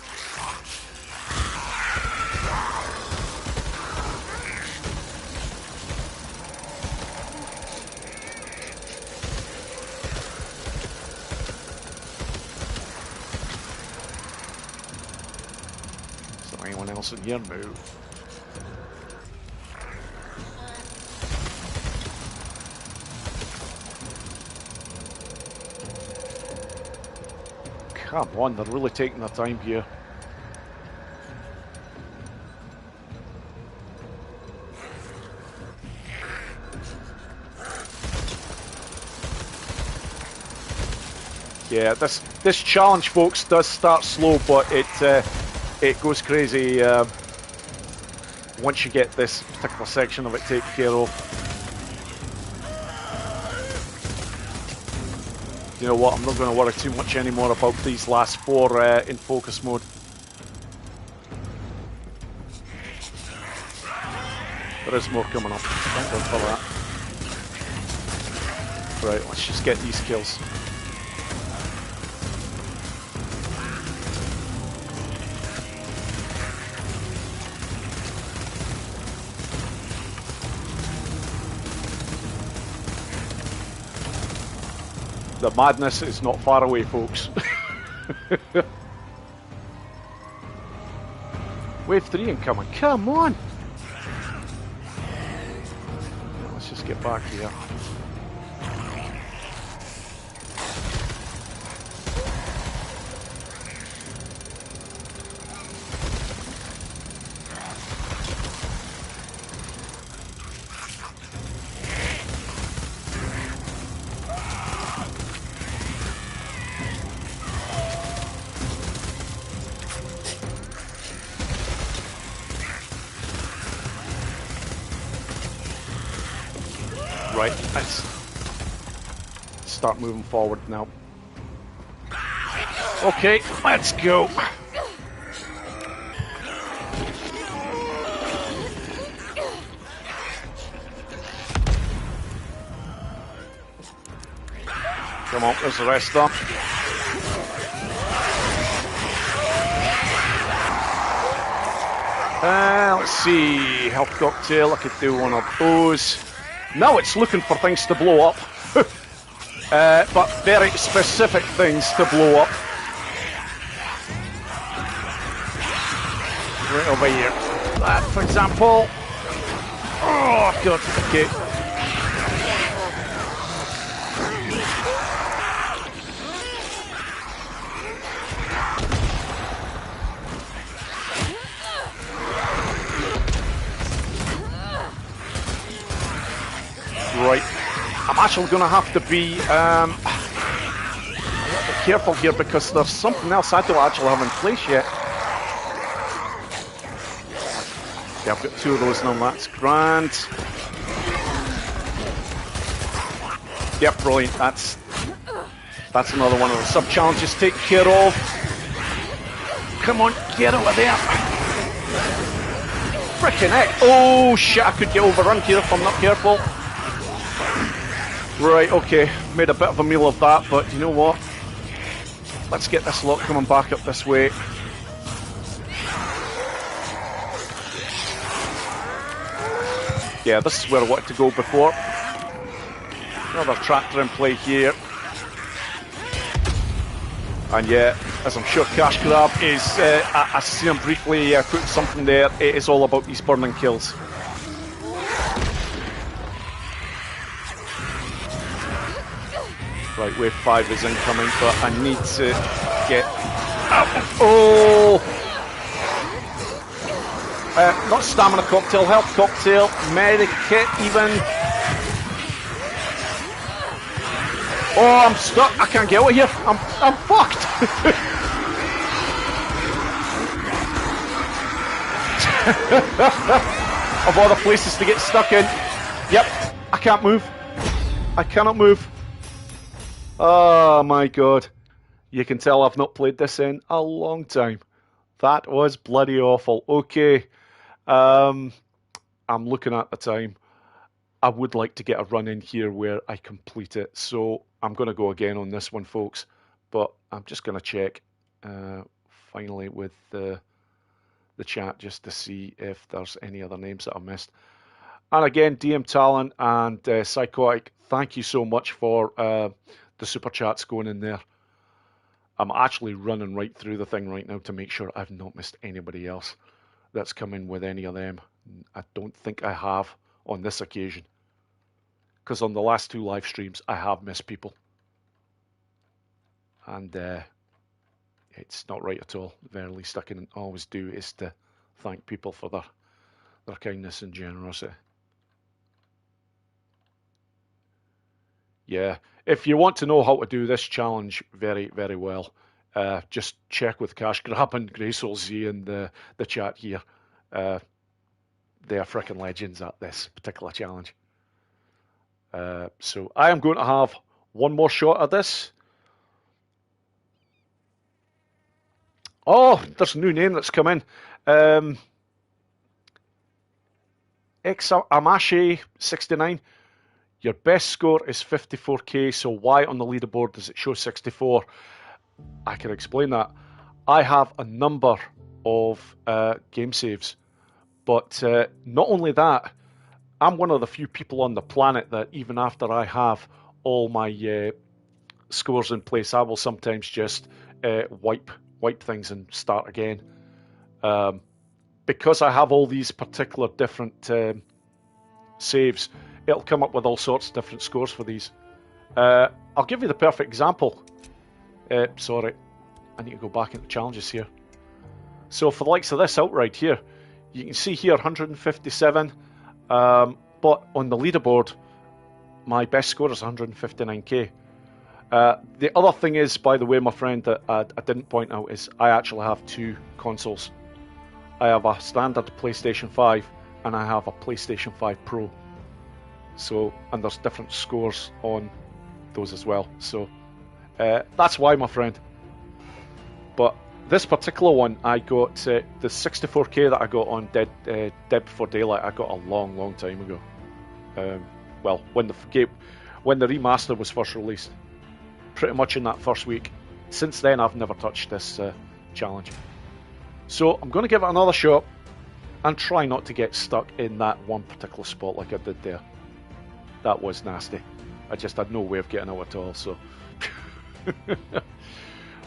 Is there anyone else in here? No. Come on, they're really taking their time here. Yeah, this challenge, folks, does start slow, but it goes crazy once you get this particular section of it taken care of. You know what? I'm not going to worry too much anymore about these last 4 in focus mode. There is more coming up. Thank God for that. Right, let's just get these kills. The madness is not far away, folks. Wave 3 incoming. Come on! Let's just get back here. Right, let's start moving forward now. Okay, let's go. Come on, there's the rest of them. Let's see, health cocktail, I could do one of those. Now it's looking for things to blow up, but very specific things to blow up. Right over here. That, for example. Oh, God, okay. Right, I'm actually going to have to be a little bit careful here because there's something else I don't actually have in place yet. Yeah, I've got 2 of those now, that's grand. Yep, brilliant, that's another one of the sub-challenges taken care of. Come on, get over there. Frickin' heck. Oh shit, I could get overrun here if I'm not careful. Right, okay, made a bit of a meal of that, but you know what? Let's get this lot coming back up this way. Yeah, this is where I wanted to go before. Another tractor in play here. And yeah, as I'm sure Cash Grab is, I see him briefly put something there, it is all about these burning kills. Right, wave 5 is incoming, but I need to get out. Oh! Not stamina cocktail, health cocktail, medic kit even. Oh, I'm stuck. I can't get out of here. I'm fucked. Of all the places to get stuck in. Yep, I can't move. I cannot move. Oh my God. You can tell I've not played this in a long time. That was bloody awful. Okay. I'm looking at the time. I would like to get a run in here where I complete it. So I'm going to go again on this one, folks. But I'm just going to check finally with the chat just to see if there's any other names that I missed. And again, DM Talon and Psychotic, thank you so much for the super chats going in there. I'm actually running right through the thing right now to make sure I've not missed anybody else that's come in with any of them. I don't think I have on this occasion. Because on the last 2 live streams, I have missed people. And it's not right at all. The very least I can always do is to thank people for their kindness and generosity. Yeah, if you want to know how to do this challenge very, very well, just check with Cash Grab and Graceful Z in the chat here. They are freaking legends at this particular challenge. So I am going to have one more shot at this. Oh, there's a new name that's come in. Amashi69. Your best score is 54k, so why on the leaderboard does it show 64? I can explain that. I have a number of game saves, but not only that, I'm one of the few people on the planet that even after I have all my scores in place, I will sometimes just wipe things and start again. Because I have all these particular different saves, it'll come up with all sorts of different scores for these. I'll give you the perfect example. Sorry, I need to go back into challenges here. So for the likes of this outride here, you can see here 157, but on the leaderboard, my best score is 159k. The other thing is, by the way, my friend, that I didn't point out is I actually have two consoles. I have a standard PlayStation 5 and I have a PlayStation 5 Pro. So, and there's different scores on those as well. So, that's why, my friend. But this particular one, I got the 64k that I got on Dead Before Daylight. I got a long time ago. Well, when the remaster was first released, pretty much in that first week. Since then, I've never touched this challenge. So I'm going to give it another shot and try not to get stuck in that one particular spot like I did there. That was nasty. I just had no way of getting out at all. So,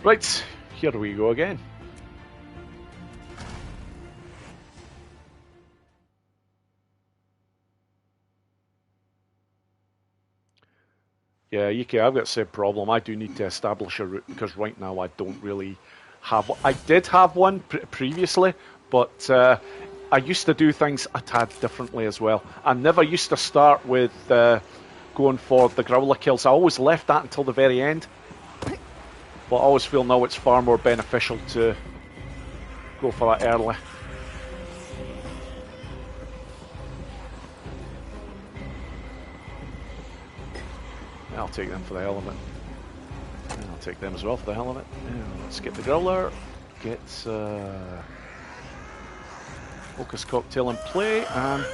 right, here we go again. Yeah, UK, I've got the same problem. I do need to establish a route because right now I don't really have one. I did have one previously, but I used to do things a tad differently as well. I never used to start with going for the growler kills. I always left that until the very end. But I always feel now it's far more beneficial to go for that early. I'll take them for the hell of it. And I'll take them as well for the hell of it. Let's get the growler. Get Focus Cocktail in play, and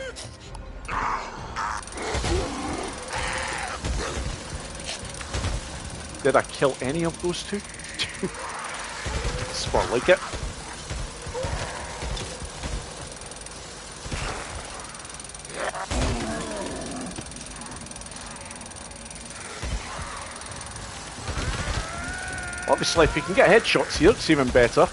did I kill any of those two? Spot like it. Obviously, if you can get headshots here, it's even better.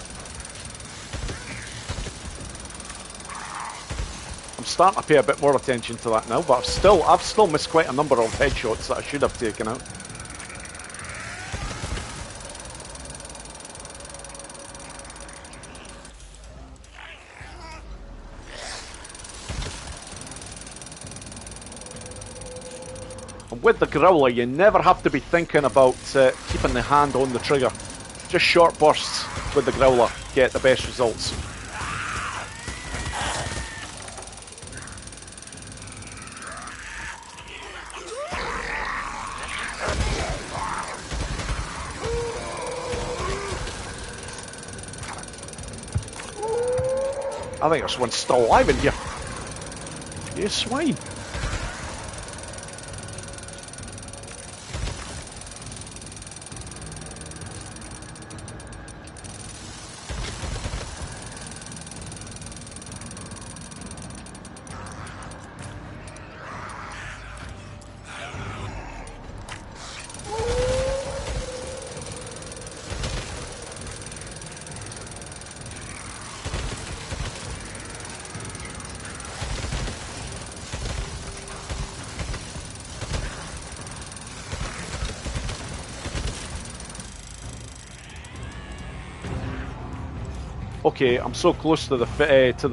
I'm starting to pay a bit more attention to that now, but I've still missed quite a number of headshots that I should have taken out. With the growler, you never have to be thinking about keeping the hand on the trigger. Just short bursts with the growler get the best results. I think there's one still alive in here. You swine. Okay, I'm so close to the to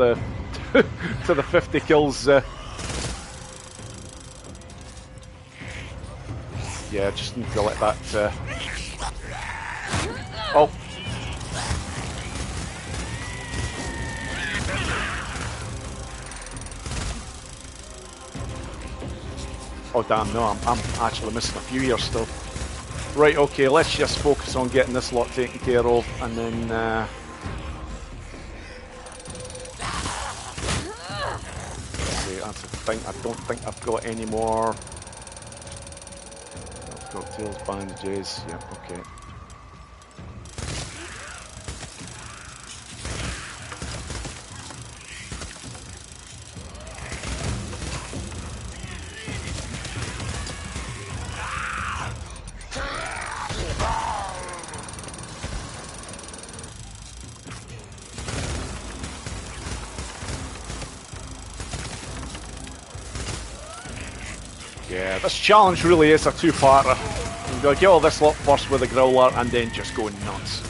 the 50 kills. Yeah, just need to let that. Oh. Oh damn! No, I'm actually missing a few here still. Right. Okay, let's just focus on getting this lot taken care of, and then. don't think I've got any more. Cocktails, bandages. Yep, okay. Yeah, this challenge really is a two-parter. I'm going to get all this lot first with the growler and then just go nuts.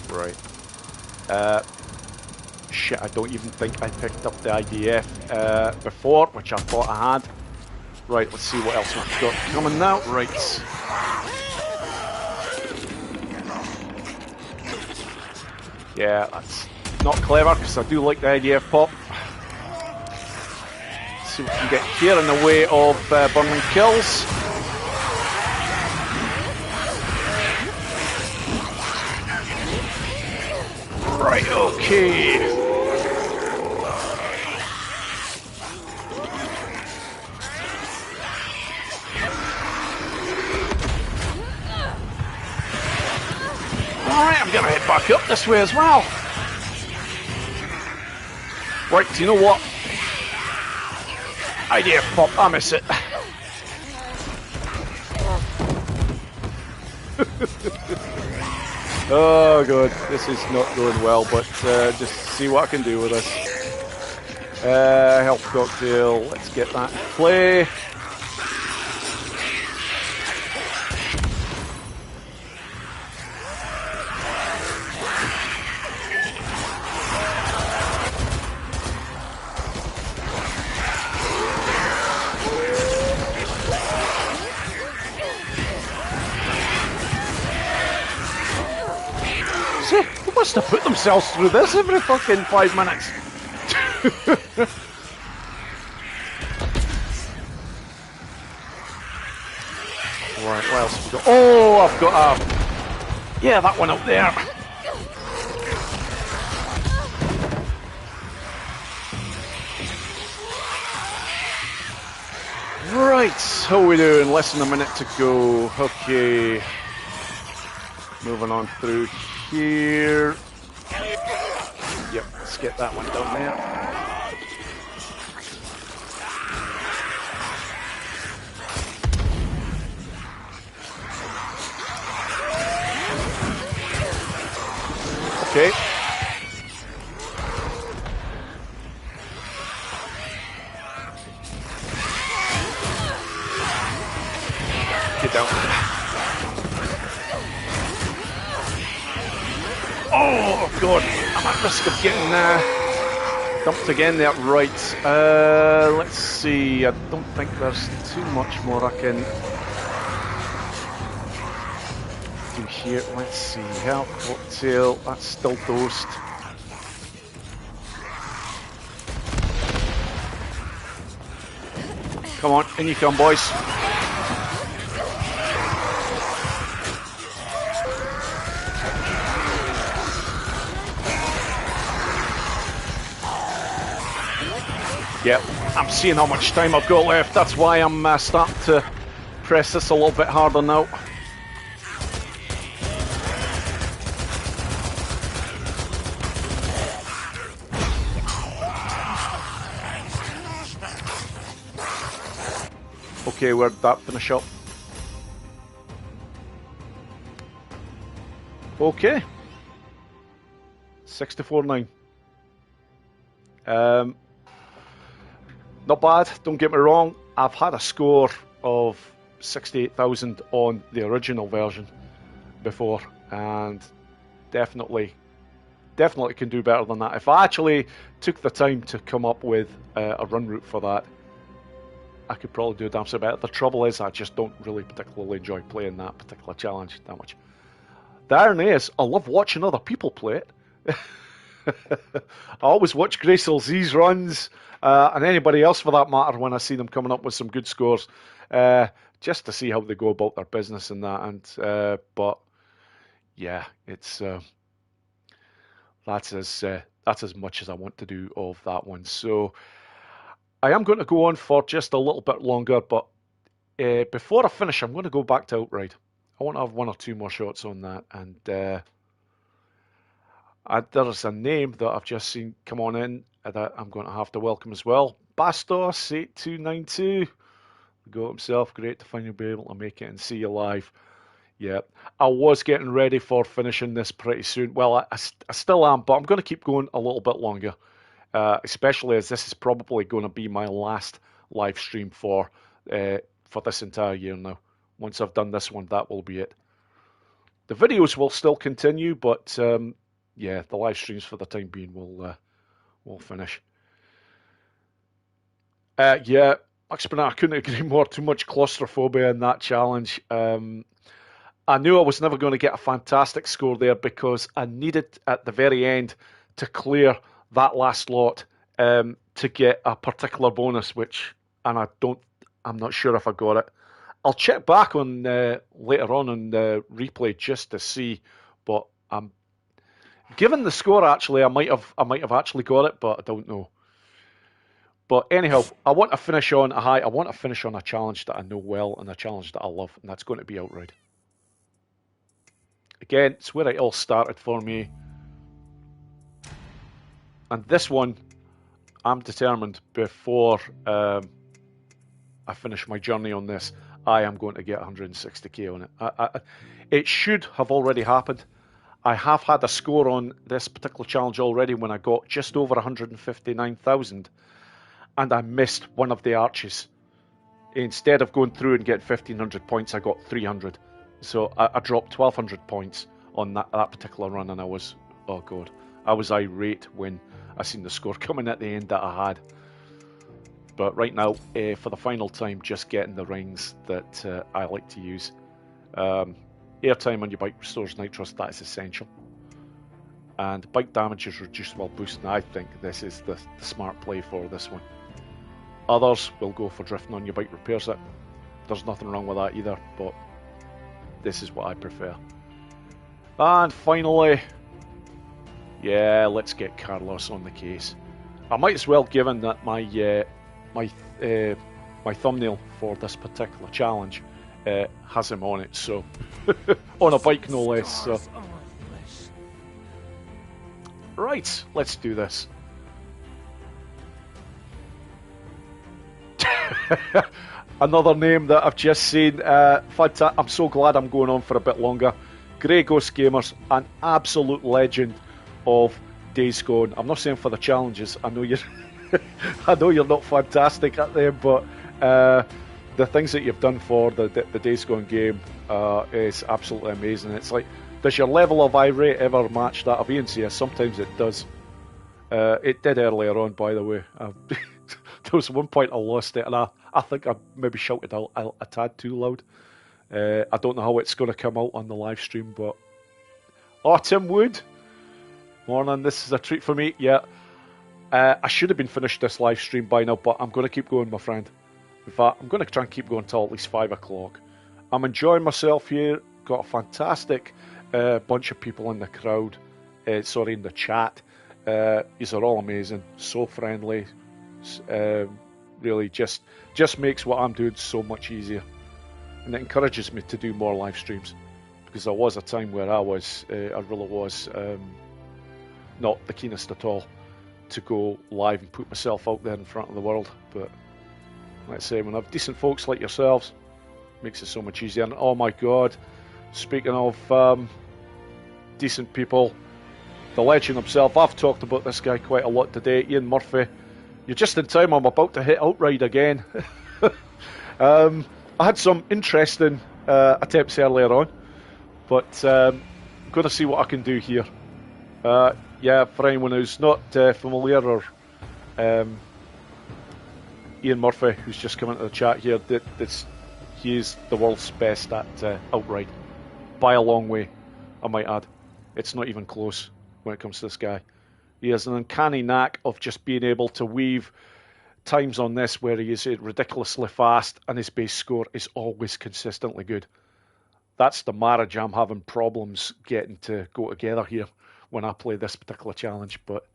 Right. Shit, I don't even think I picked up the IDF before, which I thought I had. Right, let's see what else we've got coming now. Right. Yeah, that's not clever because I do like the IDF pop. Let's see what we can get here in the way of burning kills. Right, okay. Alright, I'm gonna head back up this way as well. Right, do you know what? Idea pop, I miss it. Oh god, this is not going well, but just see what I can do with this. Health cocktail, let's get that in play. To put themselves through this every fucking 5 minutes. Right, what else have we got? Oh, I've got a... Yeah, that one up there. Right, how are we doing? Less than a minute to go. Okay. Moving on through here. Yep, let's get that one done there. Okay. Get down. Oh god, I'm at risk of getting dumped again there. Right, let's see, I don't think there's too much more I can do here. Let's see, health cocktail, that's still dosed. Come on, in you come, boys. Yep, I'm seeing how much time I've got left. That's why I'm starting to press this a little bit harder now. Okay, where'd that finish up? Okay. 64-9. Not bad, don't get me wrong. I've had a score of 68,000 on the original version before, and definitely can do better than that. If I actually took the time to come up with a run route for that, I could probably do a damn sight better. The trouble is, I just don't really particularly enjoy playing that particular challenge that much. The irony is, I love watching other people play it. I always watch Grace LZ's runs, and anybody else for that matter, when I see them coming up with some good scores, just to see how they go about their business and that. And but yeah, it's that's as much as I want to do of that one. So I am going to go on for just a little bit longer, but before I finish, I'm going to go back to Outride. I want to have one or two more shots on that, and there's a name that I've just seen come on in that I'm going to have to welcome as well. Bastos8292. Got himself. Great to finally be able to make it and see you live. Yeah, I was getting ready for finishing this pretty soon. Well, I still am, but I'm going to keep going a little bit longer, especially as this is probably going to be my last live stream for this entire year now. Once I've done this one, that will be it. The videos will still continue, but yeah, the live streams for the time being will finish. Yeah, Max Bernard, I couldn't agree more. Too much claustrophobia in that challenge. I knew I was never going to get a fantastic score there because I needed at the very end to clear that last lot to get a particular bonus, I'm not sure if I got it. I'll check back on later on the replay just to see, but given the score, actually, I might have actually got it, but I don't know. But anyhow, I want to finish on a high. I want to finish on a challenge that I know well and a challenge that I love, and that's going to be Outride. Again, it's where it all started for me. And this one, I'm determined before I finish my journey on this, I am going to get 160k on it. It should have already happened. I have had a score on this particular challenge already when I got just over 159,000, and I missed one of the arches. Instead of going through and getting 1,500 points, I got 300. So I dropped 1,200 points on that particular run, and I was, oh god, I was irate when I seen the score coming at the end that I had. But right now, for the final time, just getting the rings that I like to use. Airtime on your bike restores nitrous, that is essential. And bike damage is reduced while boosting. I think this is the smart play for this one. Others will go for drifting on your bike repairs it. There's nothing wrong with that either, but this is what I prefer. And finally, yeah, let's get Carlos on the case. I might as well, given that my thumbnail for this particular challenge has him on it, so on a bike no less. So right, let's do this. Another name that I've just seen. I'm so glad I'm going on for a bit longer. Grey Ghost Gamers, an absolute legend of Days Gone. I'm not saying for the challenges. I know you're not fantastic at them, but the things that you've done for the Days Gone game is absolutely amazing. It's like, does your level of irate ever match that of Ian's? Yes, sometimes it does. It did earlier on, by the way. There was one point I lost it, and I think I maybe shouted out a tad too loud. I don't know how it's going to come out on the live stream, but... Oh, Tim Wood! Morning, this is a treat for me. Yeah, I should have been finished this live stream by now, but I'm going to keep going, my friend. In fact, I'm going to try and keep going till at least 5 o'clock. I'm enjoying myself here. Got a fantastic bunch of people in the crowd. In the chat. These are all amazing. So friendly. Really just makes what I'm doing so much easier, and it encourages me to do more live streams, because there was a time where I really was not the keenest at all to go live and put myself out there in front of the world. But let's say when I have decent folks like yourselves, it makes it so much easier. And oh my god, speaking of decent people, the legend himself, I've talked about this guy quite a lot today, Ian Murphy. You're just in time, I'm about to hit Outride again. I had some interesting attempts earlier on, but I'm going to see what I can do here. Yeah, for anyone who's not familiar, or Ian Murphy, who's just come into the chat here, he is the world's best at Outride. By a long way, I might add. It's not even close when it comes to this guy. He has an uncanny knack of just being able to weave times on this where he is ridiculously fast and his base score is always consistently good. That's the marriage I'm having problems getting to go together here when I play this particular challenge, but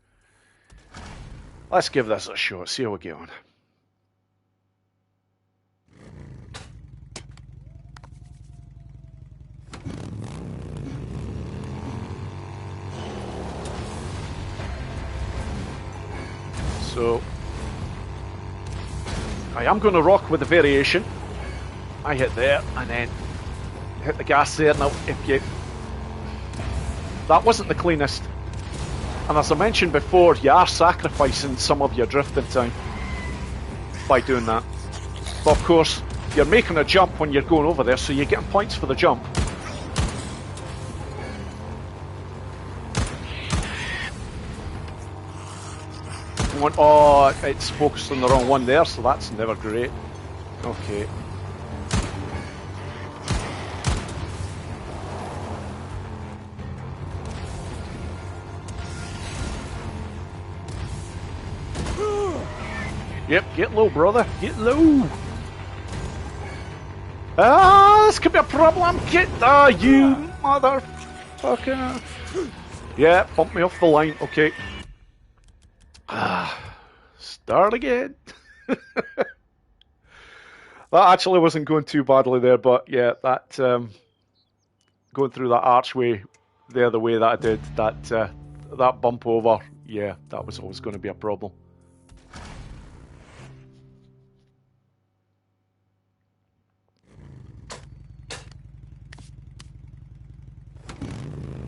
let's give this a shot, see how we get on. So I am going to rock with the variation. I hit there and then hit the gas there. Now, if you... That wasn't the cleanest. And as I mentioned before, you are sacrificing some of your drifting time by doing that. But of course, you're making a jump when you're going over there, so you're getting points for the jump. Oh, it's focused on the wrong one there, so that's never great. Okay. Yep, get low, brother. Get low. Ah, this could be a problem. Get you motherfucker. Yeah, bump me off the line. Okay. Start again. That actually wasn't going too badly there, but yeah, that going through that archway there the way that I did, that bump over, yeah, that was always going to be a problem.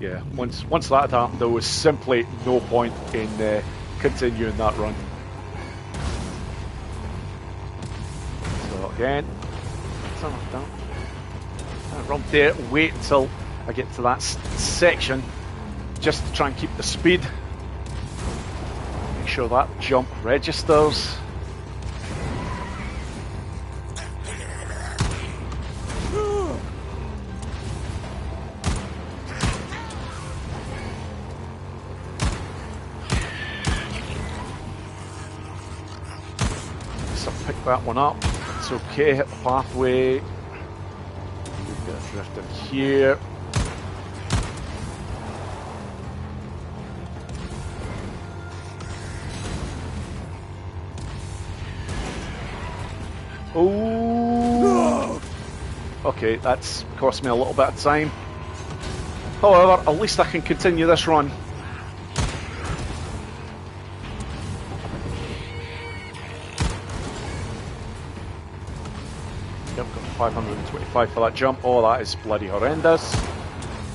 Yeah, once that had happened, there was simply no point in continuing that run. So again, run there, wait until I get to that section, just to try and keep the speed. Make sure that jump registers. Pick that one up. It's okay. Hit the pathway. Get a drift in here. Oh. Okay, that's cost me a little bit of time. However, at least I can continue this run. Yep, got 525 for that jump. Oh, that is bloody horrendous.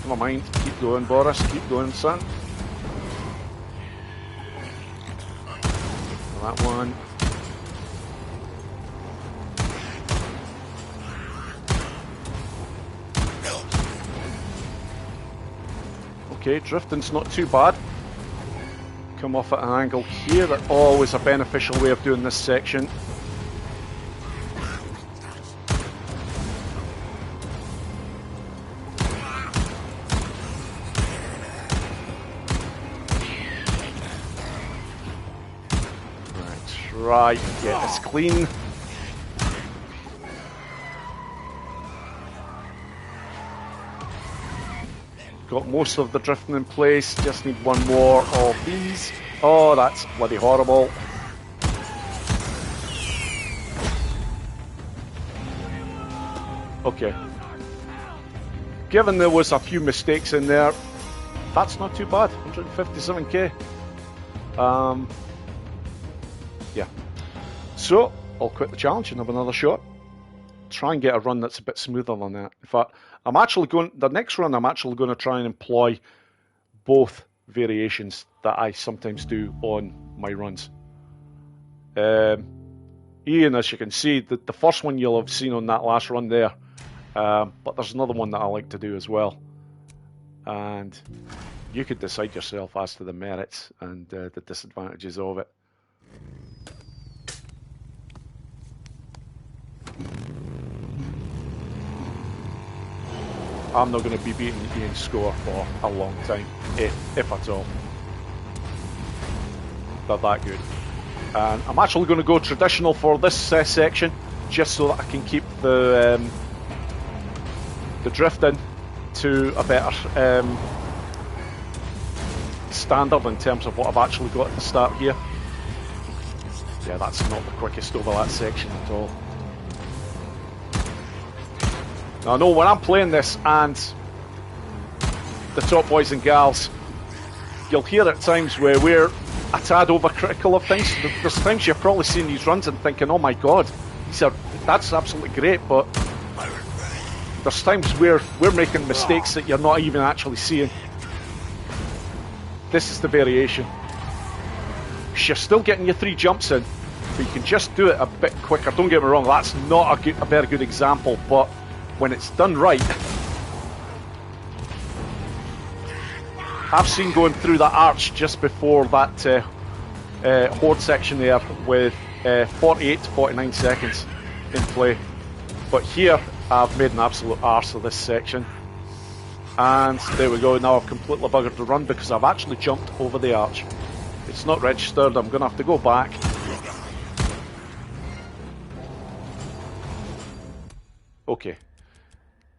Never mind. Keep going, Boris. Keep going, son. That one. Okay, drifting's not too bad. Come off at an angle here. That's always a beneficial way of doing this section. Right, get this clean. Got most of the drifting in place, just need one more of these. Oh, that's bloody horrible. Okay. Given there was a few mistakes in there, that's not too bad. 157k. Yeah. So, I'll quit the challenge and have another shot. Try and get a run that's a bit smoother than that. In fact, I'm actually going, the next run I'm actually going to try and employ both variations that I sometimes do on my runs. Ian, as you can see, the first one you'll have seen on that last run there. But there's another one that I like to do as well. And you could decide yourself as to the merits and the disadvantages of it. I'm not going to be beating Ian's score for a long time, if at all. They're that good. And I'm actually going to go traditional for this section, just so that I can keep the drifting to a better standard in terms of what I've actually got at the start here. Yeah, that's not the quickest over that section at all. Now, I know when I'm playing this and the top boys and gals, you'll hear at times where we're a tad overcritical of things. There's times you're probably seeing these runs and thinking, oh my god, that's absolutely great, but there's times where we're making mistakes that you're not even actually seeing. This is the variation. You're still getting your 3 jumps in, but you can just do it a bit quicker. Don't get me wrong, that's not a very good example, but when it's done right, I've seen going through that arch just before that horde section there with 48 to 49 seconds in play. But here, I've made an absolute arse of this section. And there we go, now I've completely buggered the run because I've actually jumped over the arch. It's not registered, I'm going to have to go back. Okay.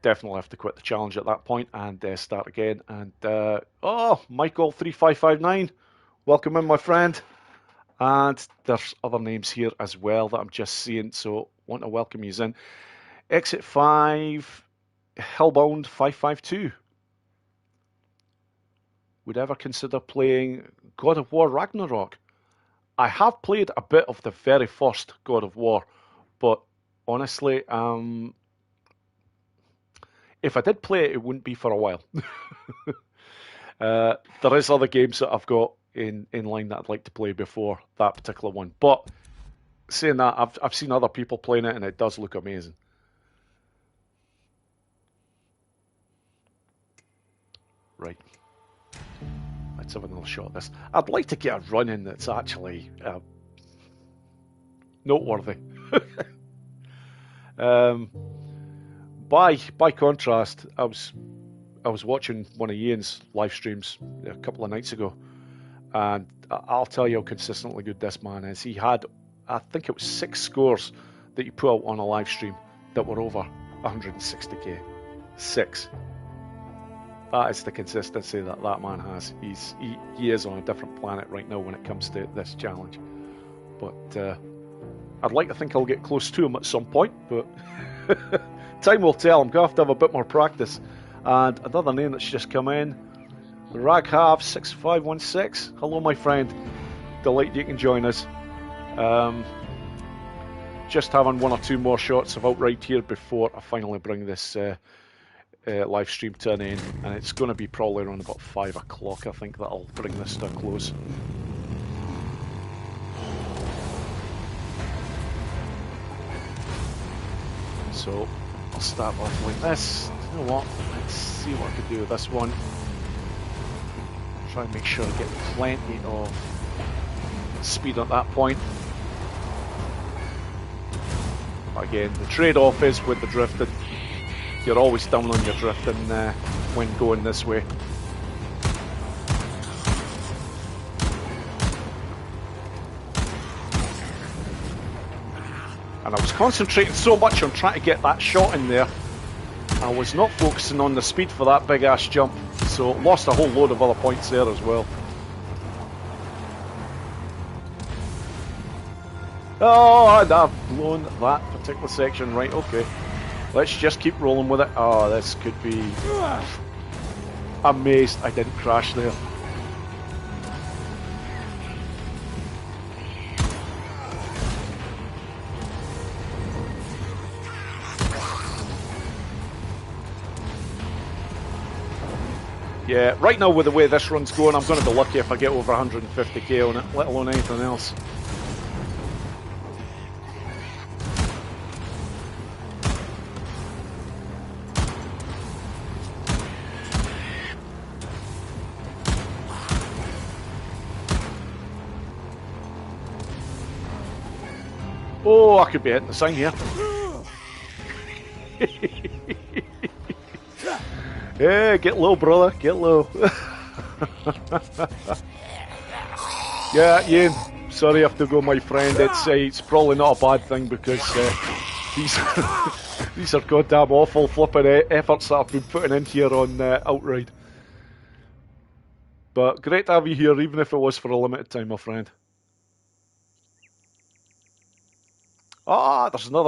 Definitely have to quit the challenge at that point and start again. And oh, Michael3559, welcome in, my friend. And there's other names here as well that I'm just seeing, so want to welcome you in. Exit 5, Hellbound 552. Would ever consider playing God of War Ragnarok? I have played a bit of the very first God of War, but honestly, if I did play it, it wouldn't be for a while. There is other games that I've got in line that I'd like to play before that particular one. But saying that, I've seen other people playing it, and it does look amazing. Right. Let's have another shot at this. I'd like to get a run in that's actually noteworthy. By contrast, I was watching one of Ian's live streams a couple of nights ago, and I'll tell you how consistently good this man is. He had, I think it was 6 scores that he put out on a live stream that were over 160k. 6. That is the consistency that that man has. He is on a different planet right now when it comes to this challenge. But I'd like to think I'll get close to him at some point, but time will tell. I'm going to have a bit more practice. And another name that's just come in, Raghav6516. Hello, my friend. Delighted you can join us. Just having 1 or 2 more shots of outright here before I finally bring this live stream to an end, and it's going to be probably around about 5 o'clock. I think that'll bring this to a close. So I'll start off like this. You know what? Let's see what I can do with this one. Try and make sure I get plenty of speed at that point. But again, the trade-off is with the drifting. You're always down on your drifting when going this way. And I was concentrating so much on trying to get that shot in there, I was not focusing on the speed for that big ass jump, so lost a whole load of other points there as well. Oh, and I've blown that particular section. Right, okay. Let's just keep rolling with it. Oh, this could be... Amazed I didn't crash there. Yeah, right now with the way this run's going, I'm going to be lucky if I get over 150k on it, let alone anything else. Oh, I could be hitting the sign here. Yeah, get low, brother, get low. Yeah, Ian, sorry I have to go, my friend. It's probably not a bad thing because these are goddamn awful flipping efforts that I've been putting in here on Outride. But great to have you here, even if it was for a limited time, my friend. Ah, there's another